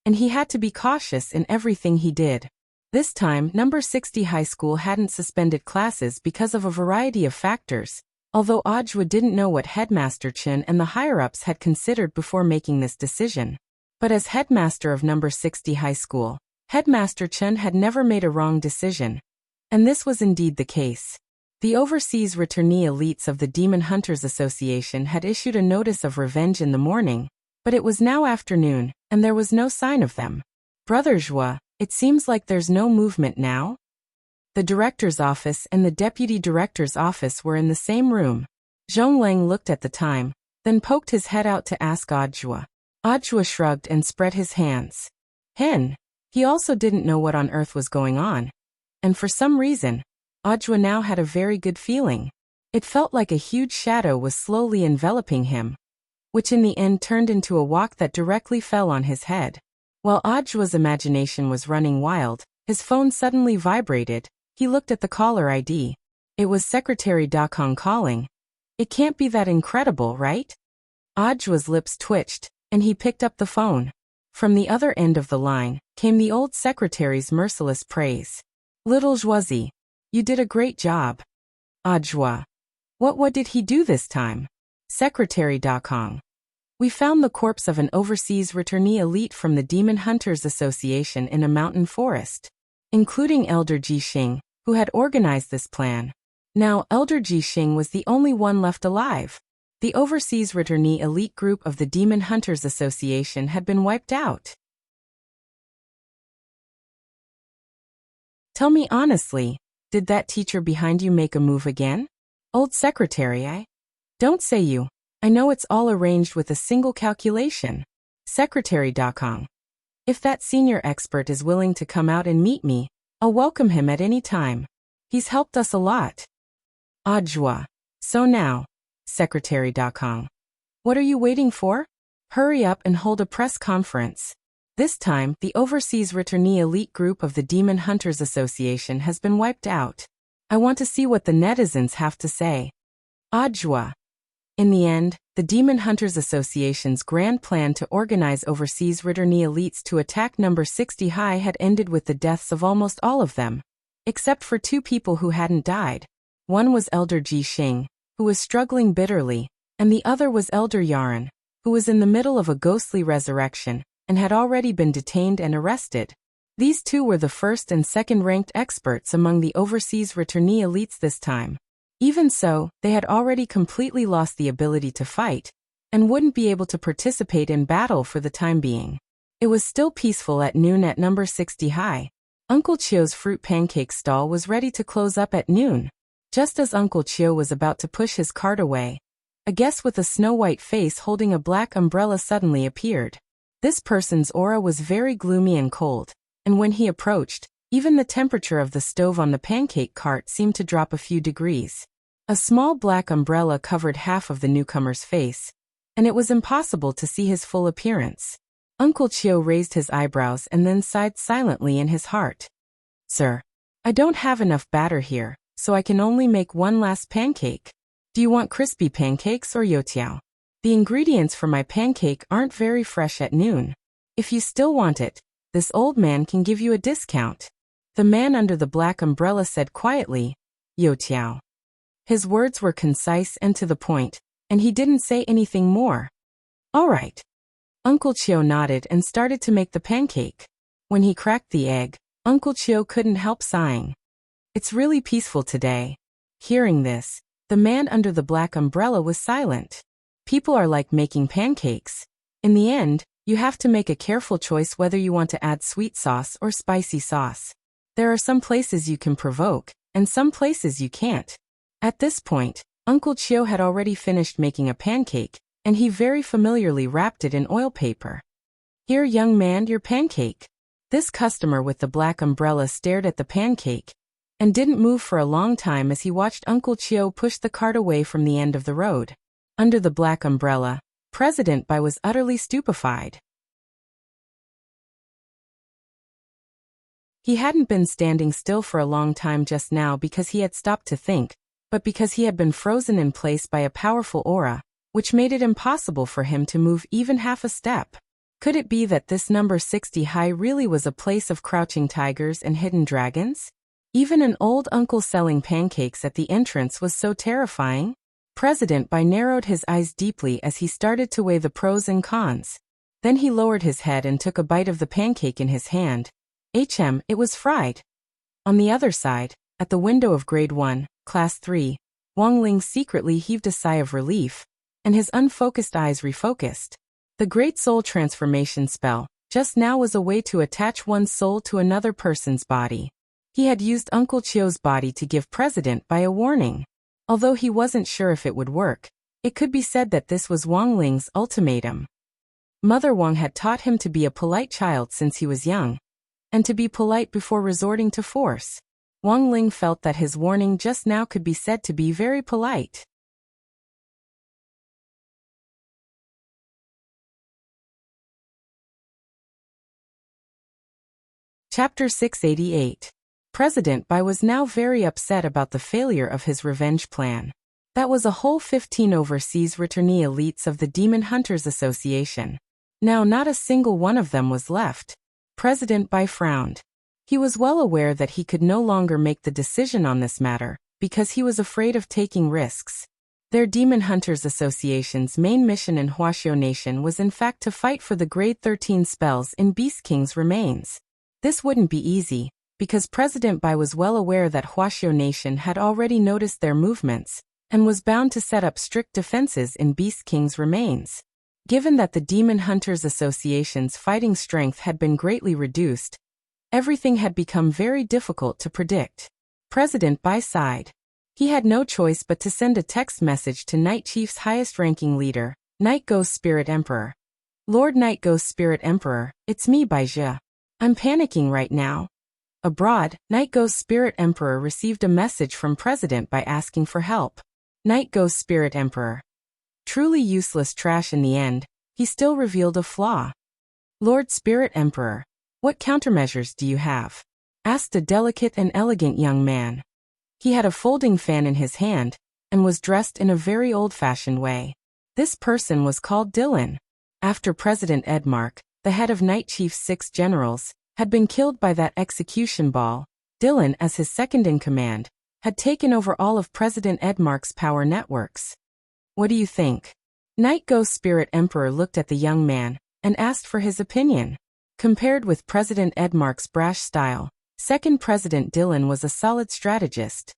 and he had to be cautious in everything he did. This time, number 60 high school hadn't suspended classes because of a variety of factors, although Audiobook didn't know what Headmaster Chen and the higher-ups had considered before making this decision. But as headmaster of number 60 high school, Headmaster Chen had never made a wrong decision. And this was indeed the case. The overseas returnee elites of the Demon Hunters Association had issued a notice of revenge in the morning, but it was now afternoon, and there was no sign of them. Brother Zhua, it seems like there's no movement now? The director's office and the deputy director's office were in the same room. Zhongleng looked at the time, then poked his head out to ask Audiobook. Audiobook shrugged and spread his hands. He also didn't know what on earth was going on. And for some reason, Audiobook now had a very good feeling. It felt like a huge shadow was slowly enveloping him, which in the end turned into a wok that directly fell on his head. While Audiobook's imagination was running wild, his phone suddenly vibrated. He looked at the caller ID. It was Secretary Dakong calling. It can't be that incredible, right? Audiobook's lips twitched, and he picked up the phone. From the other end of the line came the old secretary's merciless praise. Little Zhuazi, you did a great job. Audiobook. What did he do this time? Secretary Dakong. We found the corpse of an overseas returnee elite from the Demon Hunters Association in a mountain forest, including Elder Ji Xing, who had organized this plan. Now, Elder Ji Xing was the only one left alive. The overseas returnee elite group of the Demon Hunters Association had been wiped out. Tell me honestly, did that teacher behind you make a move again? Old secretary, Don't say you. I know it's all arranged with a single calculation. Secretary Dakong. If that senior expert is willing to come out and meet me, I'll welcome him at any time. He's helped us a lot. Joie. So now, Secretary.com. What are you waiting for? Hurry up and hold a press conference. This time, the Overseas Returnee elite group of the Demon Hunters Association has been wiped out. I want to see what the netizens have to say. Joie. In the end, the Demon Hunters Association's grand plan to organize Overseas Returnee elites to attack number 60 high had ended with the deaths of almost all of them, except for 2 people who hadn't died. One was Elder Ji Xing, who was struggling bitterly, and the other was Elder Yaron, who was in the middle of a ghostly resurrection and had already been detained and arrested. These 2 were the first and second-ranked experts among the Overseas Returnee elites this time. Even so, they had already completely lost the ability to fight, and wouldn't be able to participate in battle for the time being. It was still peaceful at noon at number 60 high. Uncle Chio's fruit pancake stall was ready to close up at noon. Just as Uncle Chio was about to push his cart away, a guest with a snow-white face holding a black umbrella suddenly appeared. This person's aura was very gloomy and cold, and when he approached, even the temperature of the stove on the pancake cart seemed to drop a few degrees. A small black umbrella covered half of the newcomer's face, and it was impossible to see his full appearance. Uncle Chio raised his eyebrows and then sighed silently in his heart. Sir, I don't have enough batter here, so I can only make one last pancake. Do you want crispy pancakes or youtiao? The ingredients for my pancake aren't very fresh at noon. If you still want it, this old man can give you a discount. The man under the black umbrella said quietly, youtiao. His words were concise and to the point, and he didn't say anything more. All right. Uncle Chio nodded and started to make the pancake. When he cracked the egg, Uncle Chio couldn't help sighing. It's really peaceful today. Hearing this, the man under the black umbrella was silent. People are like making pancakes. In the end, you have to make a careful choice whether you want to add sweet sauce or spicy sauce. There are some places you can provoke, and some places you can't. At this point, Uncle Chio had already finished making a pancake, and he very familiarly wrapped it in oil paper. Here, young man, your pancake. This customer with the black umbrella stared at the pancake, and didn't move for a long time as he watched Uncle Chio push the cart away from the end of the road. Under the black umbrella, President Bai was utterly stupefied. He hadn't been standing still for a long time just now because he had stopped to think, but because he had been frozen in place by a powerful aura, which made it impossible for him to move even half a step. Could it be that this number 60 high really was a place of crouching tigers and hidden dragons? Even an old uncle selling pancakes at the entrance was so terrifying. President Bai narrowed his eyes deeply as he started to weigh the pros and cons. Then he lowered his head and took a bite of the pancake in his hand. It was fried. On the other side, at the window of Grade 1, Class 3, Wang Ling secretly heaved a sigh of relief, and his unfocused eyes refocused. The Great Soul Transformation spell just now was a way to attach one's soul to another person's body. He had used Uncle Chio's body to give President Bai a warning. Although he wasn't sure if it would work, it could be said that this was Wang Ling's ultimatum. Mother Wang had taught him to be a polite child since he was young, and to be polite before resorting to force. Wang Ling felt that his warning just now could be said to be very polite. Chapter 688. President Bai was now very upset about the failure of his revenge plan. That was a whole 15 overseas returnee elites of the Demon Hunters Association. Now not a single one of them was left. President Bai frowned. He was well aware that he could no longer make the decision on this matter, because he was afraid of taking risks. Their Demon Hunters Association's main mission in Huaxiao Nation was in fact to fight for the Grade 13 spells in Beast King's remains. This wouldn't be easy, because President Bai was well aware that Huaxiao Nation had already noticed their movements, and was bound to set up strict defenses in Beast King's remains. Given that the Demon Hunters Association's fighting strength had been greatly reduced, everything had become very difficult to predict. President Bai sighed. He had no choice but to send a text message to Night Chief's highest-ranking leader, Night Ghost Spirit Emperor. Lord Night Ghost Spirit Emperor, it's me, Bai Zhe. I'm panicking right now. Abroad, Night Ghost Spirit Emperor received a message from President by asking for help. Night Ghost Spirit Emperor. Truly useless trash in the end, he still revealed a flaw. Lord Spirit Emperor, what countermeasures do you have? Asked a delicate and elegant young man. He had a folding fan in his hand, and was dressed in a very old-fashioned way. This person was called Dylan. After President Edmark, the head of Night Chief's 6 generals, had been killed by that execution ball, Dylan, as his second-in-command, had taken over all of President Edmark's power networks. What do you think? Night Ghost Spirit Emperor looked at the young man, and asked for his opinion. Compared with President Edmark's brash style, Second President Dylan was a solid strategist.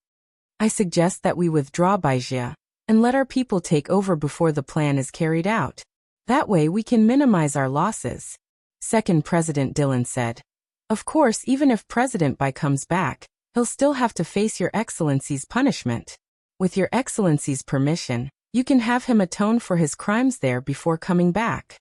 I suggest that we withdraw Baijia, and let our people take over before the plan is carried out. That way we can minimize our losses. Second President Dylan said. Of course, even if President Bai comes back, he'll still have to face Your Excellency's punishment. With Your Excellency's permission, you can have him atone for his crimes there before coming back.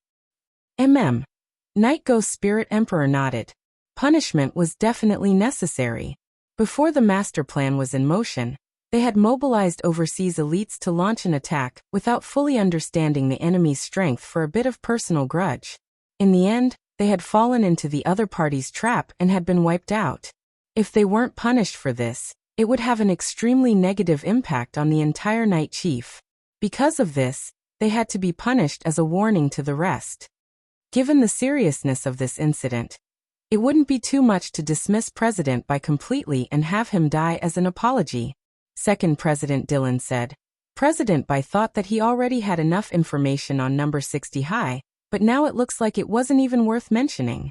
Night Ghost Spirit Emperor nodded. Punishment was definitely necessary. Before the master plan was in motion, they had mobilized overseas elites to launch an attack without fully understanding the enemy's strength for a bit of personal grudge. In the end, they had fallen into the other party's trap and had been wiped out. If they weren't punished for this, it would have an extremely negative impact on the entire Night Chief. Because of this, they had to be punished as a warning to the rest. Given the seriousness of this incident, it wouldn't be too much to dismiss President Bai completely and have him die as an apology. Second President Dylan said. President Bai thought that he already had enough information on number 60 High, but now it looks like it wasn't even worth mentioning.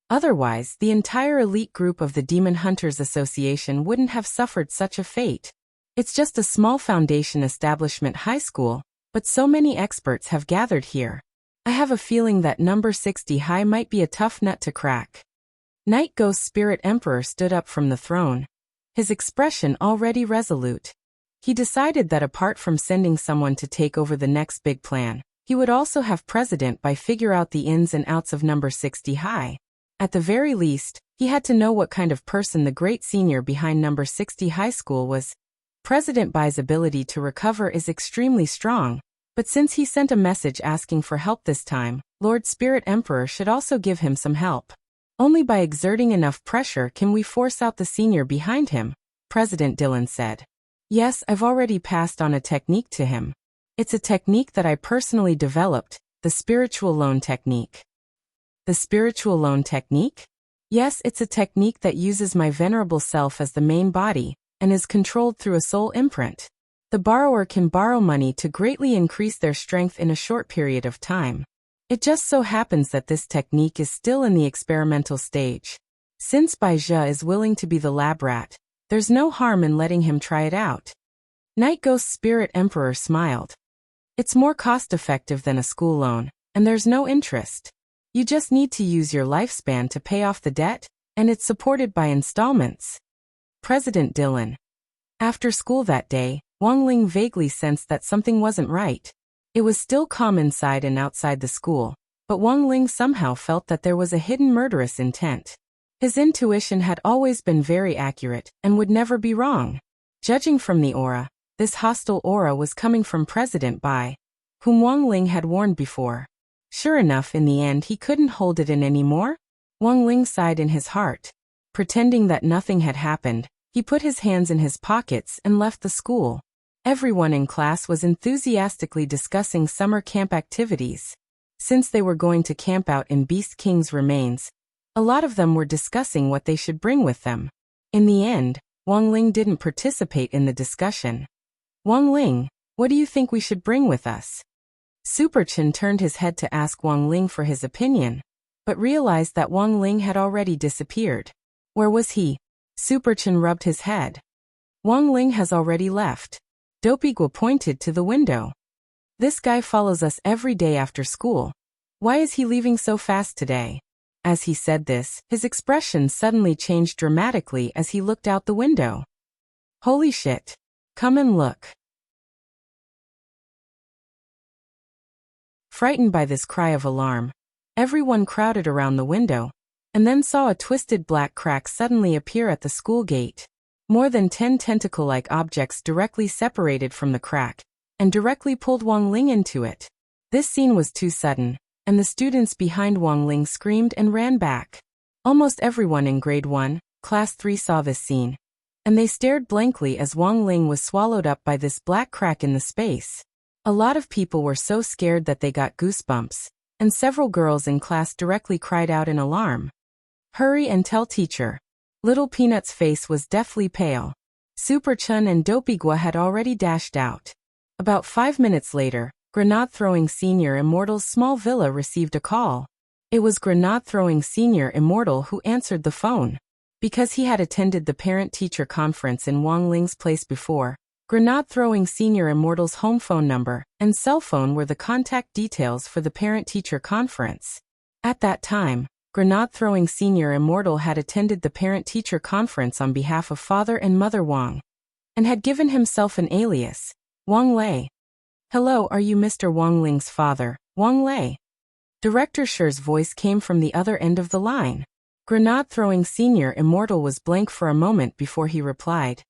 Otherwise, the entire elite group of the Demon Hunters Association wouldn't have suffered such a fate. It's just a small foundation establishment high school, but so many experts have gathered here. I have a feeling that number 60 High might be a tough nut to crack. Night Ghost Spirit Emperor stood up from the throne, his expression already resolute. He decided that apart from sending someone to take over the next big plan, he would also have President Bai figure out the ins and outs of number 60 High. At the very least, he had to know what kind of person the great senior behind number 60 High School was. President Bai's ability to recover is extremely strong, but since he sent a message asking for help this time, Lord Spirit Emperor should also give him some help. Only by exerting enough pressure can we force out the senior behind him, President Dylan said. Yes, I've already passed on a technique to him. It's a technique that I personally developed, the spiritual loan technique. The spiritual loan technique? Yes, it's a technique that uses my venerable self as the main body, and is controlled through a soul imprint. The borrower can borrow money to greatly increase their strength in a short period of time. It just so happens that this technique is still in the experimental stage. Since Baijia is willing to be the lab rat, there's no harm in letting him try it out. Night Ghost Spirit Emperor smiled. It's more cost-effective than a school loan, and there's no interest. You just need to use your lifespan to pay off the debt, and it's supported by installments. President Dylan. After school that day, Wang Ling vaguely sensed that something wasn't right. It was still calm inside and outside the school, but Wang Ling somehow felt that there was a hidden murderous intent. His intuition had always been very accurate and would never be wrong. Judging from the aura, this hostile aura was coming from President Bai, whom Wang Ling had warned before. Sure enough, in the end he couldn't hold it in anymore. Wang Ling sighed in his heart. Pretending that nothing had happened, he put his hands in his pockets and left the school. Everyone in class was enthusiastically discussing summer camp activities. Since they were going to camp out in Beast King's remains, a lot of them were discussing what they should bring with them. In the end, Wang Ling didn't participate in the discussion. Wang Ling, what do you think we should bring with us? Super Chen turned his head to ask Wang Ling for his opinion, but realized that Wang Ling had already disappeared. Where was he? Super Chen rubbed his head. Wang Ling has already left. Dopigua pointed to the window. This guy follows us every day after school. Why is he leaving so fast today? As he said this, his expression suddenly changed dramatically as he looked out the window. Holy shit. Come and look. Frightened by this cry of alarm, Everyone crowded around the window, and then saw a twisted black crack suddenly appear at the school gate. More than 10 tentacle-like objects directly separated from the crack, and directly pulled Wang Ling into it. This scene was too sudden, and the students behind Wang Ling screamed and ran back. Almost everyone in Grade 1, Class 3 saw this scene, and they stared blankly as Wang Ling was swallowed up by this black crack in the space. A lot of people were so scared that they got goosebumps, and several girls in class directly cried out in alarm. Hurry and tell teacher. Little Peanut's face was deathly pale. Super Chun and Dopey Gua had already dashed out. About 5 minutes later, Grenade-throwing Senior Immortal's small villa received a call. It was Grenade-throwing Senior Immortal who answered the phone. Because he had attended the parent-teacher conference in Wang Ling's place before, Grenade-throwing Senior Immortal's home phone number and cell phone were the contact details for the parent-teacher conference. At that time, Grenade-throwing Senior Immortal had attended the parent-teacher conference on behalf of Father and Mother Wang, and had given himself an alias, Wang Lei. Hello, are you Mr. Wang Ling's father, Wang Lei? Director Shi's voice came from the other end of the line. Grenade-throwing Senior Immortal was blank for a moment before he replied.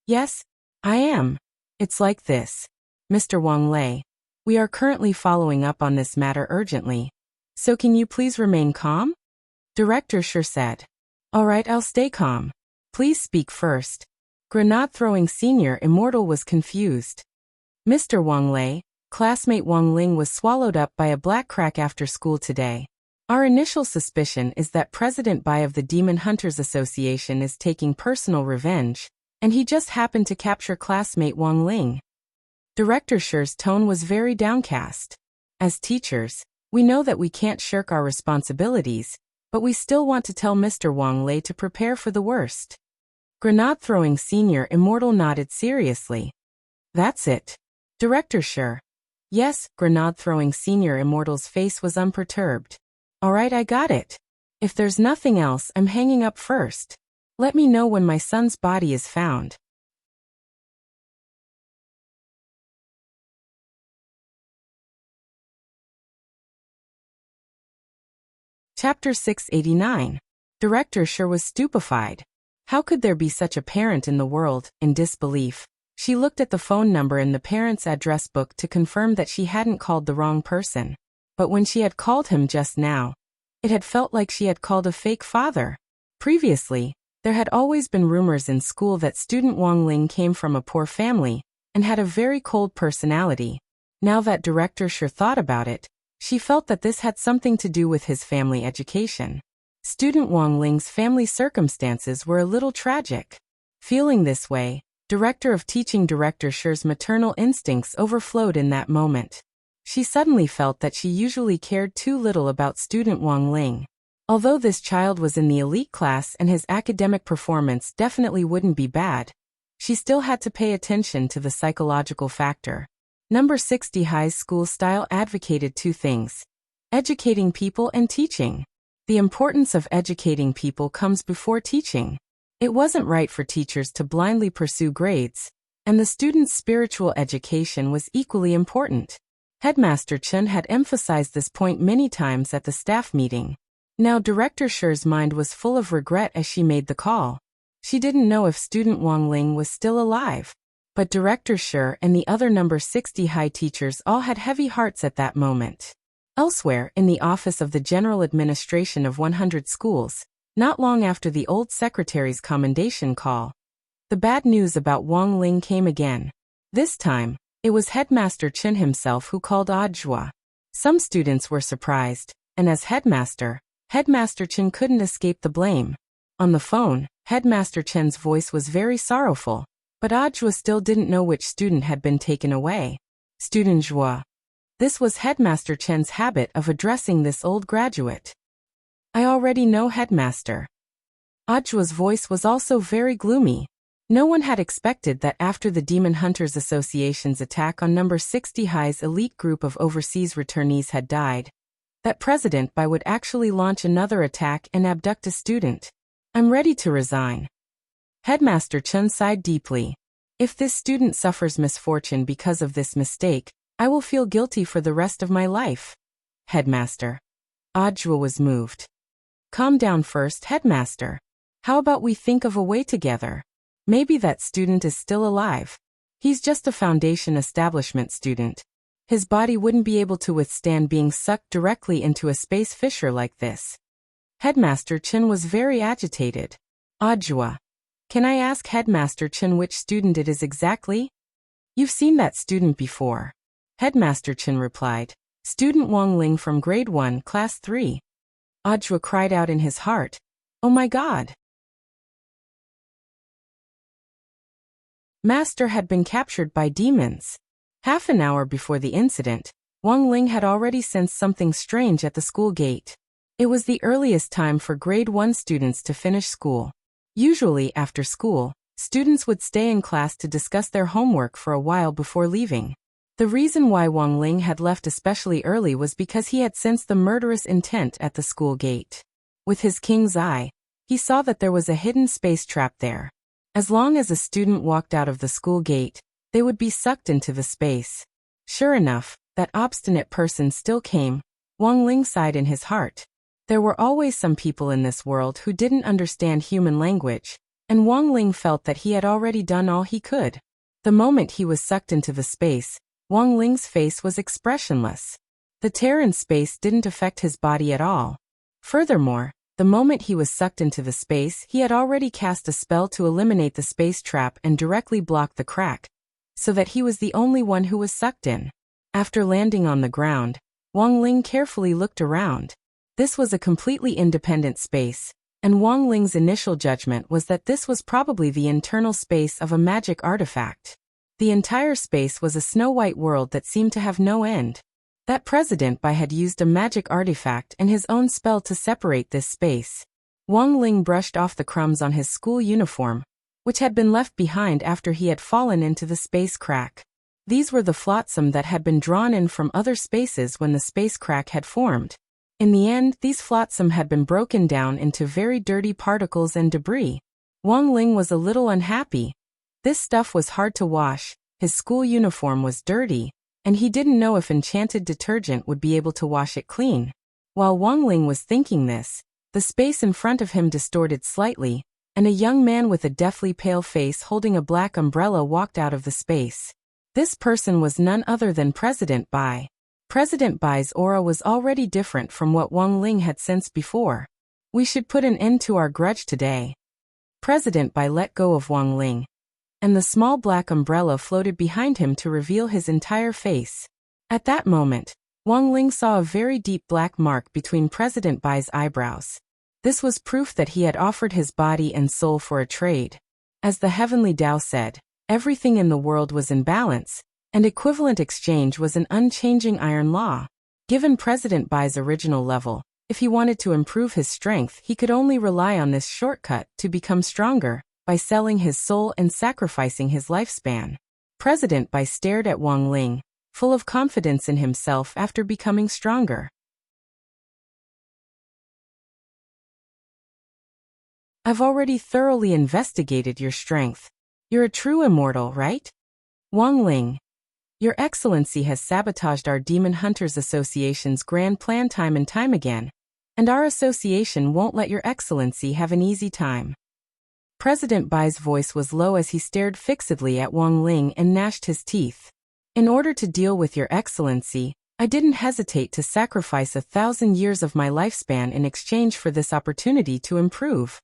Yes, I am. It's like this. Mr. Wang Lei, we are currently following up on this matter urgently. So can you please remain calm? Director Shi said. All right, I'll stay calm. Please speak first. Grenade-throwing Senior Immortal was confused. Mr. Wang Lei, classmate Wang Ling was swallowed up by a black crack after school today. Our initial suspicion is that President Bai of the Demon Hunters Association is taking personal revenge, and he just happened to capture classmate Wang Ling. Director Shi's tone was very downcast. As teachers, we know that we can't shirk our responsibilities, but we still want to tell Mr. Wang Lei to prepare for the worst. Grenade-throwing Senior Immortal nodded seriously. That's it. Director Shi. Yes, Grenade-throwing Senior Immortal's face was unperturbed. All right, I got it. If there's nothing else, I'm hanging up first. Let me know when my son's body is found. Chapter 689. Director Shi was stupefied. How could there be such a parent in the world? In disbelief, she looked at the phone number in the parent's address book to confirm that she hadn't called the wrong person. But when she had called him just now, it had felt like she had called a fake father. Previously, there had always been rumors in school that student Wang Ling came from a poor family and had a very cold personality. Now that Director Shi thought about it, she felt that this had something to do with his family education. Student Wang Ling's family circumstances were a little tragic. Feeling this way, Director of Teaching Director Shi's maternal instincts overflowed in that moment. She suddenly felt that she usually cared too little about student Wang Ling. Although this child was in the elite class and his academic performance definitely wouldn't be bad, she still had to pay attention to the psychological factor. Number 60 High School style advocated two things: educating people and teaching. The importance of educating people comes before teaching. It wasn't right for teachers to blindly pursue grades, and the students' spiritual education was equally important. Headmaster Chen had emphasized this point many times at the staff meeting. Now Director Shi's mind was full of regret as she made the call. She didn't know if student Wang Ling was still alive. But Director Shi and the other number 60 high teachers all had heavy hearts at that moment. Elsewhere, in the office of the General Administration of 100 schools, not long after the old secretary's commendation call, the bad news about Wang Ling came again. This time, it was Headmaster Chen himself who called Audiobook. Some students were surprised, and as headmaster, Headmaster Chen couldn't escape the blame. On the phone, Headmaster Chen's voice was very sorrowful. But Audiobook still didn't know which student had been taken away. Student Zhua. This was Headmaster Chen's habit of addressing this old graduate. I already know, Headmaster. Audiobook's voice was also very gloomy. No one had expected that after the Demon Hunters Association's attack on number 60 High's elite group of overseas returnees had died, that President Bai would actually launch another attack and abduct a student. I'm ready to resign. Headmaster Chen sighed deeply. If this student suffers misfortune because of this mistake, I will feel guilty for the rest of my life. Headmaster. Audra was moved. Calm down first, headmaster. How about we think of a way together? Maybe that student is still alive. He's just a foundation establishment student. His body wouldn't be able to withstand being sucked directly into a space fissure like this. Headmaster Chen was very agitated. Audra. Can I ask Headmaster Chen which student it is exactly? You've seen that student before. Headmaster Chen replied. Student Wang Ling from grade 1, class 3. Audra cried out in his heart. Oh my God! Master had been captured by demons. Half an hour before the incident, Wang Ling had already sensed something strange at the school gate. It was the earliest time for grade 1 students to finish school. Usually after school, students would stay in class to discuss their homework for a while before leaving. The reason why Wang Ling had left especially early was because he had sensed the murderous intent at the school gate. With his king's eye, he saw that there was a hidden space trap there. As long as a student walked out of the school gate, they would be sucked into the space. Sure enough, that obstinate person still came. Wang Ling sighed in his heart. There were always some people in this world who didn't understand human language, and Wang Ling felt that he had already done all he could. The moment he was sucked into the space, Wang Ling's face was expressionless. The tear in space didn't affect his body at all. Furthermore, the moment he was sucked into the space, he had already cast a spell to eliminate the space trap and directly block the crack, so that he was the only one who was sucked in. After landing on the ground, Wang Ling carefully looked around. This was a completely independent space, and Wang Ling's initial judgment was that this was probably the internal space of a magic artifact. The entire space was a snow-white world that seemed to have no end. That President Bai had used a magic artifact and his own spell to separate this space. Wang Ling brushed off the crumbs on his school uniform, which had been left behind after he had fallen into the space crack. These were the flotsam that had been drawn in from other spaces when the space crack had formed. In the end, these flotsam had been broken down into very dirty particles and debris. Wang Ling was a little unhappy. This stuff was hard to wash, his school uniform was dirty, and he didn't know if enchanted detergent would be able to wash it clean. While Wang Ling was thinking this, the space in front of him distorted slightly, and a young man with a deathly pale face holding a black umbrella walked out of the space. This person was none other than President Bai. President Bai's aura was already different from what Wang Ling had sensed before. We should put an end to our grudge today. President Bai let go of Wang Ling, and the small black umbrella floated behind him to reveal his entire face. At that moment, Wang Ling saw a very deep black mark between President Bai's eyebrows. This was proof that he had offered his body and soul for a trade. As the heavenly Tao said, everything in the world was in balance, and equivalent exchange was an unchanging iron law. Given President Bai's original level, if he wanted to improve his strength, he could only rely on this shortcut to become stronger, by selling his soul and sacrificing his lifespan. President Bai stared at Wang Ling, full of confidence in himself after becoming stronger. I've already thoroughly investigated your strength. You're a true immortal, right? Wang Ling. Your Excellency has sabotaged our Demon Hunters Association's grand plan time and time again, and our association won't let your Excellency have an easy time. President Bai's voice was low as he stared fixedly at Wang Ling and gnashed his teeth. In order to deal with your Excellency, I didn't hesitate to sacrifice 1,000 years of my lifespan in exchange for this opportunity to improve.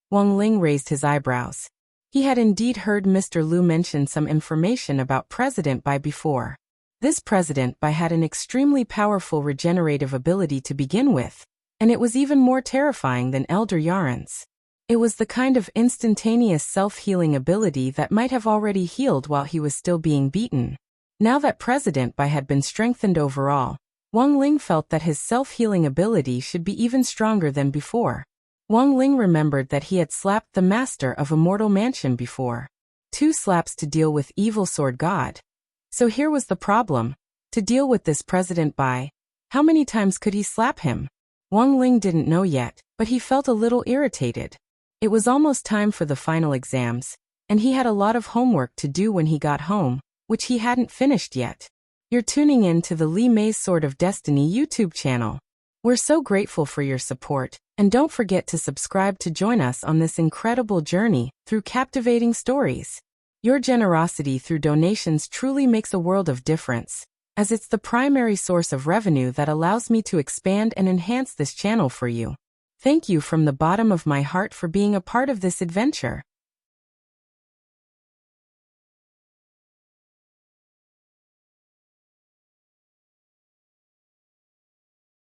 Wang Ling raised his eyebrows. He had indeed heard Mr. Liu mention some information about President Bai before. This President Bai had an extremely powerful regenerative ability to begin with, and it was even more terrifying than Elder Yaren's. It was the kind of instantaneous self-healing ability that might have already healed while he was still being beaten. Now that President Bai had been strengthened overall, Wang Ling felt that his self-healing ability should be even stronger than before. Wang Ling remembered that he had slapped the master of Immortal Mansion before. 2 slaps to deal with Evil Sword God. So here was the problem. To deal with this President Bai, how many times could he slap him? Wang Ling didn't know yet, but he felt a little irritated. It was almost time for the final exams, and he had a lot of homework to do when he got home, which he hadn't finished yet. You're tuning in to the Li Mei's Sword of Destiny YouTube channel. We're so grateful for your support, and don't forget to subscribe to join us on this incredible journey through captivating stories. Your generosity through donations truly makes a world of difference, as it's the primary source of revenue that allows me to expand and enhance this channel for you. Thank you from the bottom of my heart for being a part of this adventure.